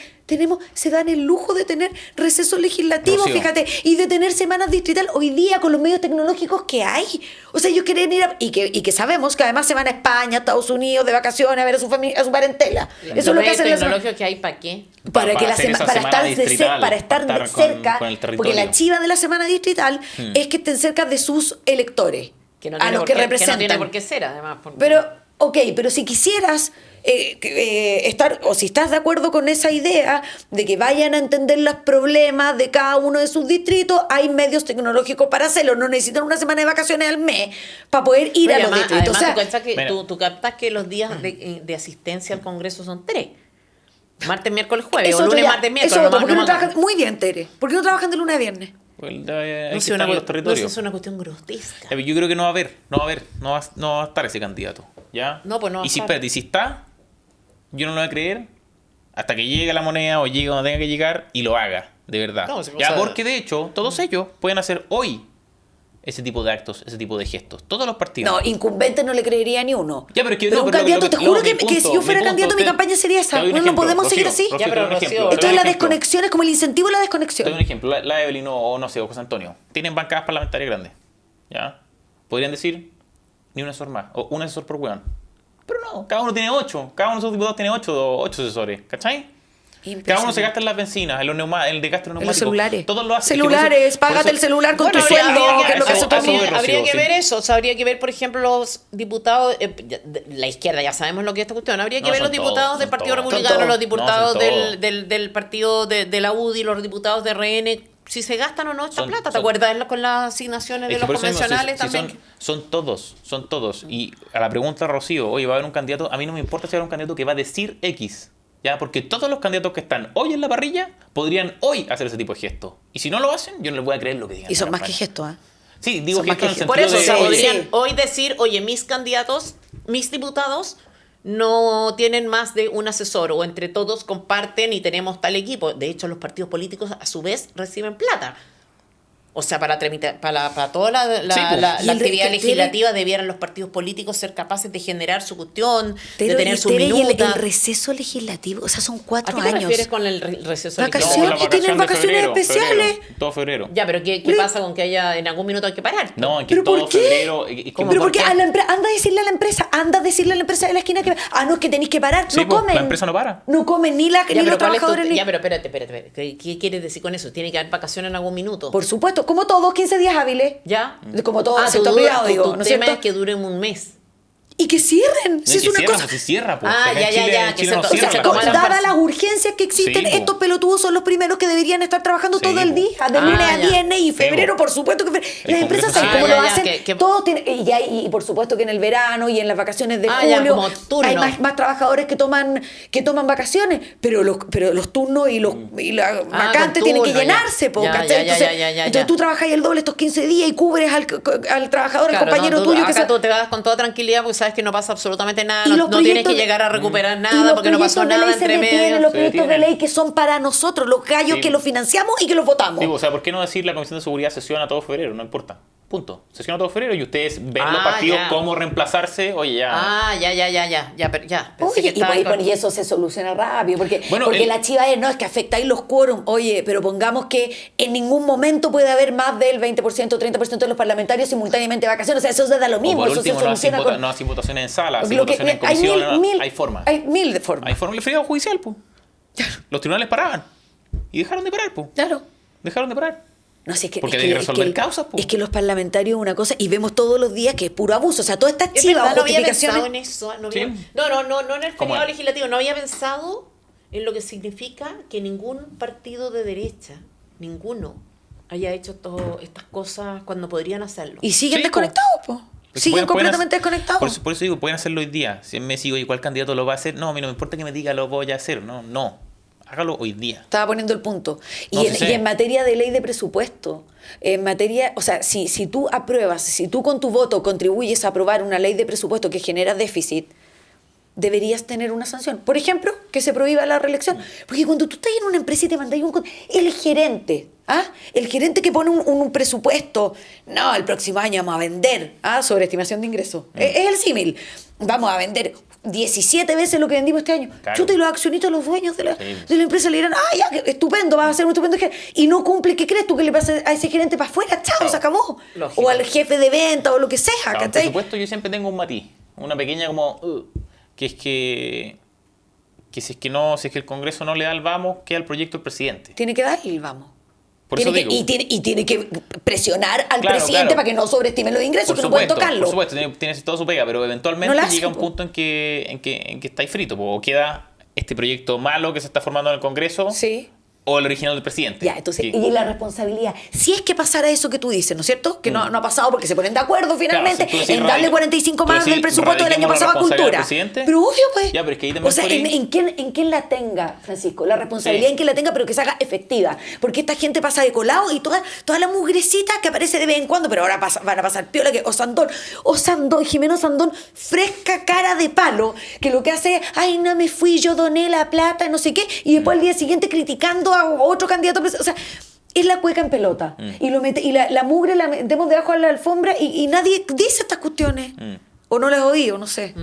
Speaker 2: se dan el lujo de tener recesos legislativos,
Speaker 1: Rocío.
Speaker 2: fíjate, y de tener semanas distrital hoy día con los medios tecnológicos que hay. O sea, ellos quieren ir y que sabemos que además se van a España, a Estados Unidos, de vacaciones, a ver a su familia, a su parentela. Eso es lo que hacen las
Speaker 3: tecnología que hay para qué.
Speaker 2: para que la
Speaker 1: hacer esa
Speaker 2: para
Speaker 1: semana
Speaker 2: estar
Speaker 1: distrital,
Speaker 2: para estar
Speaker 1: para
Speaker 2: de
Speaker 1: estar
Speaker 2: cerca,
Speaker 1: con el territorio.
Speaker 2: porque la chiva de la semana distrital es que estén cerca de sus electores,
Speaker 3: Que no
Speaker 2: a
Speaker 3: tiene
Speaker 2: los
Speaker 3: por
Speaker 2: que
Speaker 3: qué-
Speaker 2: representan.
Speaker 3: Que no tiene por qué ser, además. porque-
Speaker 2: Pero, ok, pero si quisieras estar, o si estás de acuerdo con esa idea de que vayan a entender los problemas de cada uno de sus distritos, hay medios tecnológicos para hacerlo. No necesitan una semana de vacaciones al mes para poder ir
Speaker 3: No,
Speaker 2: a
Speaker 3: y
Speaker 2: los
Speaker 3: además,
Speaker 2: distritos. O sea,
Speaker 3: tú cachas que
Speaker 1: Mira.
Speaker 3: tú captas que los días de asistencia al Congreso son 3. Martes, miércoles, jueves.
Speaker 2: es
Speaker 3: O
Speaker 2: otro
Speaker 3: lunes,
Speaker 2: ya,
Speaker 3: martes,
Speaker 2: es
Speaker 3: miércoles.
Speaker 2: otro. ¿Por qué no
Speaker 3: me-
Speaker 2: trabajan? Muy bien, Tere. ¿Por qué no trabajan de lunes a viernes?
Speaker 1: Pues, hay
Speaker 3: No
Speaker 1: que
Speaker 3: sé,
Speaker 1: estar
Speaker 3: una,
Speaker 1: en los
Speaker 3: no
Speaker 1: territorios.
Speaker 3: sé, es una cuestión grotesca.
Speaker 1: Yo creo que no va a haber, no va a estar ese candidato, ¿ya?
Speaker 3: No, pues no va a
Speaker 1: Y si,
Speaker 3: estar.
Speaker 1: espérate, y si está, yo no lo voy a creer hasta que llegue la moneda o llegue donde tenga que llegar y lo haga, de verdad.
Speaker 3: No, o sea,
Speaker 1: Ya, porque de hecho, todos ellos pueden hacer hoy ese tipo de actos, ese tipo de gestos. Todos los partidos.
Speaker 2: No, incumbente no le creería ni uno.
Speaker 1: Ya, pero es que
Speaker 2: pero
Speaker 1: no,
Speaker 2: un
Speaker 1: pero
Speaker 2: candidato,
Speaker 1: lo que-
Speaker 2: te juro
Speaker 1: lo-
Speaker 2: que,
Speaker 1: mi
Speaker 2: que si
Speaker 1: punto-
Speaker 2: yo fuera
Speaker 1: mi
Speaker 2: candidato,
Speaker 1: punto,
Speaker 2: mi campaña sería esa.
Speaker 1: te doy un
Speaker 2: No
Speaker 1: ejemplo,
Speaker 2: podemos seguir
Speaker 1: Rocío,
Speaker 2: así.
Speaker 1: Rocío,
Speaker 3: Ya, pero
Speaker 1: te doy un
Speaker 3: Rocío,
Speaker 1: ejemplo, te
Speaker 2: Esto
Speaker 1: doy
Speaker 2: es
Speaker 1: un
Speaker 2: la
Speaker 1: ejemplo.
Speaker 2: desconexión, es como el incentivo a la
Speaker 1: Te
Speaker 2: desconexión.
Speaker 1: doy un ejemplo. La Evelyn o no sé, o José Antonio. Tienen bancadas parlamentarias grandes. ¿Ya? Podrían decir ni un asesor más. O un asesor por weón. Pero no, cada uno tiene 8. Cada uno de esos diputados tiene 8 asesores. ¿Cachai? Cada uno se gasta en las bencinas, en los el de gasto
Speaker 2: En los
Speaker 1: neumáticos.
Speaker 2: celulares.
Speaker 1: Todos lo hacen.
Speaker 2: Celulares,
Speaker 1: Por eso-
Speaker 2: págate el celular con
Speaker 3: Bueno,
Speaker 2: tu sueldo,
Speaker 3: habría
Speaker 2: que es lo que hace todo el
Speaker 1: eso
Speaker 2: mundo.
Speaker 1: voy, Rocío,
Speaker 3: habría que
Speaker 1: sí.
Speaker 3: ver eso, o sea, habría que ver, por ejemplo, los diputados, la izquierda, ya sabemos lo que es esta cuestión, habría que
Speaker 1: No,
Speaker 3: ver los
Speaker 1: son
Speaker 3: diputados
Speaker 1: todos,
Speaker 3: del
Speaker 1: son
Speaker 3: Partido
Speaker 1: todos.
Speaker 3: Republicano,
Speaker 2: Son
Speaker 3: los
Speaker 2: todos.
Speaker 3: diputados
Speaker 1: No, son todos.
Speaker 3: del partido de la UDI, los diputados de RN, si se gastan o no esta
Speaker 1: Son-
Speaker 3: plata, ¿te
Speaker 1: son-
Speaker 3: acuerdas con las asignaciones
Speaker 1: Es
Speaker 3: de
Speaker 1: que
Speaker 3: los
Speaker 1: por eso mismo,
Speaker 3: convencionales
Speaker 1: si
Speaker 3: también?
Speaker 1: son todos. Y a la pregunta, Rocío, oye, va a haber un candidato. A mí no me importa si va a haber un candidato que va a decir X. ¿Ya? Porque todos los candidatos que están hoy en la parrilla podrían hoy hacer ese tipo de gestos. Y si no lo hacen, yo no les voy a creer lo que digan.
Speaker 2: Y son
Speaker 1: en la
Speaker 2: más que
Speaker 1: campaña.
Speaker 2: gestos, ¿ah?
Speaker 1: Sí, digo
Speaker 2: Son más
Speaker 1: gestos en el
Speaker 2: que
Speaker 3: Por
Speaker 1: sentido
Speaker 3: eso, o sea,
Speaker 1: de...
Speaker 3: podrían
Speaker 2: sí.
Speaker 3: hoy decir, oye, mis candidatos, mis diputados no tienen más de un asesor o entre todos comparten y tenemos tal equipo. De hecho, los partidos políticos a su vez reciben plata. O sea, para toda la
Speaker 1: Sí, pues.
Speaker 3: la
Speaker 2: Y el
Speaker 3: actividad
Speaker 2: que
Speaker 3: legislativa debieran los partidos políticos ser capaces de generar su cuestión,
Speaker 2: Pero,
Speaker 3: de tener
Speaker 2: y
Speaker 3: su
Speaker 2: Tere, y
Speaker 3: minuta.
Speaker 2: el receso legislativo, o sea, son
Speaker 3: ¿A
Speaker 2: 4
Speaker 3: qué te
Speaker 2: años.
Speaker 3: refieres con el receso
Speaker 2: Vacaciones.
Speaker 3: legislativo?
Speaker 2: que tienen
Speaker 1: de
Speaker 2: vacaciones especiales.
Speaker 1: Todo febrero.
Speaker 3: Ya, pero ¿qué pasa con que haya en algún minuto hay que parar?
Speaker 1: No, que
Speaker 2: ¿Pero
Speaker 1: todo
Speaker 2: por qué?
Speaker 1: febrero...
Speaker 3: ¿Cómo?
Speaker 2: Pero
Speaker 3: ¿por
Speaker 2: porque
Speaker 3: qué?
Speaker 2: anda a decirle a la empresa de la esquina que no es que tenéis que parar,
Speaker 1: Sí,
Speaker 2: no
Speaker 1: pues,
Speaker 2: comen.
Speaker 1: la empresa no para.
Speaker 2: No comen ni
Speaker 3: Ya,
Speaker 2: los
Speaker 3: pero ¿cuál es tu-
Speaker 2: trabajadores ni.
Speaker 3: ya, pero espérate. ¿Qué quieres decir con eso? ¿Tiene que haber vacaciones en algún minuto?
Speaker 2: Por supuesto, como todos, 15 días hábiles.
Speaker 3: ¿Ya?
Speaker 2: Como todo
Speaker 3: tu
Speaker 2: sector
Speaker 3: duda-
Speaker 2: privado, digo,
Speaker 3: tu
Speaker 2: ¿no es
Speaker 3: tema
Speaker 2: cierto?
Speaker 3: es que duren un mes.
Speaker 2: Y que cierren.
Speaker 1: No,
Speaker 2: Si es
Speaker 1: que
Speaker 2: una
Speaker 1: cierra,
Speaker 2: cosa.
Speaker 1: pues, si cierra, pues.
Speaker 3: Ah,
Speaker 1: Acá en
Speaker 3: ya,
Speaker 1: Chile-
Speaker 3: ya,
Speaker 1: en
Speaker 3: que
Speaker 1: Chile
Speaker 3: se
Speaker 1: no
Speaker 3: to-
Speaker 2: O sea,
Speaker 1: cierra
Speaker 3: se
Speaker 1: la
Speaker 3: toman
Speaker 1: cosa.
Speaker 3: las
Speaker 2: dadas las urgencias que existen,
Speaker 1: Sí, po.
Speaker 2: estos pelotudos son los primeros que deberían estar trabajando
Speaker 1: Sí,
Speaker 2: todo el
Speaker 1: po.
Speaker 2: día, de
Speaker 3: Ah,
Speaker 2: lunes a
Speaker 3: ya.
Speaker 2: viernes y
Speaker 1: Sí,
Speaker 2: febrero,
Speaker 1: po.
Speaker 2: por supuesto que las
Speaker 1: Congreso
Speaker 2: empresas,
Speaker 1: sí.
Speaker 2: ¿sabes cómo
Speaker 3: Ah,
Speaker 2: lo
Speaker 3: ya, ya,
Speaker 2: hacen?
Speaker 3: que-
Speaker 2: Todos tienen, y por supuesto que en el verano y en las vacaciones de
Speaker 3: Ah, ya,
Speaker 2: julio
Speaker 3: como turno.
Speaker 2: hay más trabajadores que toman vacaciones, pero los turnos y las vacantes tienen que
Speaker 3: turno, ya.
Speaker 2: llenarse, po,
Speaker 3: Ya,
Speaker 2: ¿cachai?
Speaker 3: ya, ya,
Speaker 2: Entonces,
Speaker 3: ya,
Speaker 2: entonces tú trabajas el doble estos 15 días y cubres al trabajador, al
Speaker 3: Claro,
Speaker 2: compañero
Speaker 3: no, tú-
Speaker 2: tuyo que
Speaker 3: acá
Speaker 2: se...
Speaker 3: tú te vas con toda tranquilidad porque sabes que no pasa absolutamente nada,
Speaker 2: Y
Speaker 3: no,
Speaker 2: los
Speaker 3: no tienes que
Speaker 2: proyectos de-
Speaker 3: llegar a recuperar
Speaker 2: Y
Speaker 3: nada
Speaker 2: los
Speaker 3: porque no pasó
Speaker 2: proyectos de
Speaker 3: nada
Speaker 2: ley se
Speaker 3: entre
Speaker 2: detienen,
Speaker 3: medio.
Speaker 2: los
Speaker 1: Se
Speaker 2: proyectos de
Speaker 1: detienen.
Speaker 2: ley que son para nosotros, los gallos
Speaker 1: Sí.
Speaker 2: que los financiamos y que los votamos.
Speaker 1: Sí, o sea, ¿por qué no decir la Comisión de Seguridad sesiona todo febrero? No importa. Punto. Sesiona todo febrero y ustedes ven los
Speaker 3: Ah,
Speaker 1: partidos
Speaker 3: ya.
Speaker 1: cómo reemplazarse. Oye, ya.
Speaker 3: Ah, ya, pero ya. Pensé
Speaker 2: Oye,
Speaker 3: que estaban con-
Speaker 2: y eso se soluciona rápido, porque
Speaker 1: Bueno,
Speaker 2: la chiva es que afectáis los quórum. Oye, pero pongamos que en ningún momento puede haber más del 20%, 30% de los parlamentarios simultáneamente de vacaciones. O sea, eso se da lo
Speaker 1: O
Speaker 2: mismo,
Speaker 1: por
Speaker 2: eso
Speaker 1: último,
Speaker 2: se
Speaker 1: no hacen
Speaker 2: soluciona con...
Speaker 1: no hacen votaciones en sala, hacen
Speaker 2: lo que-
Speaker 1: votaciones en
Speaker 2: hay
Speaker 1: comisión.
Speaker 2: mil,
Speaker 1: Hay formas.
Speaker 2: Hay mil de formas.
Speaker 1: Hay formas. El frío judicial, pues. Los tribunales paraban. Y dejaron de parar, pues.
Speaker 2: Claro.
Speaker 1: Dejaron de parar.
Speaker 2: No, si es que,
Speaker 1: Porque
Speaker 2: es
Speaker 1: hay que
Speaker 2: que-
Speaker 1: resolver
Speaker 2: es que-
Speaker 1: causas, po.
Speaker 2: Es que los parlamentarios es una cosa, y vemos todos los días que es puro abuso. O sea, todas estas
Speaker 3: Es
Speaker 2: chivas
Speaker 3: verdad,
Speaker 2: o
Speaker 3: no había pensado
Speaker 2: justificaciones...
Speaker 3: en eso. No,
Speaker 1: Sí.
Speaker 3: no en el
Speaker 1: ¿Cómo
Speaker 3: feriado
Speaker 1: es?
Speaker 3: legislativo. No había pensado en lo que significa que ningún partido de derecha, ninguno, haya hecho estas cosas cuando podrían hacerlo.
Speaker 2: Y siguen
Speaker 1: Sí,
Speaker 2: desconectados, po.
Speaker 1: Porque
Speaker 2: Siguen
Speaker 1: pueden
Speaker 2: completamente
Speaker 1: hacer-
Speaker 2: desconectados.
Speaker 1: Por eso digo, pueden hacerlo hoy día. Si me sigo, ¿y cuál candidato lo va a hacer? No, a mí no me importa que me diga lo voy a hacer. No. Hágalo hoy día.
Speaker 2: Estaba poniendo el punto. Y,
Speaker 1: No,
Speaker 2: en,
Speaker 1: sí sé.
Speaker 2: y en materia de ley de presupuesto, en materia, o sea, si tú apruebas, si tú con tu voto contribuyes a aprobar una ley de presupuesto que genera déficit, deberías tener una sanción. Por ejemplo, que se prohíba la reelección. Porque cuando tú estás en una empresa y te mandáis el gerente, el gerente que pone un presupuesto, no, el próximo año vamos a vender, sobreestimación de ingresos. Es el símil. Vamos a vender 17 veces lo que vendimos este año.
Speaker 1: Claro.
Speaker 2: Chuta, y los accionistas, los dueños de la empresa le dirán, ya, estupendo, vas a ser un estupendo gerente. Y no cumple, ¿qué crees tú que le pasa a ese gerente para afuera? Chao, se acabó.
Speaker 3: Lógico.
Speaker 2: O al jefe de venta o lo que sea,
Speaker 1: Claro, por
Speaker 2: ¿cachai?
Speaker 1: supuesto, yo siempre tengo un matiz, una pequeña como... que es que si es que el Congreso no le da el vamos, queda el proyecto del presidente.
Speaker 2: Tiene que darle el vamos.
Speaker 1: Por eso digo.
Speaker 2: Y tiene que presionar al
Speaker 1: Claro,
Speaker 2: presidente
Speaker 1: claro.
Speaker 2: para que no sobreestime los ingresos,
Speaker 1: Por
Speaker 2: que no pueden
Speaker 1: supuesto,
Speaker 2: tocarlo.
Speaker 1: por supuesto, tiene todo su pega, pero eventualmente
Speaker 2: No la hace,
Speaker 1: llega un
Speaker 2: po.
Speaker 1: punto en que estáis frito, o queda este proyecto malo que se está formando en el Congreso,
Speaker 2: Sí.
Speaker 1: o el original del presidente.
Speaker 2: Ya, entonces,
Speaker 1: Sí.
Speaker 2: y la responsabilidad. Si es que pasara eso que tú dices, ¿no es cierto? Que no ha pasado porque se ponen de acuerdo finalmente
Speaker 1: Claro, si tú decís
Speaker 2: en darle 45
Speaker 1: tú
Speaker 2: más
Speaker 1: decís,
Speaker 2: del presupuesto del año
Speaker 1: radiquemos la
Speaker 2: pasado a
Speaker 1: responsabilidad
Speaker 2: cultura.
Speaker 1: del presidente.
Speaker 2: Pero obvio, pues.
Speaker 1: Ya, pero es que ahí también
Speaker 2: o sea,
Speaker 1: podría-
Speaker 2: ¿en quién la tenga, Francisco? La responsabilidad
Speaker 1: Sí.
Speaker 2: en quién la tenga, pero que se haga efectiva. Porque esta gente pasa de colado y toda la mugrecita que aparece de vez en cuando, pero ahora van a pasar piola que Osandón, Jimeno Sandón, fresca cara de palo, que lo que hace es, ay, no me fui, yo doné la plata, no sé qué, y después al día siguiente criticando a otro candidato. O sea, es la cueca en pelota. Y lo mete, y la mugre la metemos debajo de la alfombra y nadie dice estas cuestiones. O no las he oído, no sé.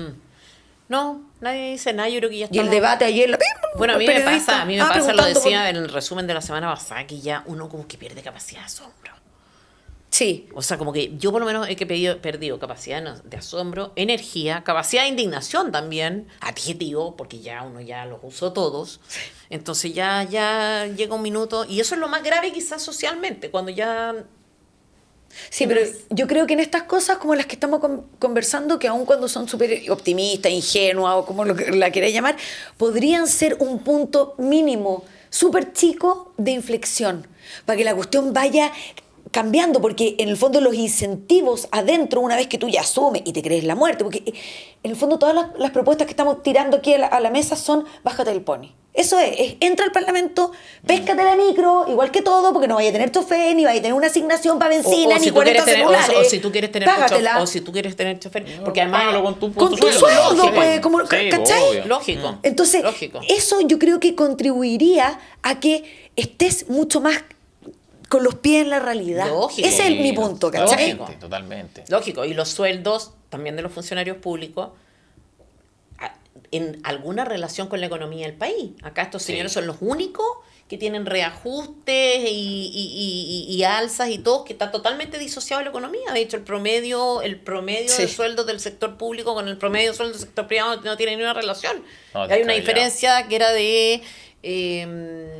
Speaker 3: No, nadie dice nada, yo creo que ya
Speaker 2: Y el
Speaker 3: estamos...
Speaker 2: debate ayer...
Speaker 3: Bueno, a mí
Speaker 2: los
Speaker 3: me
Speaker 2: periodistas,
Speaker 3: pasa, lo
Speaker 2: preguntando
Speaker 3: decía
Speaker 2: por-
Speaker 3: en el resumen de la semana pasada, que ya uno como que pierde capacidad de asombro.
Speaker 2: Sí.
Speaker 3: O sea, como que yo por lo menos he perdido capacidad de asombro, energía, capacidad de indignación también, adjetivo, porque ya uno ya los usó todos. Entonces ya llega un minuto, y eso es lo más grave quizás socialmente, cuando ya...
Speaker 2: Sí, pero yo creo que en estas cosas como las que estamos conversando, que aun cuando son súper optimistas, ingenuas o como la queráis llamar, podrían ser un punto mínimo, súper chico de inflexión, para que la cuestión vaya cambiando, porque en el fondo los incentivos adentro, una vez que tú ya asumes y te crees la muerte, porque en el fondo todas las propuestas que estamos tirando aquí a la mesa son bájate del pony. Eso es, entra al Parlamento, péscate la micro, igual que todo, porque no vaya a tener chofer, ni vaya a tener una asignación para benzina, ni 40 celulares.
Speaker 3: O si tú quieres tener
Speaker 2: págatela.
Speaker 3: o si tú quieres tener chofer, porque además
Speaker 1: Págalo con tu
Speaker 2: sueldo,
Speaker 1: lógico.
Speaker 2: pues, como,
Speaker 1: Sí,
Speaker 2: ¿cachai?
Speaker 1: obvio.
Speaker 3: lógico.
Speaker 2: Entonces,
Speaker 3: lógico.
Speaker 2: eso yo creo que contribuiría a que estés mucho más con los pies en la realidad.
Speaker 3: Lógico.
Speaker 2: Ese es mi punto, ¿cachai?
Speaker 1: Totalmente, totalmente.
Speaker 3: Lógico, y los sueldos también de los funcionarios públicos en alguna relación con la economía del país. Acá estos señores son los únicos que tienen reajustes y alzas y todo, que está totalmente disociado de la economía. De hecho, el promedio
Speaker 2: Sí.
Speaker 3: de sueldos del sector público con el promedio de sueldos del sector privado no tiene ni una relación.
Speaker 1: No,
Speaker 3: Hay una
Speaker 1: descabellado.
Speaker 3: diferencia que era de...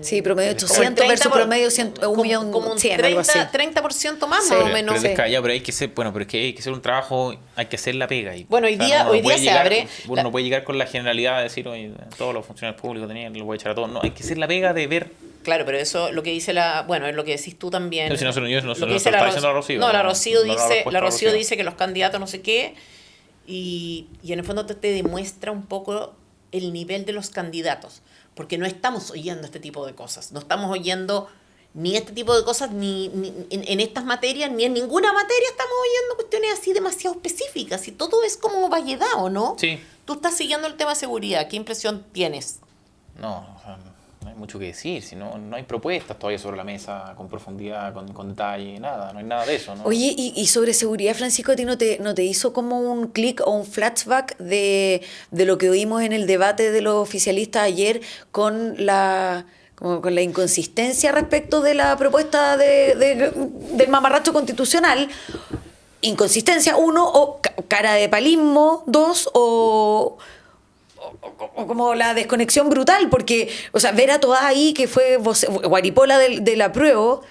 Speaker 2: Sí, promedio
Speaker 3: como
Speaker 2: 800
Speaker 3: el 30
Speaker 2: versus
Speaker 3: por-
Speaker 2: promedio 100,
Speaker 3: como
Speaker 2: 1.100.000, algo así.
Speaker 3: 30% más,
Speaker 2: Sí.
Speaker 3: más o
Speaker 1: Pero
Speaker 3: menos.
Speaker 1: es descabellado, pero hay que ser, bueno, pero es que hay que hacer un trabajo, hay que hacer la pega. Y,
Speaker 3: Bueno, hoy día
Speaker 1: puede
Speaker 3: se
Speaker 1: llegar-
Speaker 3: abre
Speaker 1: Uno no puede llegar con la generalidad de decir, oye, todos los funcionarios públicos tenían, lo voy a echar a todos. No, hay que hacer la pega de ver.
Speaker 3: Claro, pero eso lo que dice bueno, es lo que decís tú también.
Speaker 1: Pero si no se lo- yo no se
Speaker 3: Lo
Speaker 1: lo
Speaker 3: que dice
Speaker 1: está
Speaker 3: la
Speaker 1: diciendo la Rocío,
Speaker 3: No, la
Speaker 1: no,
Speaker 3: Rocío
Speaker 1: no la
Speaker 3: dice,
Speaker 1: respuesta
Speaker 3: la
Speaker 1: a la
Speaker 3: Rocío
Speaker 1: Rocío.
Speaker 3: dice que los candidatos no sé qué, y en el fondo te demuestra un poco el nivel de los candidatos, porque no estamos oyendo este tipo de cosas, no estamos oyendo ni este tipo de cosas ni en estas materias, ni en ninguna materia estamos oyendo cuestiones así demasiado específicas, y todo es como variedad, ¿o no?
Speaker 1: Sí.
Speaker 3: Tú estás siguiendo el tema de seguridad, ¿qué impresión tienes?
Speaker 1: No, o sea, no hay mucho que decir, si no hay propuestas todavía sobre la mesa con profundidad, con detalle, nada, no hay nada de eso, ¿no?
Speaker 2: Oye, y sobre seguridad, Francisco, ¿a ti no te hizo como un clic o un flashback de lo que oímos en el debate de los oficialistas ayer con la inconsistencia respecto de la propuesta del mamarracho constitucional? Inconsistencia, 1, o cara de palismo, 2, o como la desconexión brutal, porque, o sea, ver a todas ahí que fue guaripola del apruebo,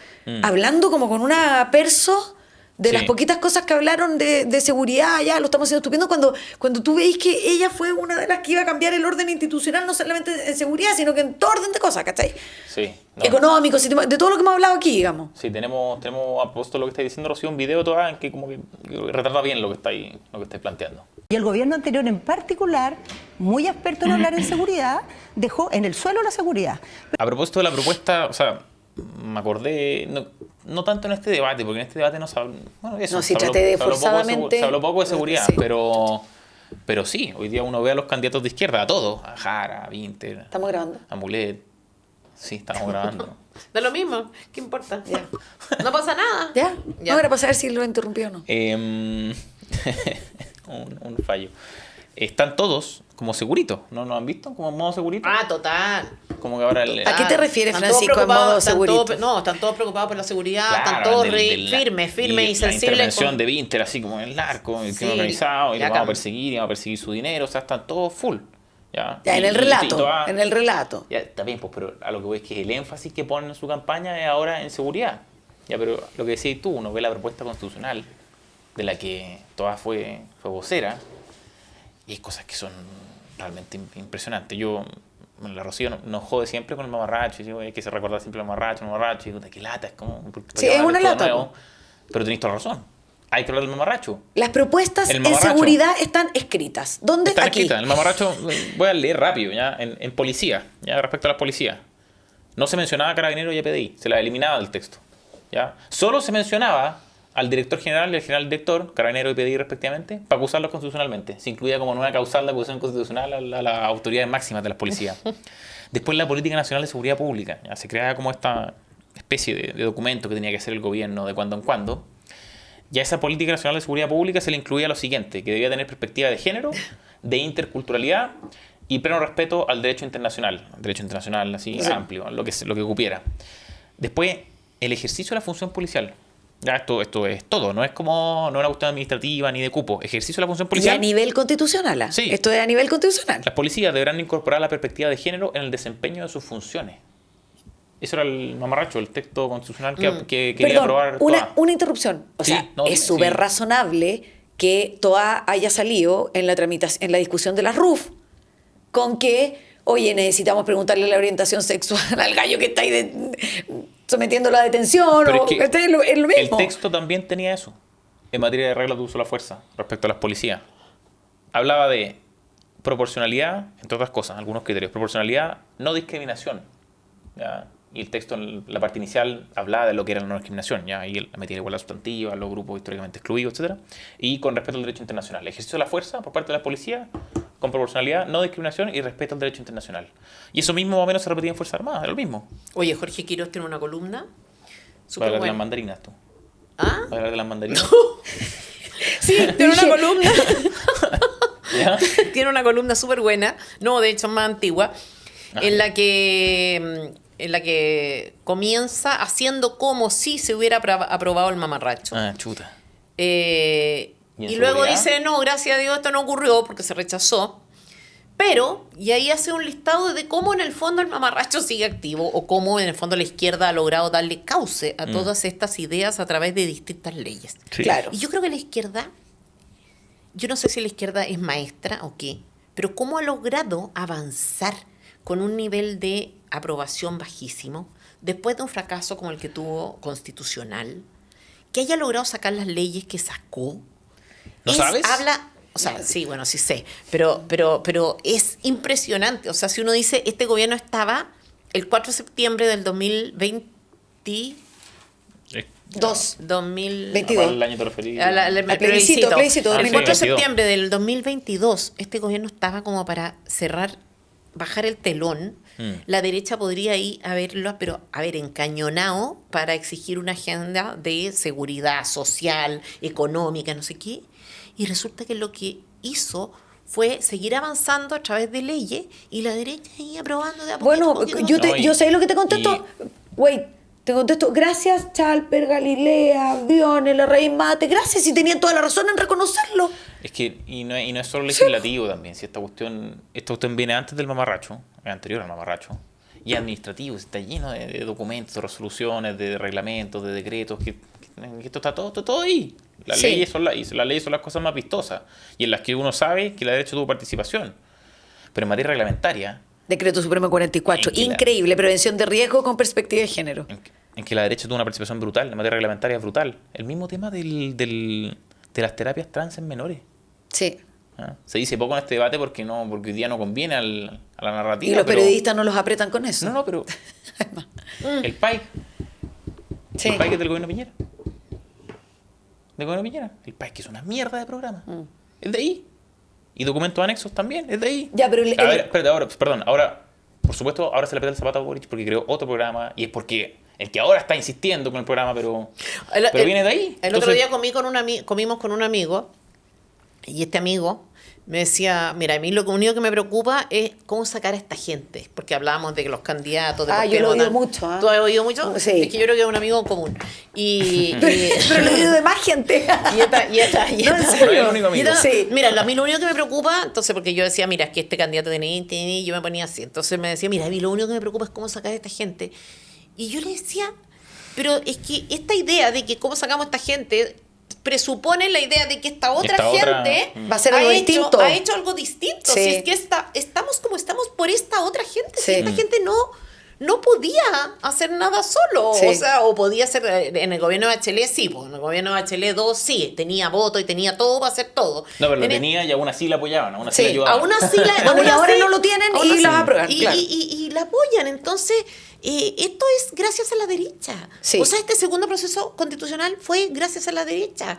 Speaker 2: hablando como con una perso de
Speaker 1: Sí.
Speaker 2: las poquitas cosas que hablaron de seguridad, ya lo estamos haciendo estupendo, cuando tú veis que ella fue una de las que iba a cambiar el orden institucional, no solamente en seguridad, sino que en todo orden de cosas, ¿cachai?
Speaker 1: Sí. no.
Speaker 2: Económico, sistema, de todo lo que hemos hablado aquí, digamos.
Speaker 1: Sí, tenemos a propósito de lo que estáis diciendo, Rocío, un video todavía en que como que retrata bien lo que estáis planteando.
Speaker 8: Y el gobierno anterior en particular, muy experto en hablar en seguridad, dejó en el suelo la seguridad.
Speaker 1: A propósito de la propuesta, o sea, me acordé, no tanto en este debate, porque en este debate no se habló, bueno, eso,
Speaker 2: No, sí,
Speaker 1: se habló-
Speaker 2: traté de
Speaker 1: se habló poco
Speaker 2: forzadamente-
Speaker 1: se habló poco de seguridad,
Speaker 2: Sí.
Speaker 1: pero Pero sí, hoy día uno ve a los candidatos de izquierda, a todos, a Jara, a Winter,
Speaker 2: Estamos grabando.
Speaker 1: a Mulet. Sí, estamos grabando.
Speaker 3: Da lo mismo, ¿qué importa? No pasa nada.
Speaker 2: ¿Ya?
Speaker 3: Ya.
Speaker 2: No, era para saber si lo interrumpí o no.
Speaker 1: Un fallo. Están todos como seguritos, ¿no? ¿No han visto? Como en modo segurito.
Speaker 3: Ah, total.
Speaker 1: Como que ahora
Speaker 2: ¿A qué te refieres,
Speaker 3: Están todos
Speaker 2: Francisco, en modo
Speaker 3: preocupados, están
Speaker 2: segurito?
Speaker 3: todos- están todos preocupados por la seguridad,
Speaker 1: Claro,
Speaker 3: están todos
Speaker 1: la-
Speaker 3: firmes y
Speaker 1: la
Speaker 3: sensibles.
Speaker 1: intervención de Winter, así como en el narco, el
Speaker 3: Sí,
Speaker 1: crimen organizado, y
Speaker 3: ya
Speaker 1: lo vamos a
Speaker 3: cam-
Speaker 1: perseguir, y vamos a perseguir su dinero, o sea, están todos full. Ya,
Speaker 2: Ya, en
Speaker 1: Y-
Speaker 2: el
Speaker 1: y
Speaker 2: relato,
Speaker 1: toda-
Speaker 2: en el relato.
Speaker 1: Ya, está bien, pues, pero a lo que voy es que el énfasis que ponen en su campaña es ahora en seguridad. Ya, pero lo que decías tú, uno ve la propuesta constitucional, de la que toda fue vocera, y hay cosas que son realmente impresionantes. Yo, bueno, la Rocío nos jode siempre con el mamarracho, y digo, hay que se recordar siempre el mamarracho, y puta, qué lata, es como...
Speaker 2: Sí, es una lata,
Speaker 1: nuevo. Pero tenéis toda la razón, hay que hablar del mamarracho.
Speaker 2: Las propuestas
Speaker 1: El
Speaker 2: en
Speaker 1: mamarracho.
Speaker 2: seguridad están escritas. ¿Dónde?
Speaker 1: Está
Speaker 2: Aquí.
Speaker 1: escrita, el mamarracho, voy a leer rápido, ¿ya? En policía, ¿ya? Respecto a las policías. No se mencionaba a Carabineros y a PDI, se la eliminaba del texto, ¿ya? Solo se mencionaba al director general y al general director, Carabineros y PDI respectivamente, para acusarlos constitucionalmente. Se incluía como nueva causal de acusación constitucional a las autoridades máximas de las policías. Después la Política Nacional de Seguridad Pública, ¿ya? Se creaba como esta especie de documento que tenía que hacer el gobierno de cuando en cuando. Y a esa Política Nacional de Seguridad Pública se le incluía lo siguiente, que debía tener perspectiva de género, de interculturalidad y pleno respeto al derecho internacional así
Speaker 2: Sí.
Speaker 1: amplio, lo que cupiera. Después, el ejercicio de la función policial. Ya, esto es todo, no es como no es una cuestión administrativa ni de cupo. Ejercicio de la función
Speaker 2: Y a
Speaker 1: policial.
Speaker 2: nivel constitucional. ¿Ah?
Speaker 1: Sí.
Speaker 2: Esto es a nivel constitucional.
Speaker 1: Las policías deberán incorporar la perspectiva de género en el desempeño de sus funciones. Eso era el mamarracho, el texto constitucional que quería aprobar
Speaker 2: Perdón,
Speaker 1: Toa.
Speaker 2: una interrupción. O
Speaker 1: Sí,
Speaker 2: sea,
Speaker 1: no,
Speaker 2: es
Speaker 1: sí.
Speaker 2: súper razonable que Toa haya salido en la tramitación, en la discusión de la RUF, con que, oye, necesitamos preguntarle la orientación sexual al gallo que está ahí sometiendo la detención.
Speaker 1: Pero
Speaker 2: O,
Speaker 1: es que
Speaker 2: ¿cachai? Es lo
Speaker 1: el
Speaker 2: mismo.
Speaker 1: texto también tenía eso, en materia de reglas de uso de la fuerza, respecto a las policías. Hablaba de proporcionalidad, entre otras cosas, algunos criterios. Proporcionalidad, no discriminación. ¿Ya? Y el texto, en la parte inicial, hablaba de lo que era la no discriminación, ¿ya? Y la metía de igualdad sustantiva, los grupos históricamente excluidos, etc. Y con respeto al derecho internacional. Ejercicio de la fuerza por parte de la policía, con proporcionalidad, no discriminación y respeto al derecho internacional. Y eso mismo más o menos se repetía en Fuerzas Armadas, era lo mismo.
Speaker 3: Oye, Jorge Quiroz tiene una columna
Speaker 1: Para
Speaker 3: súper
Speaker 1: hablar de las
Speaker 3: buena.
Speaker 1: mandarinas, tú.
Speaker 3: ¿Ah?
Speaker 1: Para hablar de las mandarinas.
Speaker 3: Sí, tiene una
Speaker 2: Dije-
Speaker 3: columna.
Speaker 1: ¿Ya?
Speaker 3: Tiene una columna súper buena, no, de hecho es más antigua, en la que comienza haciendo como si se hubiera aprobado el mamarracho.
Speaker 1: Ah, chuta.
Speaker 3: Y
Speaker 1: ¿Y en
Speaker 3: luego
Speaker 1: seguridad?
Speaker 3: dice, no, gracias a Dios esto no ocurrió porque se rechazó. Pero, y ahí hace un listado de cómo en el fondo el mamarracho sigue activo o cómo en el fondo la izquierda ha logrado darle cauce a todas estas ideas a través de distintas leyes.
Speaker 1: Sí.
Speaker 2: Claro.
Speaker 3: Y yo creo que la izquierda, yo no sé si la izquierda es maestra o qué, pero cómo ha logrado avanzar con un nivel de aprobación bajísimo, después de un fracaso como el que tuvo constitucional, que haya logrado sacar las leyes que sacó.
Speaker 1: ¿No sabes?
Speaker 3: Habla, o sea, sí, bueno, sí sé, pero es impresionante. O sea, si uno dice, este gobierno estaba el 4 de septiembre del 2020,
Speaker 2: Dos.
Speaker 3: 2022.
Speaker 1: ¿A cuál año te referís?
Speaker 3: Al
Speaker 2: plebiscito, plebiscito,
Speaker 3: El 4 de
Speaker 1: 2022.
Speaker 3: septiembre del 2022, este gobierno estaba como para cerrar, bajar el telón. La derecha podría ahí haberlo, pero haber encañonado para exigir una agenda de seguridad social, económica, no sé qué. Y resulta que lo que hizo fue seguir avanzando a través de leyes y la derecha ahí aprobando de a poquito,
Speaker 2: Bueno,
Speaker 3: poquito.
Speaker 1: No, y-
Speaker 2: yo sé lo que te contesto. Wait, te contesto. Gracias, Chalper, Galilea, Dione, la Rey Mate. Gracias, y tenían toda la razón en reconocerlo.
Speaker 1: Es que, y no es solo legislativo también, si esta cuestión viene antes del mamarracho, es anterior al mamarracho, y administrativo, está lleno de documentos, de resoluciones, de reglamentos, de decretos, que esto está todo ahí. Las
Speaker 2: Sí.
Speaker 1: leyes son las cosas más vistosas, y en las que uno sabe que la derecha tuvo participación. Pero en materia reglamentaria,
Speaker 2: Decreto Supremo 44.
Speaker 1: En que la-
Speaker 2: Increíble. Prevención de riesgo con perspectiva de género.
Speaker 1: en que la derecha tuvo una participación brutal, en materia reglamentaria brutal. El mismo tema de las terapias trans en menores.
Speaker 2: Sí.
Speaker 1: ¿Ah? Se dice poco en este debate porque hoy día no conviene a la narrativa.
Speaker 2: Y los
Speaker 1: pero-
Speaker 2: periodistas no los apretan con eso.
Speaker 1: No, pero el PAI,
Speaker 2: Sí.
Speaker 1: el PAI que es del gobierno Piñera. Del gobierno Piñera. El PAI que es una mierda de programa. El de ahí. Y documentos anexos también, es de ahí.
Speaker 2: Ya, pero
Speaker 1: A ver, espérate, ahora, por supuesto, ahora se le pega el zapato a Boric porque creó otro programa y es porque el que ahora está insistiendo con el programa, pero viene de ahí.
Speaker 3: El otro día comimos con un amigo y este amigo me decía, mira, a mí lo único que me preocupa es cómo sacar a esta gente, porque hablábamos de que los candidatos...
Speaker 2: yo lo he oído mucho.
Speaker 3: ¿Tú has oído mucho?
Speaker 2: Sí.
Speaker 3: Es que yo creo que es un amigo común.
Speaker 2: Pero lo he oído de más gente.
Speaker 3: Y esta.
Speaker 2: No, en serio.
Speaker 1: No es el único amigo.
Speaker 2: Sí.
Speaker 3: Mira, a mí lo único que me preocupa, entonces, porque yo decía, mira, es que este candidato tiene, y yo me ponía así. Entonces me decía, mira, a mí lo único que me preocupa es cómo sacar a esta gente. Y yo le decía, pero es que esta idea de que cómo sacamos a esta gente presupone la idea de que esta otra gente
Speaker 2: va a ser algo distinto.
Speaker 3: Ha hecho algo distinto.
Speaker 2: Sí.
Speaker 3: Si es que estamos como estamos por esta otra gente.
Speaker 2: Sí.
Speaker 3: Si esta gente no podía hacer nada solo.
Speaker 2: Sí.
Speaker 3: O sea, o podía hacer en el gobierno de Bachelet, sí, pues en el gobierno de Bachelet 2 sí, tenía voto y tenía todo para hacer todo.
Speaker 1: No, pero lo tenía y aún así la apoyaban, aún así la ayudaban.
Speaker 3: Aún así
Speaker 2: Bueno, y ahora no lo tienen y la aprueban. Claro.
Speaker 3: Y la apoyan. Entonces, esto es gracias a la derecha.
Speaker 2: Sí.
Speaker 3: O sea, este segundo proceso constitucional fue gracias a la derecha.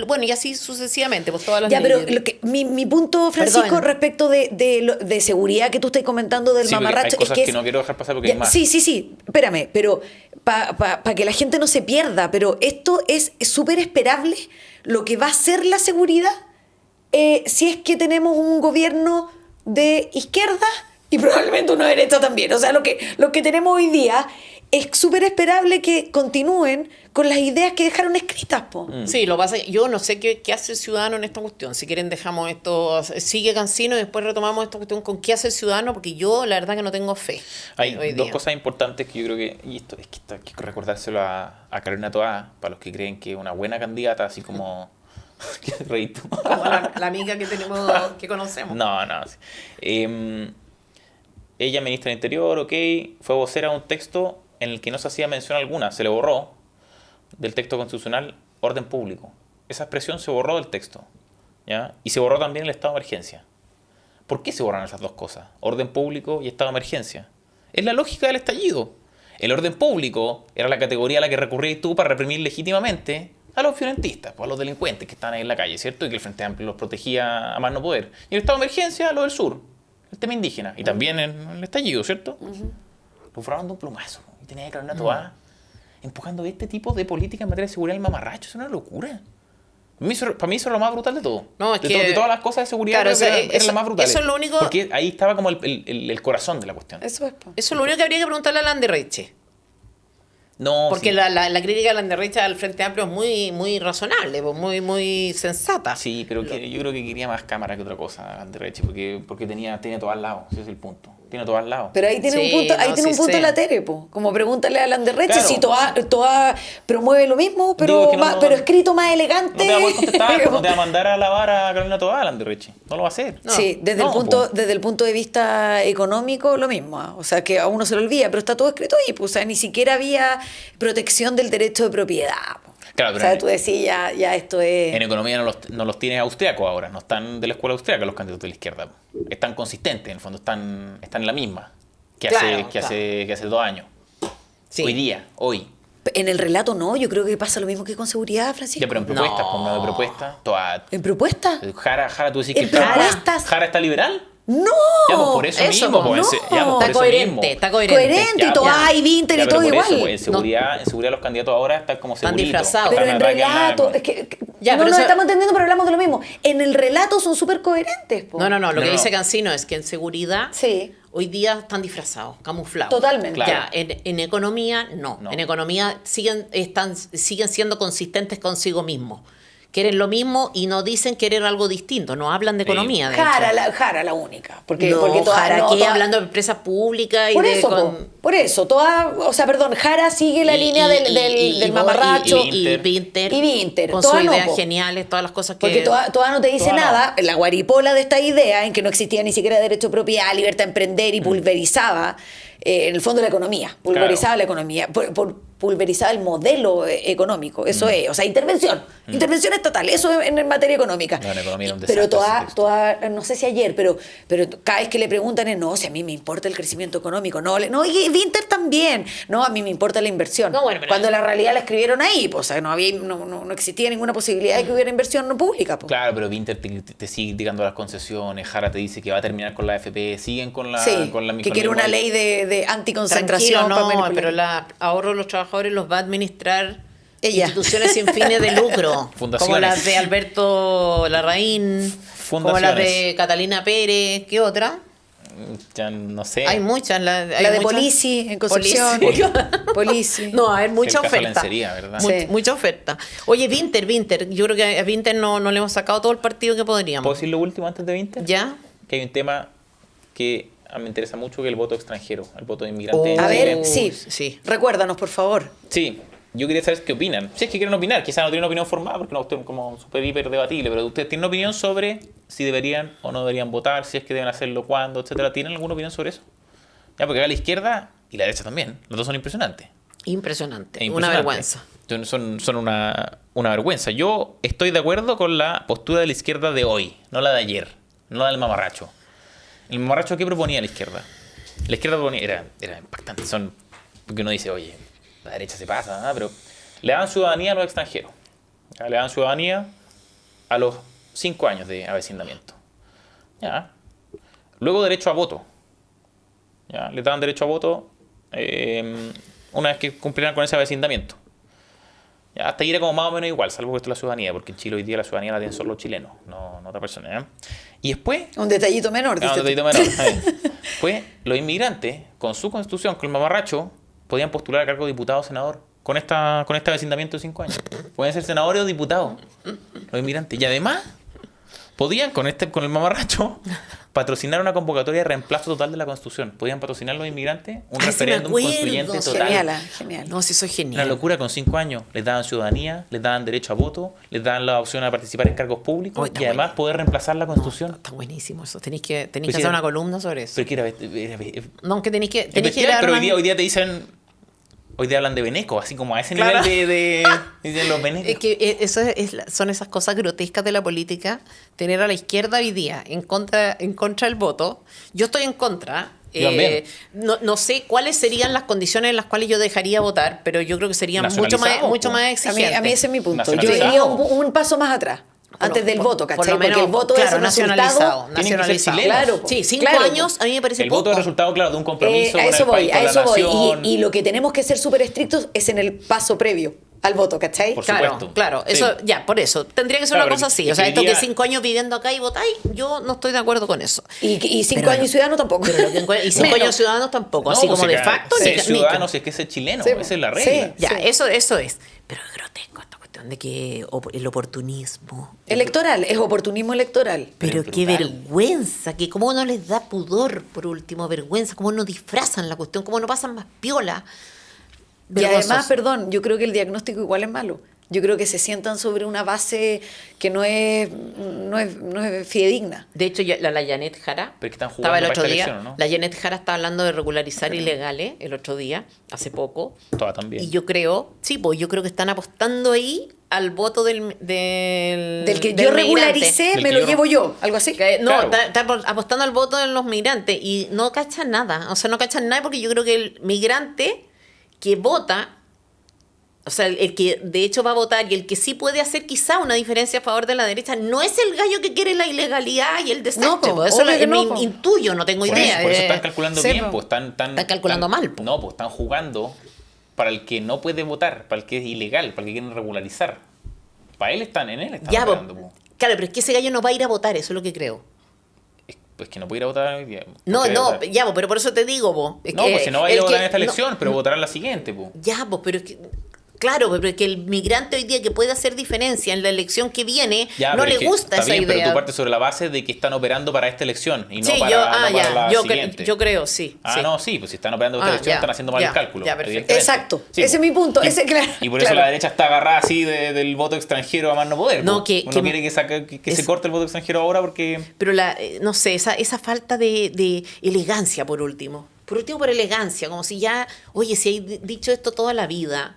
Speaker 3: Bueno, y así sucesivamente, pues todas las
Speaker 2: Ya, pero
Speaker 3: leyes.
Speaker 2: mi punto, Francisco,
Speaker 3: Perdón.
Speaker 2: respecto de seguridad que tú estás comentando del
Speaker 1: Sí, porque
Speaker 2: mamarracho,
Speaker 1: hay cosas
Speaker 2: es
Speaker 1: que no quiero dejar pasar porque
Speaker 2: Ya,
Speaker 1: hay más.
Speaker 2: Sí, espérame, pero para que la gente no se pierda, pero esto es súper esperable lo que va a ser la seguridad si es que tenemos un gobierno de izquierda y probablemente uno de derecha también. O sea, lo que tenemos hoy día es súper esperable que continúen con las ideas que dejaron escritas, po.
Speaker 3: Sí, lo pasa, yo no sé qué hace el ciudadano en esta cuestión. Si quieren dejamos esto, sigue Cancino y después retomamos esta cuestión con qué hace el ciudadano, porque yo la verdad que no tengo fe.
Speaker 1: Hay
Speaker 3: hoy
Speaker 1: dos
Speaker 3: día.
Speaker 1: cosas importantes que yo creo que, y esto es que hay que recordárselo a Carolina Toá, para los que creen que es una buena candidata, así como... ¿Qué reí tú?
Speaker 3: Como la amiga que tenemos, que conocemos.
Speaker 1: No. Sí. Ella, ministra del Interior, fue vocera de un texto en el que no se hacía mención alguna, se le borró del texto constitucional orden público. Esa expresión se borró del texto, ¿ya? Y se borró también el estado de emergencia. ¿Por qué se borran esas dos cosas? Orden público y estado de emergencia. Es la lógica del estallido. El orden público era la categoría a la que recurrías tú para reprimir legítimamente a los violentistas, pues a los delincuentes que están ahí en la calle, ¿cierto? Y que el Frente Amplio los protegía a más no poder. Y el estado de emergencia, lo del sur, el tema indígena. Y también en el estallido, ¿cierto? Lo borraron de un plumazo. Y tenía que Carolina Toá empujando este tipo de política en materia de seguridad el mamarracho. Es una locura. Para mí eso es lo más brutal de todo.
Speaker 3: No, es
Speaker 1: de,
Speaker 3: que,
Speaker 1: de todas las cosas de seguridad,
Speaker 3: claro,
Speaker 1: era la más brutal.
Speaker 3: Eso es lo único.
Speaker 1: Porque ahí estaba como el corazón de la cuestión.
Speaker 2: Eso es, po.
Speaker 3: Eso es lo único que habría que preguntarle a Landerreche.
Speaker 1: No,
Speaker 3: Porque
Speaker 1: sí.
Speaker 3: la crítica de Landerreche al Frente Amplio es muy razonable, pues, muy sensata.
Speaker 1: Sí, pero yo creo que quería más cámara que otra cosa, Andereche, porque tenía todo al lado, ese es el punto. Tiene todo al lado.
Speaker 2: Pero ahí tiene
Speaker 3: Sí,
Speaker 2: un punto, ahí
Speaker 3: no,
Speaker 2: tiene
Speaker 3: sí
Speaker 2: un punto
Speaker 3: sé.
Speaker 2: la Tere, po. Como pregúntale a Landerreche
Speaker 1: Claro.
Speaker 2: si Toá promueve lo mismo, pero,
Speaker 1: Digo, es que
Speaker 2: pero escrito más elegante.
Speaker 1: No te va a poder contestar, no te va a mandar a lavar a Carolina Toá, Andereche. No lo va a hacer.
Speaker 2: Sí, desde el punto de vista económico, lo mismo. O sea, que a uno se lo olvida, pero está todo escrito ahí. Pues, o sea, ni siquiera había protección del derecho de propiedad. Po.
Speaker 1: Claro,
Speaker 2: O
Speaker 1: pero
Speaker 2: sea, tú decías, ya esto es...
Speaker 1: en economía no los tienes austriacos ahora, no están de la escuela austriaca los candidatos de la izquierda. Están consistentes, en el fondo están en la misma que hace 2 años.
Speaker 3: Sí.
Speaker 1: Hoy.
Speaker 2: En el relato no, yo creo que pasa lo mismo que con seguridad, Francisco.
Speaker 1: Ya, pero en propuestas, pongamos propuestas.
Speaker 2: ¿En propuesta?
Speaker 1: Jara, tú decís que
Speaker 2: ¿En propuestas?
Speaker 1: Jara está liberal.
Speaker 2: ¡No!
Speaker 1: Ya, pues por eso
Speaker 3: Eso,
Speaker 1: mismo.
Speaker 3: no.
Speaker 1: Pues, ya, pues, por
Speaker 3: Está
Speaker 1: eso
Speaker 3: coherente,
Speaker 1: mismo.
Speaker 3: está coherente.
Speaker 2: Coherente, y
Speaker 1: Ya,
Speaker 2: Toá
Speaker 1: ya.
Speaker 2: y Vinter
Speaker 1: Ya,
Speaker 2: y
Speaker 1: pero
Speaker 2: todo
Speaker 1: por
Speaker 2: igual.
Speaker 1: eso, pues, en seguridad los candidatos ahora están como
Speaker 3: Están
Speaker 1: seguritos.
Speaker 3: disfrazados.
Speaker 2: Pero en
Speaker 1: Están atrás que
Speaker 2: relato,
Speaker 1: nada.
Speaker 2: es que
Speaker 3: Ya,
Speaker 2: no
Speaker 3: pero
Speaker 2: nos
Speaker 3: eso-
Speaker 2: estamos entendiendo, pero hablamos de lo mismo. En el relato son súper coherentes, po.
Speaker 3: No, lo
Speaker 1: No,
Speaker 3: que
Speaker 1: no.
Speaker 3: dice Cancino es que en seguridad
Speaker 2: Sí.
Speaker 3: hoy día están disfrazados, camuflados.
Speaker 2: Totalmente.
Speaker 1: Claro.
Speaker 3: Ya, en economía no.
Speaker 1: No.
Speaker 3: En economía siguen siendo consistentes consigo mismos. Quieren lo mismo y no dicen querer algo distinto, no hablan de
Speaker 1: Sí.
Speaker 3: economía. De hecho.
Speaker 2: Jara la única. Porque,
Speaker 3: No,
Speaker 2: porque Toá-
Speaker 3: Jara,
Speaker 2: no,
Speaker 3: aquí
Speaker 2: Toá-
Speaker 3: hablando de empresas públicas y
Speaker 2: Por
Speaker 3: de...
Speaker 2: eso, po, por eso. Jara sigue la línea del mamarracho.
Speaker 3: Y Vinter.
Speaker 2: Y Vinter.
Speaker 3: Con
Speaker 2: Toá
Speaker 3: sus
Speaker 2: no,
Speaker 3: ideas
Speaker 2: po.
Speaker 3: geniales, todas las cosas que...
Speaker 2: Porque Toá no te dice
Speaker 1: Toá no.
Speaker 2: nada, la guaripola de esta idea en que no existía ni siquiera derecho de propiedad, libertad de emprender y pulverizaba, en el fondo, la economía. Pulverizaba la economía. pulverizada el modelo económico. Eso es, o sea, intervención estatal, eso en materia económica.
Speaker 1: No, en economía era un
Speaker 2: Pero
Speaker 1: desastre
Speaker 2: no sé si ayer, pero cada vez que le preguntan es, no, si a mí me importa el crecimiento económico, no, y Winter también, no, a mí me importa la inversión.
Speaker 3: No, bueno, pero-
Speaker 2: Cuando la realidad la escribieron ahí, pues, o sea, no existía ninguna posibilidad de que hubiera inversión no pública. Pues.
Speaker 1: Claro, pero Winter te sigue indicando las concesiones, Jara te dice que va a terminar con la AFP, siguen con la...
Speaker 2: Sí,
Speaker 1: con la
Speaker 2: que quiere una ley de anticoncentración.
Speaker 3: Tranquilo,
Speaker 2: para
Speaker 3: no,
Speaker 2: manipular.
Speaker 3: pero la ahorro de los trabajadores los va a administrar
Speaker 2: Ella.
Speaker 3: instituciones sin fines de lucro,
Speaker 1: Fundaciones.
Speaker 3: como las de Alberto Larraín, como las de Catalina Pérez, ¿qué otra?
Speaker 1: Ya no sé.
Speaker 3: Hay muchas.
Speaker 2: La de Polici en Concepción. Polici.
Speaker 3: No, hay mucha
Speaker 1: El caso de
Speaker 3: oferta.
Speaker 1: lencería, ¿verdad?
Speaker 2: Sí.
Speaker 3: Mucha oferta. Oye, Winter, yo creo que a Winter no le hemos sacado todo el partido que
Speaker 1: ¿Puedo
Speaker 3: podríamos.
Speaker 1: decir lo último antes de Winter?
Speaker 3: ¿Ya?
Speaker 1: Que hay un tema que me interesa mucho, que es el voto extranjero, el voto de inmigrante. en
Speaker 2: A
Speaker 1: Chile.
Speaker 2: ver, sí.
Speaker 3: Sí.
Speaker 2: Recuérdanos, por favor.
Speaker 1: Sí, yo quería saber qué opinan. Si es que quieren opinar, quizás no tienen una opinión formada porque no es como súper hiper debatible, pero ustedes tienen una opinión sobre si deberían o no deberían votar, si es que deben hacerlo, cuándo, etcétera. ¿Tienen alguna opinión sobre eso? Ya, porque acá la izquierda y la derecha también, los dos son impresionantes.
Speaker 3: Impresionante.
Speaker 1: Es
Speaker 3: Una
Speaker 1: impresionante.
Speaker 3: vergüenza.
Speaker 1: Son una vergüenza. Yo estoy de acuerdo con la postura de la izquierda de hoy, no la de ayer, no la del mamarracho. ¿El mamarracho qué proponía la izquierda? La izquierda proponía, era impactante, porque uno dice, oye, la derecha se pasa, ¿no? Pero le dan ciudadanía a los extranjeros. ¿Ya? Le dan ciudadanía a los 5 años de avecindamiento. ¿Ya? Luego derecho a voto. ¿Ya? Les dan derecho a voto una vez que cumplirán con ese avecindamiento. Ya, hasta ahí era como más o menos igual, salvo que esto es la ciudadanía, porque en Chile hoy día la ciudadanía la tienen solo los chilenos, no otra persona. ¿Ya? Y después...
Speaker 2: Un detallito menor,
Speaker 1: Ah,
Speaker 2: dices
Speaker 1: un detallito menor, está bien. Pues los inmigrantes, con su constitución, con el mamarracho, podían postular a cargo de diputado o senador con este avecindamiento de 5 años. Pueden ser senadores o diputados, los inmigrantes. Y además, podían, con el mamarracho, patrocinar una convocatoria de reemplazo total de la constitución. Podían patrocinar los inmigrantes un
Speaker 3: Ay, sí me
Speaker 1: referéndum
Speaker 3: acuerdo.
Speaker 1: constituyente
Speaker 3: Sí,
Speaker 1: total.
Speaker 2: Genial.
Speaker 3: No, sí, soy
Speaker 1: Una
Speaker 3: genial.
Speaker 1: locura, con 5 años les daban ciudadanía, les daban derecho a voto, les daban la opción a participar en cargos públicos
Speaker 3: Oh, está
Speaker 1: y además
Speaker 3: bueno.
Speaker 1: poder reemplazar la constitución.
Speaker 3: Está buenísimo eso. Tenéis que
Speaker 1: Pues
Speaker 3: hacer
Speaker 1: era-
Speaker 3: una columna sobre eso.
Speaker 1: Pero que era
Speaker 3: No, que tenéis que
Speaker 1: bestial,
Speaker 3: dar
Speaker 1: pero
Speaker 3: más-
Speaker 1: hoy día te dicen, hoy día hablan de veneco, así como a ese
Speaker 3: Claro.
Speaker 1: nivel de los venecos.
Speaker 3: Es que son esas cosas grotescas de la política. Tener a la izquierda hoy día en contra del voto. Yo estoy en contra.
Speaker 1: Yo también.
Speaker 3: No sé cuáles serían las condiciones en las cuales yo dejaría votar, pero yo creo que serían mucho más
Speaker 1: Nacionalizado,
Speaker 3: exigentes.
Speaker 2: A mí ese es mi punto. Yo
Speaker 1: Nacionalizado.
Speaker 2: iría un paso más atrás, antes del voto,
Speaker 3: por
Speaker 2: ¿cachai?
Speaker 3: lo menos,
Speaker 2: Porque el voto
Speaker 3: claro,
Speaker 2: es el
Speaker 3: nacionalizado.
Speaker 2: resultado.
Speaker 1: Tienen que ser
Speaker 3: Nacionalizado.
Speaker 1: chilenos.
Speaker 2: Claro,
Speaker 3: Sí, 5
Speaker 2: claro.
Speaker 3: años a mí me parece
Speaker 1: El
Speaker 3: poco.
Speaker 1: voto es el resultado, claro, de un compromiso
Speaker 2: A
Speaker 1: con
Speaker 2: eso
Speaker 1: el
Speaker 2: voy,
Speaker 1: país,
Speaker 2: a
Speaker 1: con la
Speaker 2: eso voy.
Speaker 1: nación.
Speaker 2: Y lo que tenemos que ser súper estrictos es en el paso previo al voto, ¿cachai?
Speaker 1: Por
Speaker 3: Claro,
Speaker 1: supuesto.
Speaker 3: claro,
Speaker 1: Sí.
Speaker 3: eso, ya, por eso. Tendría que ser
Speaker 1: Claro,
Speaker 3: una cosa
Speaker 1: porque-
Speaker 3: así. O sea,
Speaker 1: porque
Speaker 3: esto
Speaker 1: hoy
Speaker 3: que
Speaker 1: día-
Speaker 3: 5 años viviendo acá y votáis, yo no estoy de acuerdo con eso.
Speaker 2: Y 5
Speaker 3: Pero-
Speaker 2: años ciudadano tampoco.
Speaker 3: Pero lo que y 5
Speaker 2: Menos.
Speaker 3: años ciudadanos tampoco,
Speaker 1: No,
Speaker 3: así
Speaker 1: pues
Speaker 3: como
Speaker 1: si
Speaker 3: de
Speaker 1: cada-
Speaker 3: facto.
Speaker 1: ser
Speaker 3: ni-
Speaker 1: ciudadano, si es que es chileno,
Speaker 2: Sí,
Speaker 1: esa es la
Speaker 2: sí.
Speaker 1: regla.
Speaker 3: Ya,
Speaker 2: Sí.
Speaker 3: eso es. Pero es grotesco esta cuestión de que el oportunismo.
Speaker 2: Electoral, es oportunismo electoral.
Speaker 3: Pero
Speaker 1: Pero
Speaker 3: qué
Speaker 1: brutal.
Speaker 3: vergüenza, que cómo no les da pudor, por último, vergüenza, cómo no disfrazan la cuestión, cómo no pasan más piola.
Speaker 2: Y además,
Speaker 3: Vergonzoso.
Speaker 2: perdón, yo creo que el diagnóstico igual es malo. Yo creo que se sientan sobre una base que no es fidedigna.
Speaker 3: De hecho, la Janet Jara
Speaker 1: Pero es que están
Speaker 3: estaba el
Speaker 1: jugando
Speaker 3: otro
Speaker 1: para esta
Speaker 3: día.
Speaker 1: elección, ¿no?
Speaker 3: La Janet Jara estaba hablando de regularizar ilegales el otro día, hace poco.
Speaker 1: Toda también.
Speaker 3: Y yo creo, yo creo que están apostando ahí al voto del
Speaker 2: Del que
Speaker 3: del
Speaker 2: yo
Speaker 3: migrante.
Speaker 2: regularicé,
Speaker 1: Del
Speaker 2: me
Speaker 1: que
Speaker 2: lo
Speaker 1: yo-
Speaker 2: llevo yo, algo así.
Speaker 3: No,
Speaker 1: Claro.
Speaker 3: está apostando al voto de los migrantes y no cachan nada. O sea, no cachan nada porque yo creo que el migrante que vota, o sea, el que de hecho va a votar y el que sí puede hacer quizá una diferencia a favor de la derecha, no es el gallo que quiere la ilegalidad y el desastre.
Speaker 2: No, po,
Speaker 3: po. Eso
Speaker 2: obvio que no,
Speaker 3: me
Speaker 2: po.
Speaker 3: intuyo, no tengo
Speaker 1: Por
Speaker 3: idea.
Speaker 1: eso, por eso están calculando
Speaker 2: sí,
Speaker 1: bien,
Speaker 2: po.
Speaker 1: pues están
Speaker 3: calculando mal, po.
Speaker 1: No, pues están jugando para el que no puede votar, para el que es ilegal, para el que quieren regularizar. Para él están
Speaker 3: Ya, po.
Speaker 1: operando, po.
Speaker 3: Claro, pero es que ese gallo no va a ir a votar, eso es lo que creo.
Speaker 1: Pues que no puede ir a votar hoy día.
Speaker 3: No,
Speaker 1: Puede
Speaker 3: no,
Speaker 1: votar.
Speaker 3: ya, po, pero por eso te digo, po. Es
Speaker 1: No,
Speaker 3: que
Speaker 1: pues si no va a ir a
Speaker 3: el
Speaker 1: votar
Speaker 3: que-
Speaker 1: en esta
Speaker 3: no,
Speaker 1: elección, pero votará en la siguiente, pues.
Speaker 3: Ya, pues, pero es que, claro, pero es que el migrante hoy día que puede hacer diferencia en la elección que viene,
Speaker 1: Ya,
Speaker 3: no
Speaker 1: pero
Speaker 3: le
Speaker 1: es que
Speaker 3: gusta
Speaker 1: está
Speaker 3: esa
Speaker 1: bien,
Speaker 3: idea.
Speaker 1: Pero tú partes sobre la base de que están operando para esta elección y no
Speaker 3: Sí,
Speaker 1: para,
Speaker 3: yo,
Speaker 1: no para la
Speaker 3: yo,
Speaker 1: siguiente.
Speaker 3: yo creo, sí.
Speaker 1: Ah,
Speaker 3: sí.
Speaker 1: no, sí, pues si están operando esta elección
Speaker 3: ya,
Speaker 1: están haciendo mal
Speaker 3: ya,
Speaker 1: el cálculo.
Speaker 3: ya, perfecto.
Speaker 1: evidentemente.
Speaker 2: Exacto,
Speaker 1: Sí,
Speaker 2: ese es mi punto, ese, claro.
Speaker 1: Y por eso
Speaker 2: claro.
Speaker 1: la derecha está agarrada así del voto extranjero a más no poder.
Speaker 3: No,
Speaker 1: po.
Speaker 3: que-
Speaker 1: Uno
Speaker 3: que-
Speaker 1: quiere que se
Speaker 3: es-
Speaker 1: corte el voto extranjero ahora porque...
Speaker 3: Pero no sé, esa falta de elegancia, por último. por último por elegancia, como si ya, oye, si hay dicho esto toda la vida,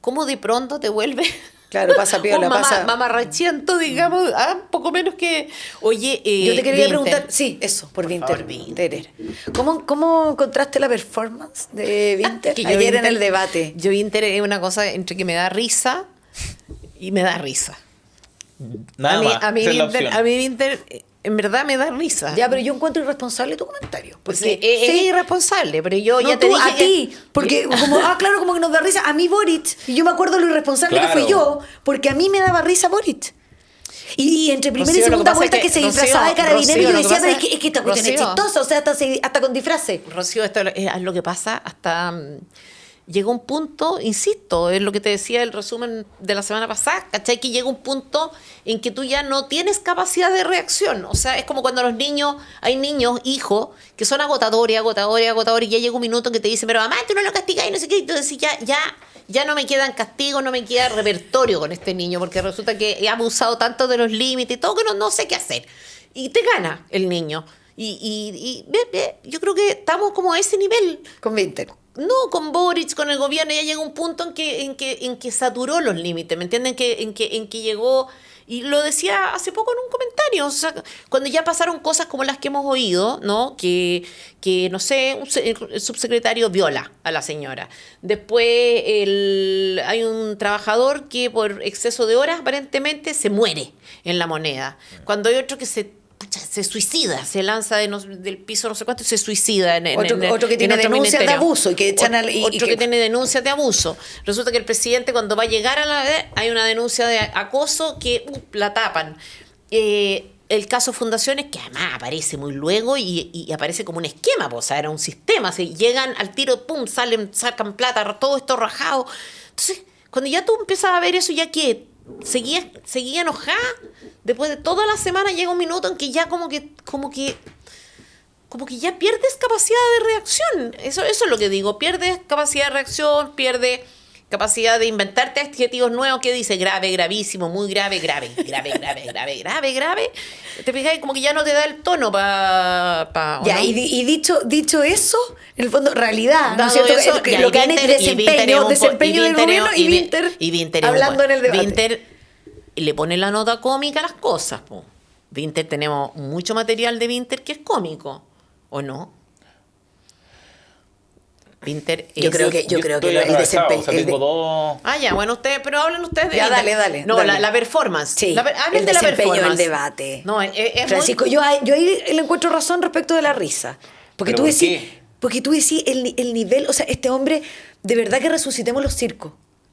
Speaker 3: ¿cómo de pronto te vuelve?
Speaker 2: Claro, pasa piola, pasa...
Speaker 3: Mamarrachiento, digamos, poco menos que... Oye,
Speaker 2: Yo te quería
Speaker 3: Vinter.
Speaker 2: preguntar, sí, eso, por Vinter.
Speaker 3: favor, Vinter.
Speaker 2: ¿Cómo encontraste la performance de Vinter
Speaker 3: Que yo
Speaker 2: ayer en
Speaker 3: Vinter-
Speaker 2: el debate?
Speaker 3: Yo Vinter es una cosa entre que me da risa y me da risa.
Speaker 1: Nada más.
Speaker 3: A mí
Speaker 1: esa es la
Speaker 3: Vinter,
Speaker 1: opción.
Speaker 3: en verdad me da risa.
Speaker 2: Ya, pero yo encuentro irresponsable tu comentario.
Speaker 3: Porque
Speaker 2: Porque
Speaker 3: es irresponsable, pero yo
Speaker 2: no,
Speaker 3: ya te
Speaker 2: tú,
Speaker 3: dije
Speaker 2: a ti, porque claro, como que nos da risa a mí Boric, y yo me acuerdo lo irresponsable que
Speaker 1: Claro.
Speaker 2: fui yo, porque a mí me daba risa Boric. Y entre primera
Speaker 3: Rocío,
Speaker 2: y
Speaker 3: lo que
Speaker 2: segunda
Speaker 3: pasa
Speaker 2: vuelta
Speaker 3: es
Speaker 2: que
Speaker 3: que,
Speaker 2: se disfrazaba
Speaker 3: Rocío,
Speaker 2: de carabinero, yo
Speaker 3: lo que
Speaker 2: decía,
Speaker 3: pasa
Speaker 2: pero es que esta cuestión es
Speaker 3: Rocío.
Speaker 2: chistosa, o sea, hasta con disfraces.
Speaker 3: Rocío, esto es lo que pasa hasta... llega un punto, insisto, es lo que te decía el resumen de la semana pasada, ¿cachai? Que llega un punto en que tú ya no tienes capacidad de reacción. O sea, es como cuando los niños, hay niños, hijos, que son agotadores, y ya llega un minuto en que te dicen, pero mamá, tú no lo castigas y no sé qué, y tú decís, ya no me quedan castigos, no me queda repertorio con este niño, porque resulta que he abusado tanto de los límites y todo que no sé qué hacer. Y te gana el niño. Yo creo que estamos como a ese nivel.
Speaker 2: Con Vinter.
Speaker 3: No, con Boric, con el gobierno, ya llega un punto en que saturó los límites, ¿me entienden? En que llegó, y lo decía hace poco en un comentario, o sea, cuando ya pasaron cosas como las que hemos oído, ¿no? Que no sé, el subsecretario viola a la señora. Después hay un trabajador que por exceso de horas aparentemente se muere en La Moneda. Cuando hay otro que se suicida, se lanza del piso no sé cuánto y se suicida
Speaker 2: Otro que tiene
Speaker 3: otro
Speaker 2: denuncias de
Speaker 3: ministerio.
Speaker 2: abuso y que echan al...
Speaker 3: Otro que tiene denuncias de abuso. Resulta que el presidente cuando va a llegar hay una denuncia de acoso que la tapan. El caso Fundaciones, que además aparece muy luego y aparece como un esquema, pues, o sea, era un sistema, llegan al tiro, pum, sacan plata, todo esto rajado. Entonces, cuando ya tú empiezas a ver eso, ya que seguía enojada, después de toda la semana llega un minuto en que ya como que ya pierdes capacidad de reacción. Eso es lo que digo, pierdes capacidad de reacción, pierdes capacidad de inventarte adjetivos nuevos que dice grave, gravísimo, muy grave, grave. Te fijas, como que ya no te da el tono para...
Speaker 2: Ya, ¿no? y dicho eso, en el fondo, realidad, ¿no es
Speaker 3: Dado
Speaker 2: cierto?
Speaker 3: eso,
Speaker 2: Que
Speaker 3: ya,
Speaker 2: lo que han
Speaker 3: Vinter-
Speaker 2: hecho desempeño del gobierno y Vinter
Speaker 3: es un
Speaker 2: hablando en el debate.
Speaker 3: Vinter le pone la nota cómica a las cosas, po. Vinter, tenemos mucho material de Vinter que es cómico, ¿o no? Vinter
Speaker 2: Yo creo que
Speaker 1: estoy
Speaker 2: el
Speaker 1: atravesado,
Speaker 2: desempeño...
Speaker 1: o sea, tengo dos...
Speaker 3: ya, bueno, pero hablen ustedes de
Speaker 2: Ya,
Speaker 3: Vinter.
Speaker 2: dale.
Speaker 3: No, la performance.
Speaker 2: Sí,
Speaker 3: Hablen
Speaker 2: el
Speaker 3: de la
Speaker 2: desempeño del
Speaker 3: performance.
Speaker 2: debate.
Speaker 3: No, es
Speaker 2: Francisco,
Speaker 3: muy...
Speaker 2: yo ahí le encuentro razón respecto de la risa. Porque
Speaker 1: ¿Pero
Speaker 2: tú
Speaker 1: por
Speaker 2: decís,
Speaker 1: qué?
Speaker 2: porque tú decís el nivel, o sea, este hombre, de verdad que resucitemos los circos.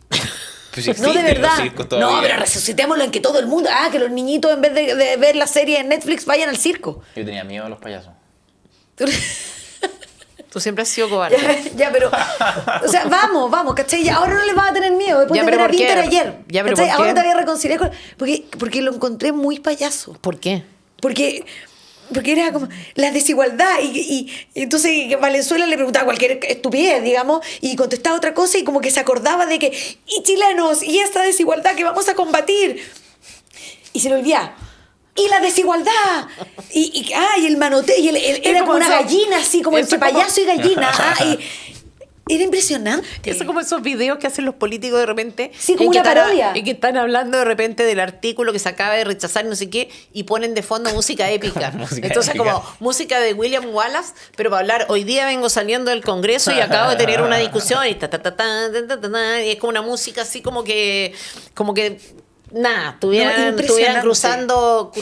Speaker 1: Pues sí
Speaker 2: No, de
Speaker 1: existen
Speaker 2: verdad.
Speaker 1: los circos todavía.
Speaker 2: No, pero resucitémoslo en que todo el mundo, que los niñitos en vez de ver la serie en Netflix vayan al circo.
Speaker 1: Yo tenía miedo a los payasos.
Speaker 3: Tú siempre has sido cobarde.
Speaker 2: Pero, o sea, vamos, ¿cachai? Ya, ahora no les vas a tener miedo, después
Speaker 3: Ya,
Speaker 2: de
Speaker 3: pero
Speaker 2: ver a
Speaker 3: ¿por qué?
Speaker 2: Vinter ayer.
Speaker 3: Ya, pero
Speaker 2: ¿cachai?
Speaker 3: ¿por qué?
Speaker 2: Ahora te voy a reconciliar con... Porque lo encontré muy payaso.
Speaker 3: ¿Por qué?
Speaker 2: Porque era como la desigualdad y entonces Valenzuela le preguntaba cualquier estupidez, digamos, y contestaba otra cosa y como que se acordaba de que, y chilenos, y esta desigualdad que vamos a combatir. Y se lo olvidaba. Y la desigualdad. Y el manoteo. Y era como una gallina, así como entre payaso y gallina. Era impresionante.
Speaker 3: Eso como esos videos que hacen los políticos de repente.
Speaker 2: Sí, como
Speaker 3: en que
Speaker 2: una parodia.
Speaker 3: Y que están hablando de repente del artículo que se acaba de rechazar, no sé qué, y ponen de fondo música épica.
Speaker 1: Música
Speaker 3: Entonces,
Speaker 1: épica.
Speaker 3: como música de William Wallace, pero para hablar, hoy día vengo saliendo del Congreso y acabo de tener una discusión, y y es como una música así como que nada, estuvieran
Speaker 2: impresionante.
Speaker 3: cruzando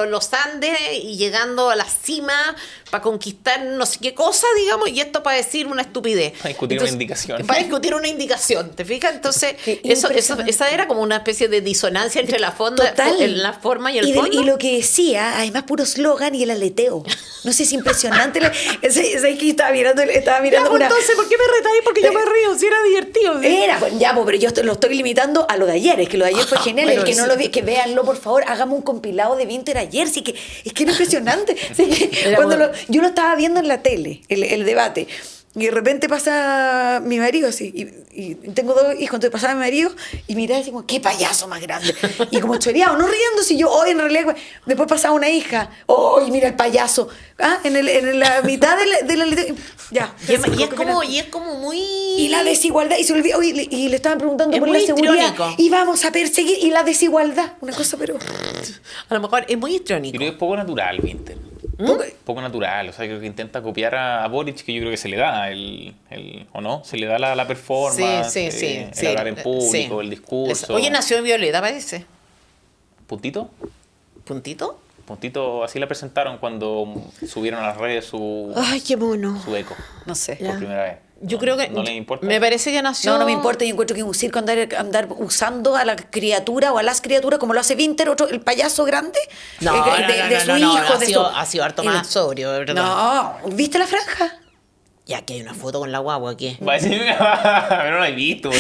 Speaker 3: los Andes y llegando a la cima para conquistar no sé qué cosa, digamos, y esto para decir una estupidez.
Speaker 1: Para discutir una indicación.
Speaker 3: Para discutir una indicación, ¿te fijas? Entonces,
Speaker 2: Qué
Speaker 3: esa
Speaker 2: impresionante.
Speaker 3: era como una especie de disonancia entre la forma y el fondo.
Speaker 2: Y lo que decía, además puro eslogan y el aleteo. No sé, es impresionante. Es que estaba mirando
Speaker 3: Ya, pues,
Speaker 2: una...
Speaker 3: entonces, ¿por qué me retáis? Porque yo me río, si era divertido. ¿sí?
Speaker 2: Era, pues, ya, pues, pero yo lo estoy limitando a lo de ayer. Es que lo de ayer fue genial.
Speaker 3: Bueno,
Speaker 2: el que no
Speaker 3: sí.
Speaker 2: lo vi, que véanlo, por favor, hagamos un compilado de Vinter ayer. Sí que, es que era impresionante. Sí que
Speaker 3: Era
Speaker 2: cuando
Speaker 3: bueno.
Speaker 2: yo lo estaba viendo en la tele, el debate. Y de repente pasa mi marido así, y tengo 2 hijos, entonces pasaba mi marido y miraba y decía, qué payaso más grande. Y como choreado, no riéndose, y yo, en realidad, después pasaba una hija, mira el payaso, en la mitad de la ya.
Speaker 3: Y es como muy...
Speaker 2: Y la desigualdad, y se olvidó, y le estaban preguntando
Speaker 3: Es
Speaker 2: por
Speaker 3: muy
Speaker 2: la seguridad,
Speaker 3: histriónico.
Speaker 2: y vamos a perseguir, y la desigualdad, una cosa, pero...
Speaker 3: A lo mejor es muy histriónico.
Speaker 1: Creo que es poco natural, Winter. Poco natural, o sea, creo que intenta copiar a Boric, que yo creo que se le da ¿o no? Se le da la performance, el hablar en público, el discurso.
Speaker 3: Oye, nació en Violeta, parece.
Speaker 1: ¿Puntito?
Speaker 3: ¿Puntito?
Speaker 1: Puntito, así la presentaron cuando subieron a las redes
Speaker 3: Ay, qué mono.
Speaker 1: su eco,
Speaker 2: No sé.
Speaker 1: por primera vez.
Speaker 3: Yo creo que...
Speaker 1: ¿No le importa?
Speaker 3: Me parece que nació...
Speaker 2: No me importa, yo encuentro que es un circo andar usando a la criatura o a las criaturas como lo hace Winter, el payaso grande,
Speaker 3: No,
Speaker 2: de su hijo.
Speaker 3: ha sido harto más sobrio, de verdad.
Speaker 2: No, ¿viste la franja?
Speaker 3: Ya que hay una foto con la guagua aquí.
Speaker 1: Va a decir, pero no la he visto.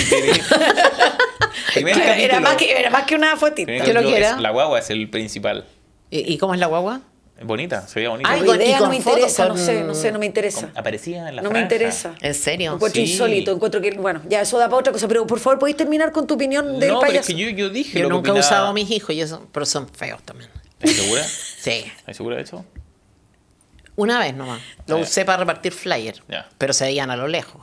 Speaker 1: Primer
Speaker 2: Era
Speaker 1: capítulo.
Speaker 2: más que una fotita.
Speaker 1: Primer
Speaker 3: ¿Qué lo
Speaker 1: capítulo
Speaker 3: que era?
Speaker 1: es la guagua es el principal.
Speaker 3: ¿Y cómo es la guagua?
Speaker 1: Es bonita, se veía bonita.
Speaker 3: Ay,
Speaker 2: La idea
Speaker 3: y con
Speaker 2: no me
Speaker 3: fotos,
Speaker 2: interesa,
Speaker 3: con-
Speaker 2: no sé, no me interesa.
Speaker 1: Aparecía en la
Speaker 2: No me
Speaker 1: franja.
Speaker 2: interesa.
Speaker 3: ¿En serio?
Speaker 2: Encuentro
Speaker 1: Sí.
Speaker 2: insólito, encuentro que, bueno, ya eso da para otra cosa, pero por favor, ¿podéis terminar con tu opinión del
Speaker 1: No, pero es
Speaker 2: payaso?
Speaker 1: que yo dije
Speaker 3: Yo
Speaker 1: lo que
Speaker 3: nunca he
Speaker 1: opinaba.
Speaker 3: usado a mis hijos, pero son feos también.
Speaker 1: ¿Estás segura?
Speaker 3: Sí.
Speaker 1: ¿Estás segura de eso?
Speaker 3: Una vez nomás. Lo
Speaker 1: Ah, ya.
Speaker 3: usé para repartir flyer.
Speaker 1: Ya.
Speaker 3: Pero se veían a lo lejos.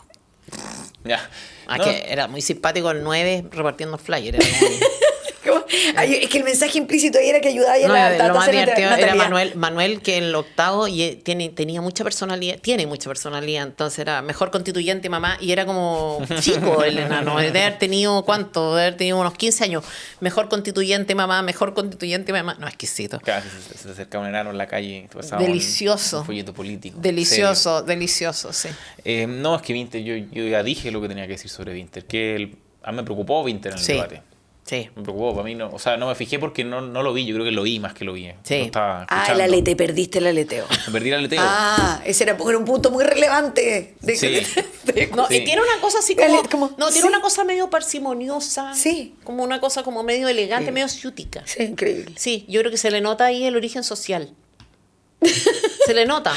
Speaker 1: Ya. No,
Speaker 3: Que era muy simpático el 9 repartiendo flyer. Era como-
Speaker 2: ¿Cómo? Ay, es que el mensaje implícito ahí era que ayudaba a
Speaker 3: No,
Speaker 2: la
Speaker 3: lo más
Speaker 2: tasa de
Speaker 3: divertido era
Speaker 2: natalidad.
Speaker 3: Manuel, que en el octavo tenía mucha personalidad, tiene mucha personalidad, entonces era mejor constituyente mamá, y era como chico el enano, de haber tenido, ¿cuánto? De haber tenido unos 15 años, mejor constituyente mamá, no, exquisito.
Speaker 1: Claro, se te acercaba un enano en la calle. Te pasaba
Speaker 3: Delicioso.
Speaker 1: Un folleto político.
Speaker 3: Delicioso, delicioso, sí.
Speaker 1: No, es que Winter, yo ya dije lo que tenía que decir sobre Winter, que a mí me preocupó Winter en el
Speaker 3: Sí.
Speaker 1: debate.
Speaker 3: Sí.
Speaker 1: Me preocupó, para mí no, o sea, no me fijé porque no lo vi, yo creo que lo vi más que lo vi.
Speaker 3: Sí.
Speaker 1: Lo estaba
Speaker 2: Ah,
Speaker 1: escuchando.
Speaker 2: el alete, perdiste el aleteo.
Speaker 1: Me perdí el aleteo.
Speaker 2: Ese era un punto muy relevante.
Speaker 1: Sí.
Speaker 3: No,
Speaker 1: Sí.
Speaker 3: y tiene una cosa así como, tiene
Speaker 2: sí.
Speaker 3: una cosa medio parsimoniosa.
Speaker 2: Sí.
Speaker 3: Como una cosa como medio elegante, medio ciútica.
Speaker 2: Sí, increíble.
Speaker 3: Sí, yo creo que se le nota ahí el origen social. Se le nota.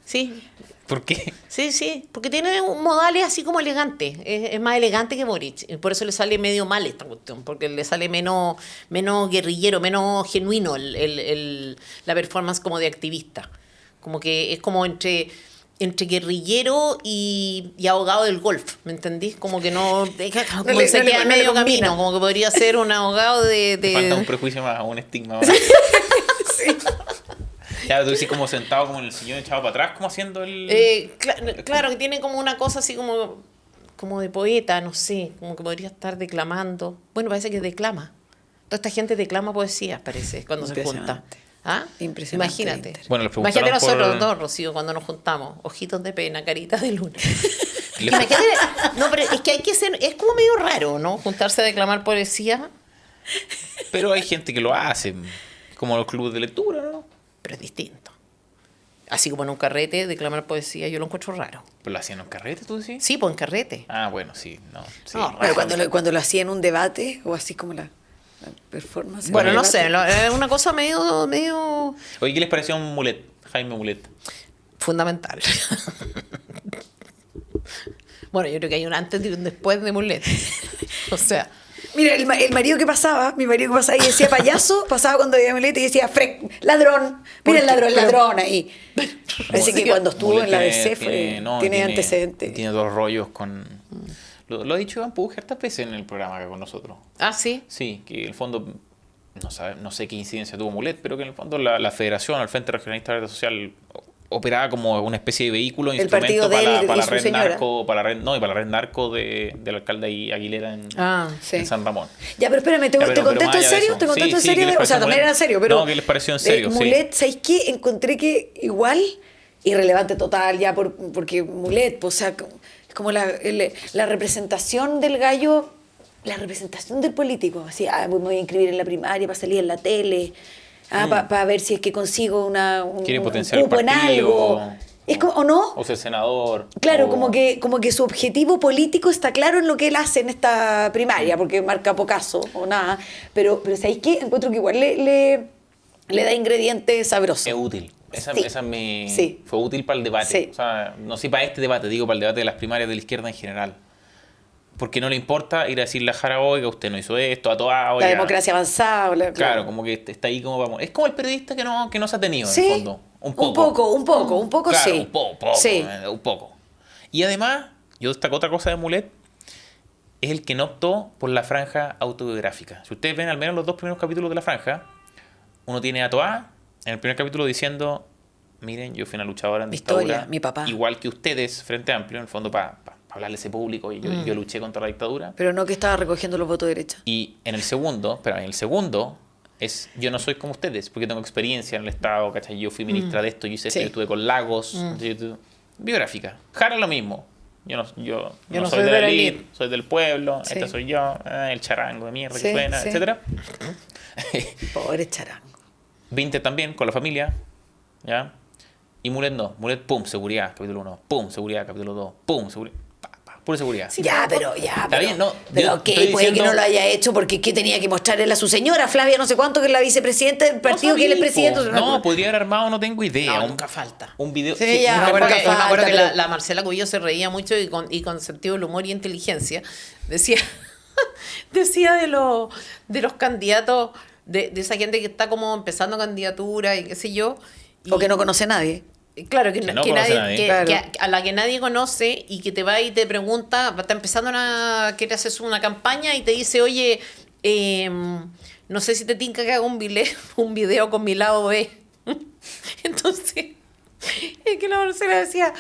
Speaker 3: Sí,
Speaker 1: ¿Por qué?
Speaker 3: sí, porque tiene un modales así como elegante. Es más elegante que Boric. Y por eso le sale medio mal esta cuestión, porque le sale menos guerrillero, menos genuino la performance como de activista. Como que es como entre guerrillero y abogado del golf, ¿me entendís? Como que no se queda en medio camino, como que podría ser un abogado
Speaker 1: Te falta un
Speaker 3: de
Speaker 1: prejuicio más, un estigma más. Ya, tú decís como sentado como en el sillón echado para atrás, como haciendo el...
Speaker 3: claro, que tiene como una cosa así como de poeta, no sé, como que podría estar declamando. Bueno, parece que declama. Toda esta gente declama poesía, parece, cuando se junta.
Speaker 2: Impresionante.
Speaker 3: ¿Ah?
Speaker 2: Impresionante,
Speaker 3: Imagínate.
Speaker 2: Winter.
Speaker 1: Bueno, les preguntaron
Speaker 3: Imagínate nosotros
Speaker 1: por-
Speaker 3: dos, Rocío, cuando nos juntamos. Ojitos de pena, carita de luna.
Speaker 1: Le-
Speaker 3: Imagínate, no, pero es que hay que ser, es como medio raro, ¿no? Juntarse a declamar poesía,
Speaker 1: Pero hay gente que lo hace, como los clubes de lectura, ¿no?
Speaker 3: pero es distinto. Así como en un carrete, declamar poesía, yo lo encuentro raro.
Speaker 1: ¿Pero lo hacían en carrete, tú decís?
Speaker 3: Sí, pues en carrete.
Speaker 1: Ah, bueno, sí, no. Sí.
Speaker 3: No,
Speaker 2: Bueno, cuando lo hacía en un debate, o así como la performance. en
Speaker 3: Bueno,
Speaker 2: un
Speaker 3: no
Speaker 2: debate.
Speaker 3: sé, es una cosa medio
Speaker 1: Oye, ¿qué les pareció un Mulet? Jaime Mulet.
Speaker 3: fundamental. Bueno, yo creo que hay un antes y un después de Mulet. O sea,
Speaker 2: Mira, el marido que pasaba, mi marido que pasaba y decía payaso, pasaba cuando veía a Milete y decía ladrón, mira el ladrón ahí. Parece que cuando estuvo
Speaker 1: Mulet
Speaker 2: en la
Speaker 1: tiene-
Speaker 2: DC tiene antecedentes.
Speaker 1: Tiene dos rollos con... Lo ha dicho Iván Pug hartas veces en el programa acá con nosotros.
Speaker 3: sí.
Speaker 1: Sí, que en el fondo, no sé qué incidencia tuvo Mulet, pero que en el fondo la federación, el Frente Regionalista de Red Social, operaba como una especie de vehículo,
Speaker 2: El
Speaker 1: instrumento
Speaker 2: partido de él
Speaker 1: para
Speaker 2: y
Speaker 1: la
Speaker 2: su
Speaker 1: red
Speaker 2: señora.
Speaker 1: narco, para la red narco del alcalde Aguilera en
Speaker 2: Sí.
Speaker 1: San Ramón.
Speaker 2: Ya, pero espérame, ¿te
Speaker 1: Ya, pero
Speaker 2: contesto
Speaker 1: más
Speaker 2: en
Speaker 1: allá de
Speaker 2: serio?
Speaker 1: eso.
Speaker 2: ¿Te contesto
Speaker 1: Sí,
Speaker 2: en
Speaker 1: sí,
Speaker 2: serio?
Speaker 1: ¿qué les
Speaker 2: O sea,
Speaker 1: pareció
Speaker 2: también
Speaker 1: Mulet?
Speaker 2: era serio, pero...
Speaker 1: No, ¿qué les pareció en serio? Sí.
Speaker 2: Mulet, ¿sabéis qué? Encontré que igual, irrelevante total ya, porque Mulet, pues, o sea, es como la representación del gallo, la representación del político. Así, me voy a inscribir en la primaria para salir en la tele, para ver si es que consigo un
Speaker 1: Quiere potenciar el
Speaker 2: cupo en
Speaker 1: partido.
Speaker 2: algo. Es como, ¿o no?
Speaker 1: O ser senador.
Speaker 2: Claro,
Speaker 1: o-
Speaker 2: como que su objetivo político está claro en lo que él hace en esta primaria, porque marca pocaso o nada. Pero ¿sabéis qué? Encuentro que igual le da ingredientes sabrosos.
Speaker 1: Es útil. Esa
Speaker 2: Sí.
Speaker 1: es mi...
Speaker 2: Sí.
Speaker 1: Fue útil para el debate.
Speaker 2: Sí.
Speaker 1: O sea, no sé para este debate, digo para el debate de las primarias de la izquierda en general. Porque no le importa ir a decirle a Jara, oiga, usted no hizo esto, a toda, oiga.
Speaker 2: La democracia avanzada.
Speaker 1: Claro, como que está ahí como vamos. Es como el periodista que no se ha tenido,
Speaker 2: Sí.
Speaker 1: en el fondo. Un poco.
Speaker 2: Un poco
Speaker 1: Claro,
Speaker 2: sí.
Speaker 1: un poco,
Speaker 2: Sí.
Speaker 1: un poco. Y además, yo destaco otra cosa de Mulet, es el que no optó por la franja autobiográfica. Si ustedes ven al menos los 2 primeros capítulos de la franja, uno tiene a Toá en el primer capítulo diciendo, miren, yo fui una luchadora en
Speaker 2: Mi
Speaker 1: dictadura,
Speaker 2: historia, mi papá.
Speaker 1: igual que ustedes, Frente Amplio, en el fondo para hablarle a ese público, y yo luché contra la dictadura.
Speaker 2: Pero no que estaba recogiendo los votos de derecha.
Speaker 1: Y en el segundo, es yo no soy como ustedes, porque tengo experiencia en el Estado, ¿cachai? Yo fui ministra de esto, yo hice esto,
Speaker 2: Sí.
Speaker 1: yo estuve con Lagos, biográfica. Jara lo mismo. Yo no soy de la elite, soy del pueblo,
Speaker 2: Sí.
Speaker 1: este soy yo, el charango de mierda
Speaker 2: Sí,
Speaker 1: que suena,
Speaker 2: sí.
Speaker 1: etcétera.
Speaker 2: Pobre charango.
Speaker 1: Vinter también, con la familia, ¿ya? Y Mulet no. Mulet, pum, seguridad, capítulo 1, pum, seguridad, capítulo 2, pum, seguridad, pura seguridad. Está bien, no,
Speaker 2: Pero
Speaker 1: yo
Speaker 2: que
Speaker 1: estoy
Speaker 2: puede que
Speaker 1: diciendo-
Speaker 2: no lo haya hecho porque ¿qué tenía que mostrarle a su señora, Flavia, no sé cuánto, que es la vicepresidenta del partido, que él es presidente?
Speaker 1: No, podría haber armado, no tengo idea.
Speaker 3: No, nunca falta.
Speaker 1: Un video.
Speaker 2: Sí, ya,
Speaker 3: Yo me
Speaker 2: nunca
Speaker 3: acuerdo que, yo me acuerdo
Speaker 2: falta,
Speaker 3: que
Speaker 2: pero-
Speaker 3: la Marcela Cubillo se reía mucho y con sentido del humor y inteligencia decía, decía de los candidatos, de esa gente que está como empezando candidatura y qué sé yo.
Speaker 2: O que no conoce a nadie.
Speaker 3: Claro, que,
Speaker 1: Que no
Speaker 3: que
Speaker 1: conoce
Speaker 3: nadie,
Speaker 1: a nadie.
Speaker 3: que-
Speaker 2: Claro.
Speaker 3: que a la que nadie conoce y que te va y te pregunta, está empezando quiere hacer una campaña y te dice, oye, no sé si te tinca que haga un video con mi lado B. Entonces, es que la Marcela decía,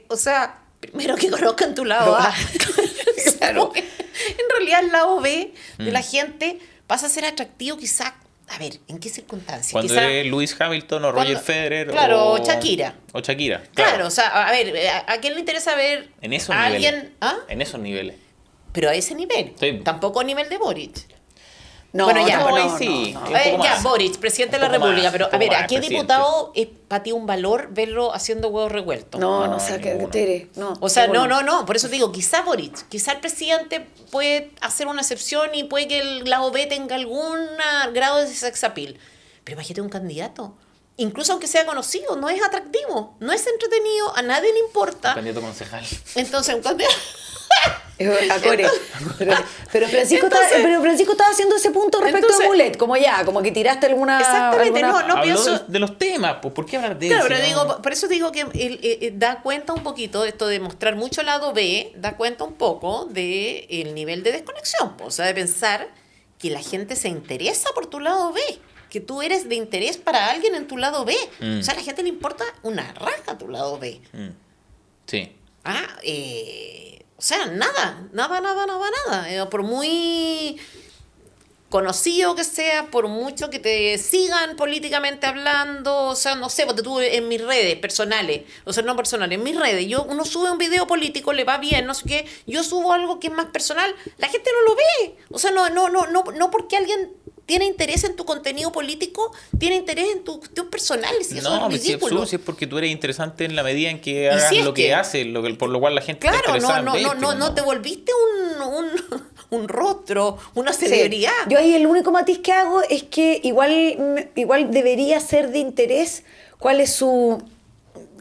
Speaker 3: o sea, primero que conozcan tu lado A.
Speaker 2: Claro.
Speaker 3: En realidad el lado B de la gente pasa a ser atractivo quizás, a ver, ¿en qué circunstancias?
Speaker 1: Cuando
Speaker 3: Quizá-
Speaker 1: es Lewis Hamilton o Roger
Speaker 3: Cuando-
Speaker 1: Federer.
Speaker 3: claro,
Speaker 1: o
Speaker 3: Shakira.
Speaker 1: O Shakira.
Speaker 3: Claro, o sea, a ver, ¿a quién le interesa ver
Speaker 1: En esos
Speaker 3: a
Speaker 1: niveles.
Speaker 3: alguien? ¿Ah?
Speaker 1: En esos niveles.
Speaker 3: Pero a ese nivel.
Speaker 1: Sí.
Speaker 3: Tampoco a nivel de Boric.
Speaker 2: No,
Speaker 3: Bueno, ya,
Speaker 2: tampoco,
Speaker 1: ahí sí.
Speaker 2: no.
Speaker 1: Un poco
Speaker 3: Ya,
Speaker 1: más.
Speaker 3: Boric, presidente de la
Speaker 1: Un poco
Speaker 3: República.
Speaker 1: más,
Speaker 3: Pero,
Speaker 1: un
Speaker 3: a
Speaker 1: poco
Speaker 3: ver,
Speaker 1: más,
Speaker 3: ¿a qué
Speaker 1: presidente.
Speaker 3: diputado es para ti un valor verlo haciendo huevos revueltos?
Speaker 2: No,
Speaker 1: No,
Speaker 2: o sea, que
Speaker 1: ninguno.
Speaker 2: Tere, no.
Speaker 3: O sea,
Speaker 2: ninguno.
Speaker 3: no. Por eso te digo, quizá Boric, quizá el presidente puede hacer una excepción y puede que el lado B tenga algún grado de sex appeal. Pero imagínate un candidato. Incluso aunque sea conocido, no es atractivo, no es entretenido, a nadie le importa.
Speaker 1: Candidato concejal.
Speaker 3: Entonces, un candidato...
Speaker 2: A Core. Pero Francisco
Speaker 3: Entonces-
Speaker 2: estaba haciendo ese punto respecto
Speaker 3: Entonces-
Speaker 2: a Mulet, como ya, como que tiraste alguna.
Speaker 3: Exactamente,
Speaker 2: alguna-
Speaker 3: no
Speaker 1: Habló
Speaker 3: pienso...
Speaker 1: de los temas, pues, ¿por qué hablar de
Speaker 3: Claro,
Speaker 1: eso?
Speaker 3: pero
Speaker 1: no?
Speaker 3: digo, por eso digo que da cuenta un poquito de esto de mostrar mucho lado B, da cuenta un poco del nivel de desconexión, o sea, de pensar que la gente se interesa por tu lado B, que tú eres de interés para alguien en tu lado B. O sea, a la gente le importa una raja tu lado B.
Speaker 1: Sí.
Speaker 3: O sea, nada. Por muy conocido que sea, por mucho que te sigan políticamente hablando, o sea, no sé, porque tú en mis redes personales, o sea, no personales, en mis redes, uno sube un video político, le va bien, no sé qué, yo subo algo que es más personal, la gente no lo ve. O sea, no porque alguien tiene interés en tu contenido político, tiene interés en tu cuestión personal, si eso
Speaker 1: No,
Speaker 3: es
Speaker 1: si es
Speaker 3: ridículo.
Speaker 1: absurdo, si es porque tú eres interesante en la medida en que hagas
Speaker 3: si es
Speaker 1: lo que
Speaker 3: que-
Speaker 1: haces, por lo cual la gente está
Speaker 3: Claro,
Speaker 1: interesada en verte,
Speaker 3: no te volviste un rostro, una celebridad.
Speaker 2: Sí. Yo ahí el único matiz que hago es que igual debería ser de interés cuál es su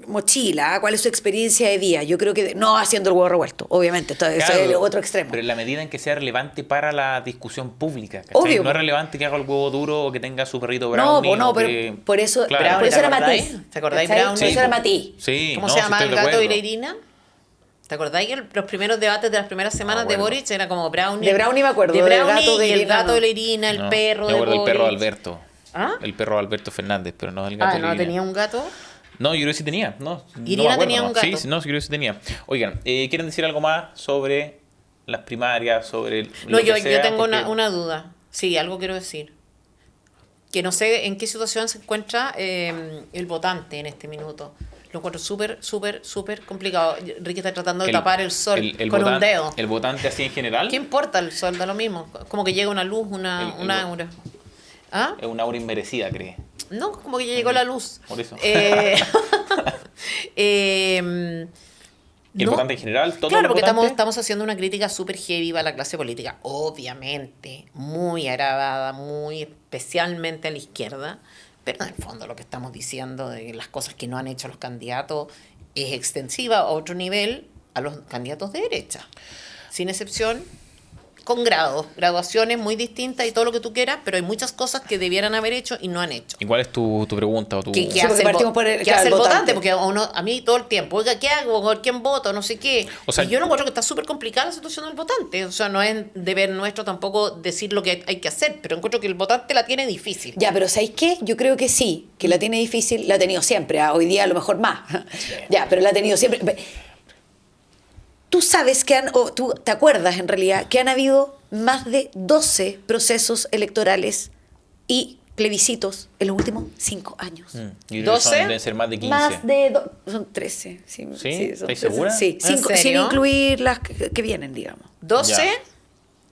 Speaker 2: mochila, cuál es su experiencia de vida. Yo creo que no haciendo el huevo revuelto, obviamente, eso es el
Speaker 1: Claro,
Speaker 2: otro extremo.
Speaker 1: Pero en la medida en que sea relevante para la discusión pública. ¿cachai?
Speaker 2: Obvio.
Speaker 1: No es relevante que haga el huevo duro o que tenga su perrito
Speaker 2: No,
Speaker 1: brownie.
Speaker 2: pues no,
Speaker 1: o que-
Speaker 2: pero por eso,
Speaker 1: Claro.
Speaker 2: por eso
Speaker 3: ¿te
Speaker 2: era
Speaker 3: acordáis?
Speaker 2: matiz.
Speaker 3: ¿Te acordáis,
Speaker 2: ¿Cachai?
Speaker 3: Brown?
Speaker 2: Por eso era
Speaker 1: pues.
Speaker 2: matiz.
Speaker 1: Sí,
Speaker 3: ¿Cómo
Speaker 1: no,
Speaker 3: se
Speaker 1: sí
Speaker 3: llamaba
Speaker 1: estoy
Speaker 3: el
Speaker 1: de
Speaker 3: gato y la
Speaker 1: acuerdo.
Speaker 3: Irina? ¿Te acordáis que los primeros debates de las primeras semanas
Speaker 1: No,
Speaker 3: de
Speaker 1: bueno.
Speaker 3: Boric era como Brownie?
Speaker 2: De Brownie me acuerdo,
Speaker 3: De
Speaker 2: del
Speaker 3: Brownie
Speaker 2: gato de
Speaker 3: y el
Speaker 2: Irina
Speaker 3: gato
Speaker 2: no.
Speaker 3: de la Irina, el
Speaker 1: No,
Speaker 3: perro
Speaker 1: me
Speaker 3: de
Speaker 1: acuerdo del perro de
Speaker 3: Boric.
Speaker 1: Alberto.
Speaker 3: ¿Ah?
Speaker 1: El perro de Alberto Fernández, pero no el gato de
Speaker 3: ¿no
Speaker 1: Irina.
Speaker 3: tenía un gato?
Speaker 1: No, yo creo que sí tenía. No,
Speaker 3: Irina
Speaker 1: me acuerdo,
Speaker 3: tenía
Speaker 1: no.
Speaker 3: un gato.
Speaker 1: Sí, no, sí creo que sí tenía. Oigan, ¿quieren decir algo más sobre las primarias, sobre
Speaker 3: No,
Speaker 1: lo
Speaker 3: yo
Speaker 1: que sea?
Speaker 3: tengo
Speaker 1: Porque-
Speaker 3: una duda. Sí, algo quiero decir. Que no sé en qué situación se encuentra el votante en este minuto. Lo encuentro súper complicado. Ricky está tratando de tapar el sol con un dedo.
Speaker 1: El votante así en general
Speaker 3: ¿Qué importa el sol? Da lo mismo. Como que llega una luz, un
Speaker 1: El-
Speaker 3: aura. ¿Ah?
Speaker 1: es una aura inmerecida, cree.
Speaker 3: No, como que ya llegó la luz.
Speaker 1: Por eso. ¿Y el
Speaker 3: No.
Speaker 1: votante en general? ¿Todos
Speaker 3: Claro,
Speaker 1: los
Speaker 3: porque
Speaker 1: votantes?
Speaker 3: estamos haciendo una crítica súper heavy a la clase política. Obviamente, muy agravada, muy especialmente a la izquierda. pero en el fondo lo que estamos diciendo de las cosas que no han hecho los candidatos es extensiva a otro nivel a los candidatos de derecha. Sin excepción, con graduaciones muy distintas y todo lo que tú quieras, pero hay muchas cosas que debieran haber hecho y no han hecho.
Speaker 1: ¿Y cuál es tu pregunta? O tu...
Speaker 3: ¿Qué
Speaker 2: Sí,
Speaker 3: hace
Speaker 2: porque partimos por
Speaker 3: ¿qué hace el votante? Porque a mí todo el tiempo, oiga, ¿qué hago? ¿Por quién voto? No sé qué.
Speaker 1: O sea,
Speaker 3: y yo no encuentro que está súper complicada la situación del votante. O sea, no es deber nuestro tampoco decir lo que hay que hacer, pero encuentro que el votante la tiene difícil.
Speaker 2: Ya, pero ¿sabéis qué? Yo creo que sí, que la tiene difícil, la ha tenido siempre, hoy día a lo mejor más. Ya, pero la ha tenido siempre. Tú sabes que o tú te acuerdas en realidad que han habido más de 12 procesos electorales y plebiscitos en los últimos 5 años.
Speaker 1: Y creo que son-
Speaker 3: 12,
Speaker 1: deben ser más de 15.
Speaker 2: Más de... son 13. Sí,
Speaker 1: ¿Sí?
Speaker 2: son
Speaker 1: ¿Estás
Speaker 2: 13.
Speaker 1: segura?
Speaker 2: Sí,
Speaker 3: ¿En
Speaker 2: sin
Speaker 3: serio?
Speaker 2: incluir las que vienen, digamos.
Speaker 3: 12,
Speaker 1: Ya.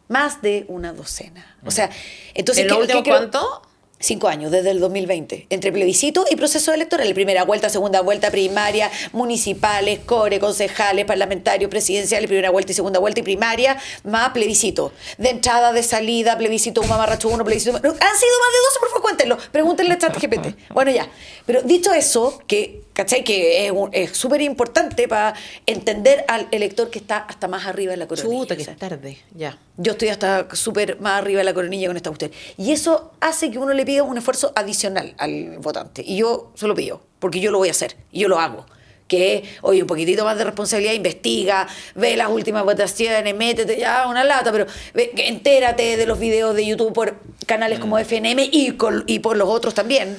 Speaker 2: Más de una docena. O sea, entonces...
Speaker 3: ¿en lo último
Speaker 2: creo?
Speaker 3: cuánto?
Speaker 2: 5 años, desde el 2020, entre plebiscito y proceso electoral, primera vuelta, segunda vuelta, primaria, municipales, core, concejales, parlamentarios, presidenciales, primera vuelta y segunda vuelta y primaria, más plebiscito. De entrada, de salida, plebiscito, un mamarracho uno, plebiscito... Han sido más de 12, por favor, cuéntenlo. Pregúntenle a ChatGPT. Bueno, ya. Pero dicho eso, que, ¿cachai? Que es súper importante para entender al elector que está hasta más arriba de la coronilla.
Speaker 3: Chuta, que
Speaker 2: o sea.
Speaker 3: es tarde, ya.
Speaker 2: Yo estoy hasta súper más arriba de la coronilla con esta cuestión. Y eso hace que uno le pida un esfuerzo adicional al votante. Y yo se lo pido, porque yo lo voy a hacer. Y yo lo hago. Que, oye, un poquitito más de responsabilidad, investiga, ve las últimas votaciones, métete ya una lata, pero entérate de los videos de YouTube por canales como FNM y por los otros también.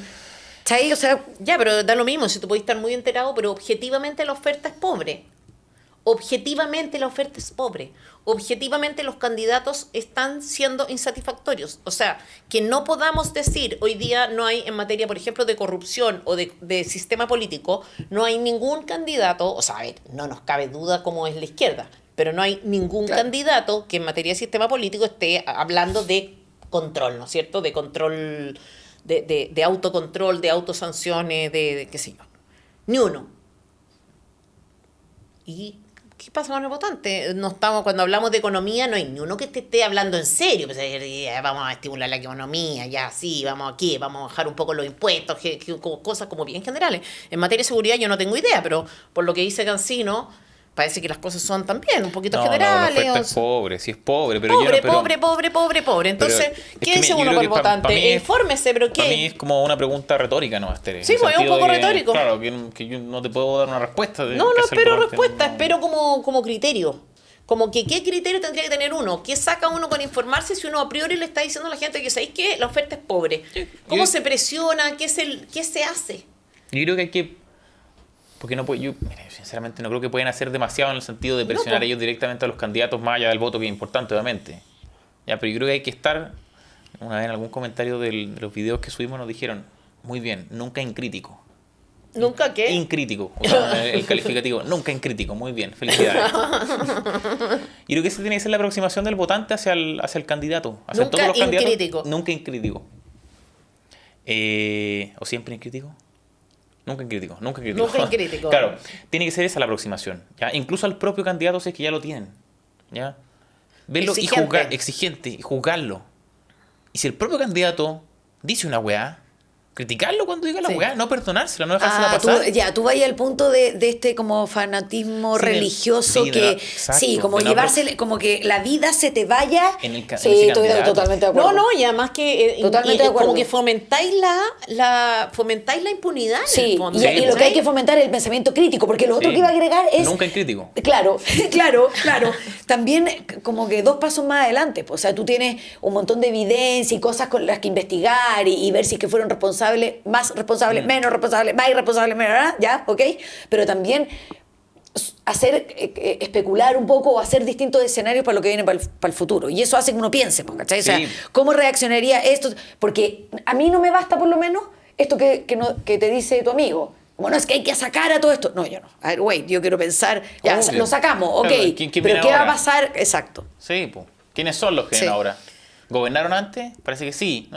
Speaker 2: ¿Sabes? O sea,
Speaker 3: Ya, pero da lo mismo, si tú puedes estar muy enterado, pero objetivamente la oferta es pobre. Objetivamente la oferta es pobre. Objetivamente los candidatos están siendo insatisfactorios. O sea, que no podamos decir, hoy día no hay en materia, por ejemplo, de corrupción o de sistema político, no hay ningún candidato, o sea, a ver, no nos cabe duda cómo es la izquierda, pero no hay ningún candidato que en materia de sistema político esté hablando de control, ¿no es cierto? De control, de autocontrol, de autosanciones, de qué sé yo. Ni uno. ¿Y qué pasa con el votante? No estamos, cuando hablamos de economía, no hay ni uno que te esté hablando en serio. Pues, vamos a estimular la economía, ya sí, vamos aquí, vamos a bajar un poco los impuestos, cosas como bien generales. En materia de seguridad yo no tengo idea, pero por lo que dice Cancino, parece que las cosas son también un poquito
Speaker 1: No,
Speaker 3: generales.
Speaker 1: la oferta
Speaker 3: o
Speaker 1: es
Speaker 3: sea,
Speaker 1: pobre, sí es pobre, pero
Speaker 3: pobre,
Speaker 1: yo no,
Speaker 3: pobre. Entonces,
Speaker 1: pero es
Speaker 3: ¿qué
Speaker 1: que
Speaker 3: dice
Speaker 1: yo
Speaker 3: uno
Speaker 1: creo
Speaker 3: por
Speaker 1: que
Speaker 3: el votante?
Speaker 1: pa' mí es-
Speaker 3: Infórmese, pero
Speaker 1: Para mí
Speaker 3: ¿qué?
Speaker 1: es como una pregunta retórica, ¿no, Esther?
Speaker 3: Sí,
Speaker 1: En el
Speaker 3: pues, es un
Speaker 1: sentido
Speaker 3: poco
Speaker 1: de que,
Speaker 3: retórico.
Speaker 1: Claro, que yo no te puedo dar una respuesta. De
Speaker 3: No
Speaker 1: qué hace el
Speaker 3: espero
Speaker 1: votante,
Speaker 3: respuesta,
Speaker 1: no.
Speaker 3: espero como criterio. Como que qué criterio tendría que tener uno, qué saca uno con informarse si uno a priori le está diciendo a la gente que ¿sabéis qué? La oferta es pobre. ¿Cómo se presiona? ¿Qué se hace?
Speaker 1: Yo creo que hay que... Porque no puede, yo mira, sinceramente no creo que puedan hacer demasiado en el sentido de presionar
Speaker 3: po.
Speaker 1: ellos directamente a los candidatos más allá del voto, que es importante obviamente. Ya, pero yo creo que hay que estar, una vez en algún comentario de los videos que subimos nos dijeron, muy bien, nunca incrítico.
Speaker 3: ¿Nunca qué?
Speaker 1: Incrítico, o sea, el calificativo, nunca incrítico, muy bien, felicidades. Y creo que esa tiene que ser la aproximación del votante hacia el candidato, hacia
Speaker 3: Nunca
Speaker 1: todos los candidatos.
Speaker 3: incrítico.
Speaker 1: Nunca incrítico. ¿O siempre incrítico? Nunca incrítico, nunca incrítico.
Speaker 3: Nunca incrítico.
Speaker 1: Claro, tiene que ser esa la aproximación, ¿ya? Incluso al propio candidato si es que ya lo tienen, ¿ya? Verlo y
Speaker 3: Exigente.
Speaker 1: juzgar, exigente, y juzgarlo. Y si el propio candidato dice una weá, criticarlo cuando diga la
Speaker 3: Sí.
Speaker 1: weá, no perdonársela, no dejársela pasar.
Speaker 2: tú vayas al punto de este como fanatismo
Speaker 1: Sí,
Speaker 2: religioso
Speaker 1: sí,
Speaker 2: que
Speaker 1: exacto,
Speaker 2: sí, como
Speaker 1: de no
Speaker 2: llevarse, como que la vida se te vaya.
Speaker 1: En ese
Speaker 2: sí, estoy
Speaker 1: candidato.
Speaker 2: totalmente de acuerdo.
Speaker 3: No, y además que
Speaker 2: Totalmente de acuerdo.
Speaker 3: como que fomentáis fomentáis la impunidad en el
Speaker 2: Sí,
Speaker 3: fondo.
Speaker 2: y lo que hay
Speaker 3: ¿cachai?
Speaker 2: que fomentar es el pensamiento crítico, porque lo otro
Speaker 1: Sí.
Speaker 2: que iba a agregar es...
Speaker 1: Nunca incrítico.
Speaker 2: Claro. También como que 2 pasos más adelante. Pues, o sea, tú tienes un montón de evidencia y cosas con las que investigar y ver si es que fueron responsables, más responsables, menos responsables, más irresponsables, menos, ¿ya? ¿Ok? Pero también hacer, especular un poco o hacer distintos escenarios para lo que viene para el futuro. Y eso hace que uno piense, pues, ¿cachai? O sea,
Speaker 1: Sí.
Speaker 2: ¿cómo reaccionaría esto? Porque a mí no me basta, por lo menos, esto que te dice tu amigo. Bueno, es que hay que sacar a todo esto. No, yo no. A ver, wait, yo quiero pensar, ya,
Speaker 1: Obvio.
Speaker 2: lo sacamos, ok.
Speaker 1: Claro, ¿quién
Speaker 2: pero
Speaker 1: viene
Speaker 2: ¿qué va a
Speaker 1: ahora?
Speaker 2: pasar? Exacto.
Speaker 1: Sí, pues. ¿Quiénes son los que
Speaker 2: Sí.
Speaker 1: vienen ahora? ¿Gobernaron antes? Parece que sí.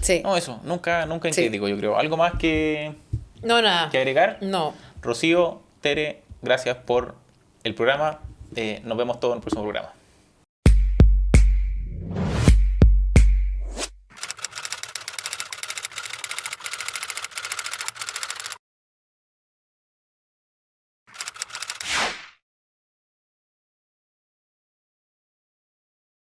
Speaker 2: Sí.
Speaker 1: No, eso, nunca
Speaker 2: Sí.
Speaker 1: incrítico, yo creo. ¿Algo más que
Speaker 3: Nada.
Speaker 1: agregar?
Speaker 3: No.
Speaker 1: Rocío, Tere, gracias por el programa. Nos vemos todos en el próximo programa.